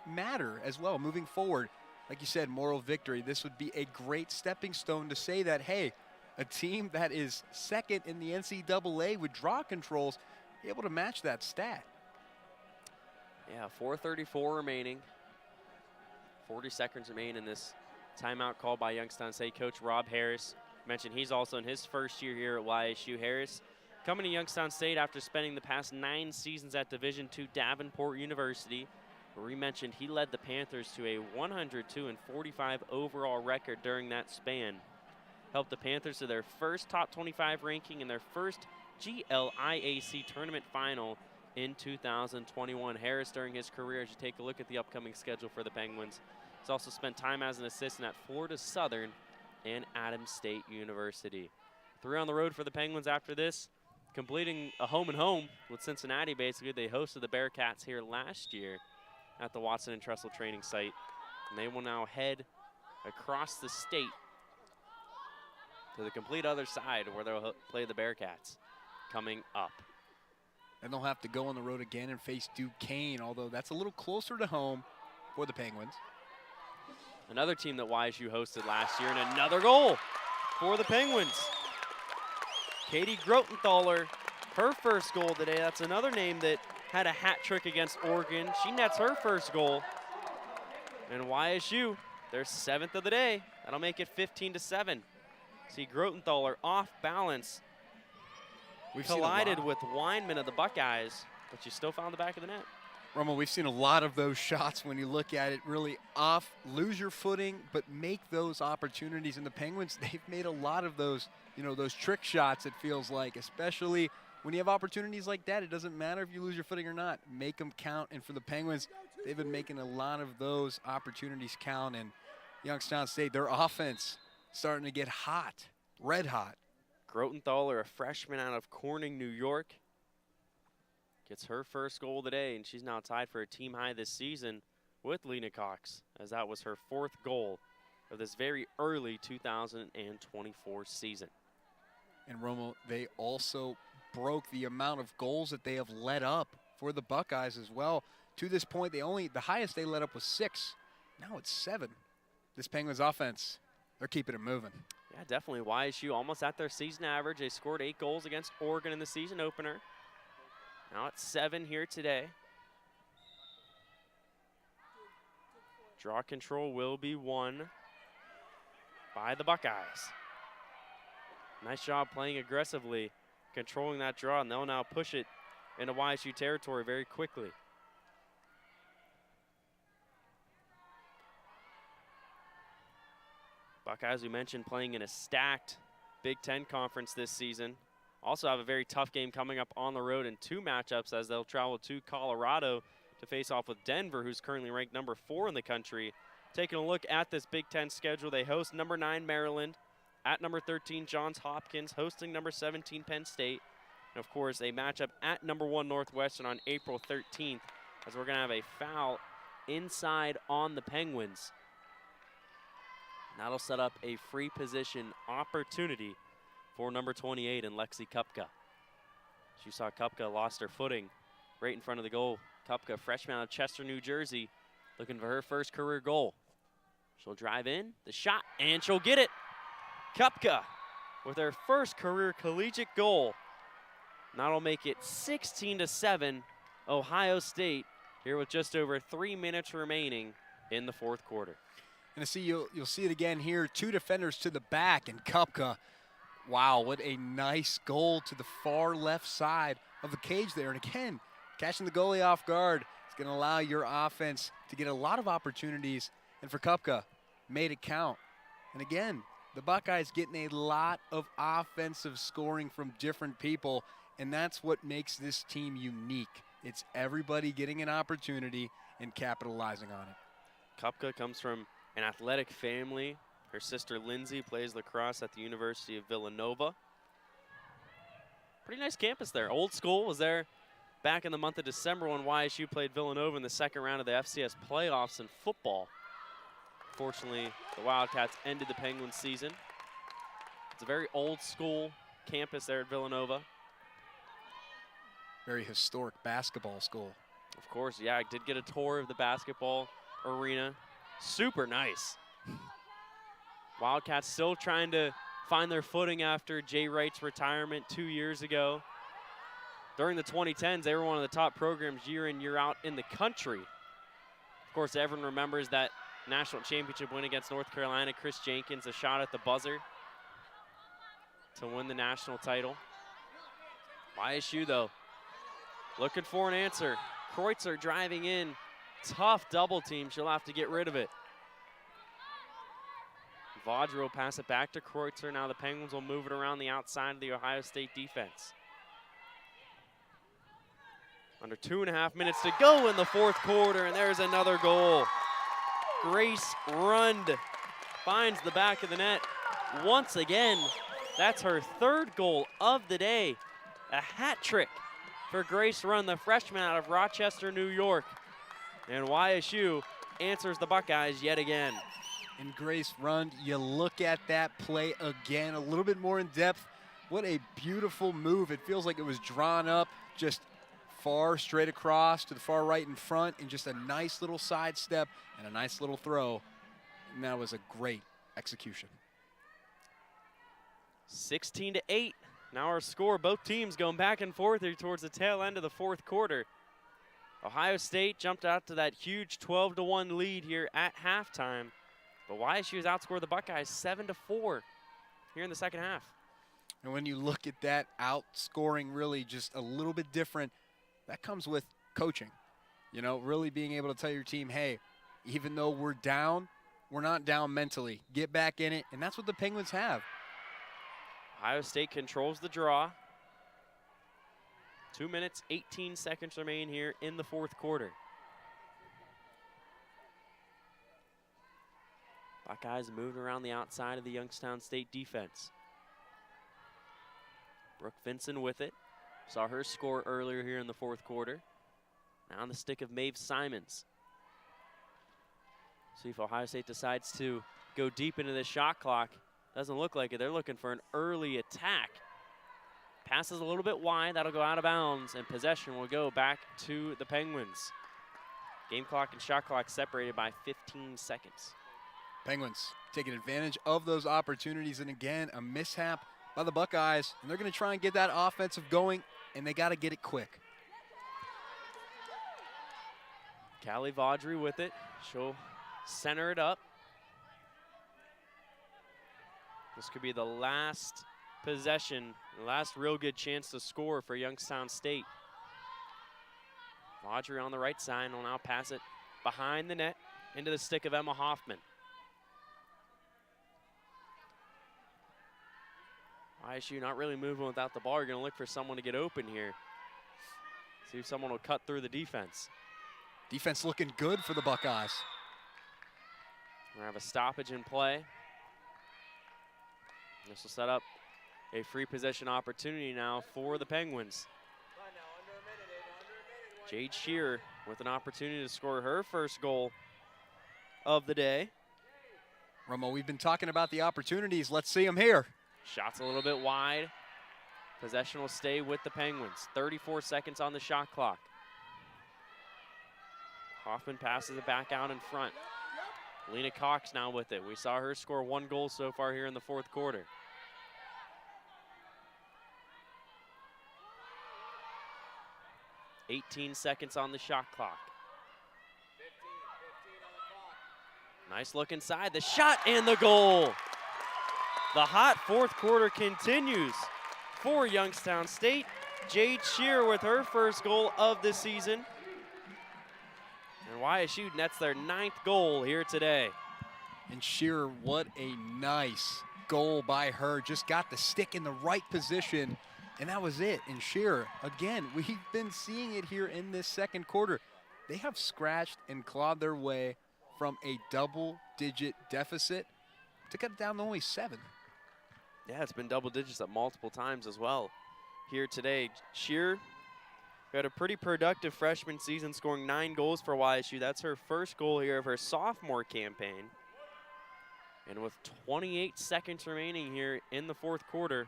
matter as well moving forward. Like you said, moral victory. This would be a great stepping stone to say that, hey, a team that is second in the NCAA with draw controls, be able to match that stat. Yeah, 4:34 remaining. 40 seconds remain in this timeout called by Youngstown State coach Rob Harris. Mentioned he's also in his first year here at YSU. Harris coming to Youngstown State after spending the past 9 seasons at Division II Davenport University, where we mentioned he led the Panthers to a 102-45 overall record during that span. Helped the Panthers to their first top 25 ranking in their first GLIAC tournament final in 2021. Harris, during his career, as you take a look at the upcoming schedule for the Penguins, has also spent time as an assistant at Florida Southern and Adams State University. 3 on the road for the Penguins after this, completing a home-and-home with Cincinnati. Basically, they hosted the Bearcats here last year at the Watson and Tressel training site, and they will now head across the state to the complete other side where they'll play the Bearcats coming up. And they'll have to go on the road again and face Duquesne, although that's a little closer to home for the Penguins. Another team that YSU hosted last year, and another goal for the Penguins. Katie Grotenthaler, her first goal today. That's another name that had a hat trick against Oregon. She nets her first goal. And YSU, their 7th of the day. That'll make it 15-7. See Grotenthaler off balance. Collided with Weinman of the Buckeyes, but she still found the back of the net. Romo, we've seen a lot of those shots when you look at it, really off, lose your footing, but make those opportunities. And the Penguins, they've made a lot of those, those trick shots, it feels like, especially when you have opportunities like that. It doesn't matter if you lose your footing or not. Make them count. And for the Penguins, they've been making a lot of those opportunities count. And Youngstown State, their offense starting to get hot, red hot. Grotenthaler, a freshman out of Corning, New York, gets her first goal today, and she's now tied for a team high this season with Lena Cox, as that was her 4th goal of this very early 2024 season. And Romo, they also broke the amount of goals that they have let up for the Buckeyes as well. To this point, the highest they let up was 6. Now it's 7. This Penguins offense, they're keeping it moving. Yeah, definitely. YSU almost at their season average. They scored 8 goals against Oregon in the season opener. Now it's 7 here today. Draw control will be won by the Buckeyes. Nice job playing aggressively, controlling that draw, and they'll now push it into YSU territory very quickly. Buckeyes, we mentioned, playing in a stacked Big Ten conference this season. Also have a very tough game coming up on the road in 2 matchups as they'll travel to Colorado to face off with Denver, who's currently ranked number 4 in the country. Taking a look at this Big Ten schedule, they host number 9 Maryland, at number 13 Johns Hopkins, hosting number 17 Penn State, and of course a matchup at number 1 Northwestern on April 13th, as we're going to have a foul inside on the Penguins. That'll set up a free position opportunity for number 28 in Lexi Kupka. As you saw, Kupka lost her footing right in front of the goal. Kupka, freshman out of Chester, New Jersey, looking for her first career goal. She'll drive in, the shot, and she'll get it. Kupka with her first career collegiate goal. That'll make it 16-7, Ohio State, here with just over 3 minutes remaining in the 4th quarter. And you'll see it again here. 2 defenders to the back, and Kupka, wow, what a nice goal to the far left side of the cage there. And again, catching the goalie off guard is going to allow your offense to get a lot of opportunities. And for Kupka, made it count. And again, the Buckeyes getting a lot of offensive scoring from different people, and that's what makes this team unique. It's everybody getting an opportunity and capitalizing on it. Kupka comes from an athletic family. Her sister Lindsay plays lacrosse at the University of Villanova. Pretty nice campus there. Old School was there back in the month of December when YSU played Villanova in the second round of the FCS playoffs in football. Fortunately, the Wildcats ended the Penguins season. It's a very old school campus there at Villanova. Very historic basketball school. Of course, yeah, I did get a tour of the basketball arena. Super nice. Wildcats still trying to find their footing after Jay Wright's retirement 2 years ago. During the 2010s, they were one of the top programs year in, year out in the country. Of course, everyone remembers that national championship win against North Carolina. Chris Jenkins, a shot at the buzzer to win the national title. YSU, though, looking for an answer. Kreutzer driving in. Tough double team. She'll have to get rid of it. Vaudry will pass it back to Kreutzer. Now the Penguins will move it around the outside of the Ohio State defense. Under 2.5 minutes to go in the fourth quarter, and there's another goal. Grace Rund finds the back of the net once again. That's her third goal of the day. A hat trick for Grace Rund, the freshman out of Rochester, New York. And YSU answers the Buckeyes yet again. And Grace Rund, you look at that play again, a little bit more in depth. What a beautiful move. It feels like it was drawn up, just far straight across to the far right in front, and just a nice little sidestep and a nice little throw. And that was a great execution. 16-8. Now our score, both teams going back and forth here towards the tail end of the fourth quarter. Ohio State jumped out to that huge 12-1 lead here at halftime. But YSU has outscored the Buckeyes 7-4 here in the second half. And when you look at that outscoring really just a little bit different, that comes with coaching. You know, really being able to tell your team, hey, even though we're down, we're not down mentally. Get back in it, and that's what the Penguins have. Ohio State controls the draw. 2 minutes, 18 seconds remain here in the fourth quarter. Buckeyes moving around the outside of the Youngstown State defense. Brooke Vinson with it. Saw her score earlier here in the fourth quarter. Now on the stick of Maeve Simons. See if Ohio State decides to go deep into the shot clock. Doesn't look like it. They're looking for an early attack. Passes a little bit wide. That'll go out of bounds, and possession will go back to the Penguins. Game clock and shot clock separated by 15 seconds. Penguins taking advantage of those opportunities, and again, a mishap by the Buckeyes, and they're going to try and get that offensive going, and they got to get it quick. Callie Vaudry with it. She'll center it up. This could be the last possession, the last real good chance to score for Youngstown State. Vaudry on the right side will now pass it behind the net into the stick of Emma Hoffman. YSU not really moving without the ball. You're going to look for someone to get open here. See if someone will cut through the defense. Defense looking good for the Buckeyes. We're going to have a stoppage in play. This will set up a free possession opportunity now for the Penguins. Jade Shearer with an opportunity to score her first goal of the day. Romo, we've been talking about the opportunities. Let's see them here. Shots a little bit wide. Possession will stay with the Penguins. 34 seconds on the shot clock. Hoffman passes it back out in front. Lena Cox now with it. We saw her score 1 goal so far here in the fourth quarter. .18 seconds on the shot clock. Nice look inside. The shot and the goal. The hot fourth quarter continues for Youngstown State. Jade Shearer with her first goal of the season. And YSU nets their 9th goal here today. And Shearer, what a nice goal by her. Just got the stick in the right position, and that was it. And Shearer, again, we've been seeing it here in this second quarter. They have scratched and clawed their way from a double-digit deficit to cut it down to only 7. Yeah, it's been double digits at multiple times as well here today. Shearer, Got a pretty productive freshman season, scoring 9 goals for YSU. That's her first goal here of her sophomore campaign. And with 28 seconds remaining here in the fourth quarter,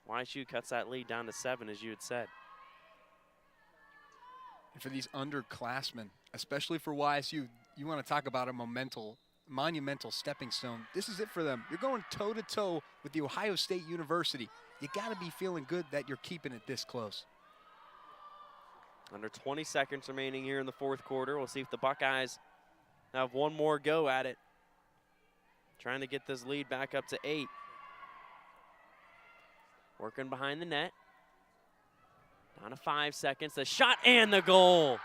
YSU cuts that lead down to 7, as you had said. And for these underclassmen, especially for YSU, you want to talk about a monumental stepping stone. This is it for them. You're going toe-to-toe with the Ohio State University. You got to be feeling good that you're keeping it this close. Under 20 seconds remaining here in the fourth quarter. We'll see if the Buckeyes have one more go at it. Trying to get this lead back up to 8. Working behind the net. Down to 5 seconds. The shot and the goal.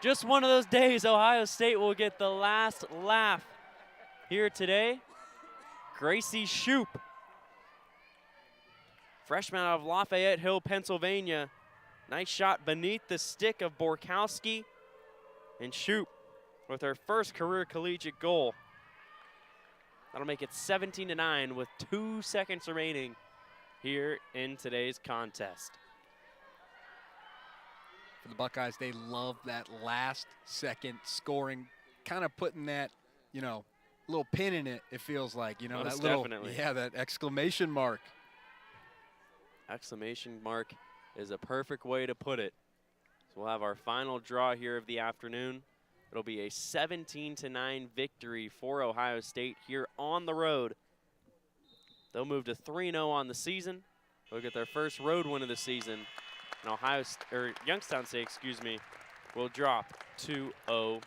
Just one of those days Ohio State will get the last laugh here today. Gracie Shoup, freshman out of Lafayette Hill, Pennsylvania. Nice shot beneath the stick of Borkowski. And Shoup with her first career collegiate goal. That'll make it 17-9 with 2 seconds remaining here in today's contest. For the Buckeyes, they love that last second scoring, kind of putting that, you know, little pin in it, it feels like, you know, Most that little, definitely. yeah, that exclamation mark. Exclamation mark is a perfect way to put it. So we'll have our final draw here of the afternoon. It'll be a 17-9 victory for Ohio State here on the road. They'll move to 3-0 on the season. They'll get their first road win of the season. And Youngstown State, excuse me, will drop 2-0-2.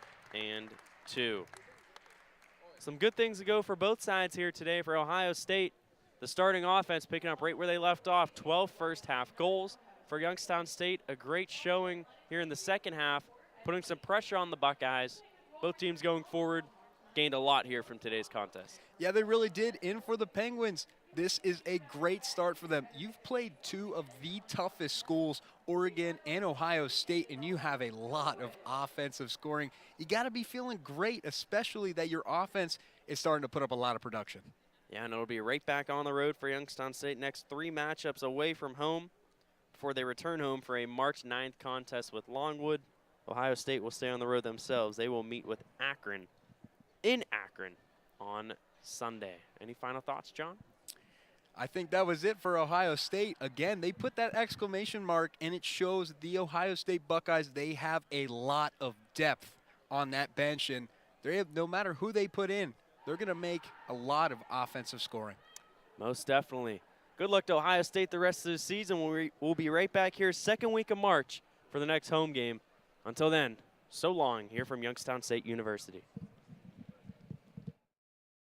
Some good things to go for both sides here today. For Ohio State, the starting offense picking up right where they left off, 12 first half goals. For Youngstown State, a great showing here in the second half, putting some pressure on the Buckeyes. Both teams going forward gained a lot here from today's contest. Yeah, they really did. In for the Penguins. This is a great start for them. You've played 2 of the toughest schools, Oregon and Ohio State, and you have a lot of offensive scoring. You got to be feeling great, especially that your offense is starting to put up a lot of production. Yeah, and it'll be right back on the road for Youngstown State. Next 3 matchups away from home before they return home for a March 9th contest with Longwood. Ohio State will stay on the road themselves. They will meet with Akron in Akron on Sunday. Any final thoughts, John? I think that was it for Ohio State. Again, they put that exclamation mark, and it shows the Ohio State Buckeyes, they have a lot of depth on that bench, and no matter who they put in, they're going to make a lot of offensive scoring. Most definitely. Good luck to Ohio State the rest of the season. We'll be right back here second week of March for the next home game. Until then, so long here from Youngstown State University.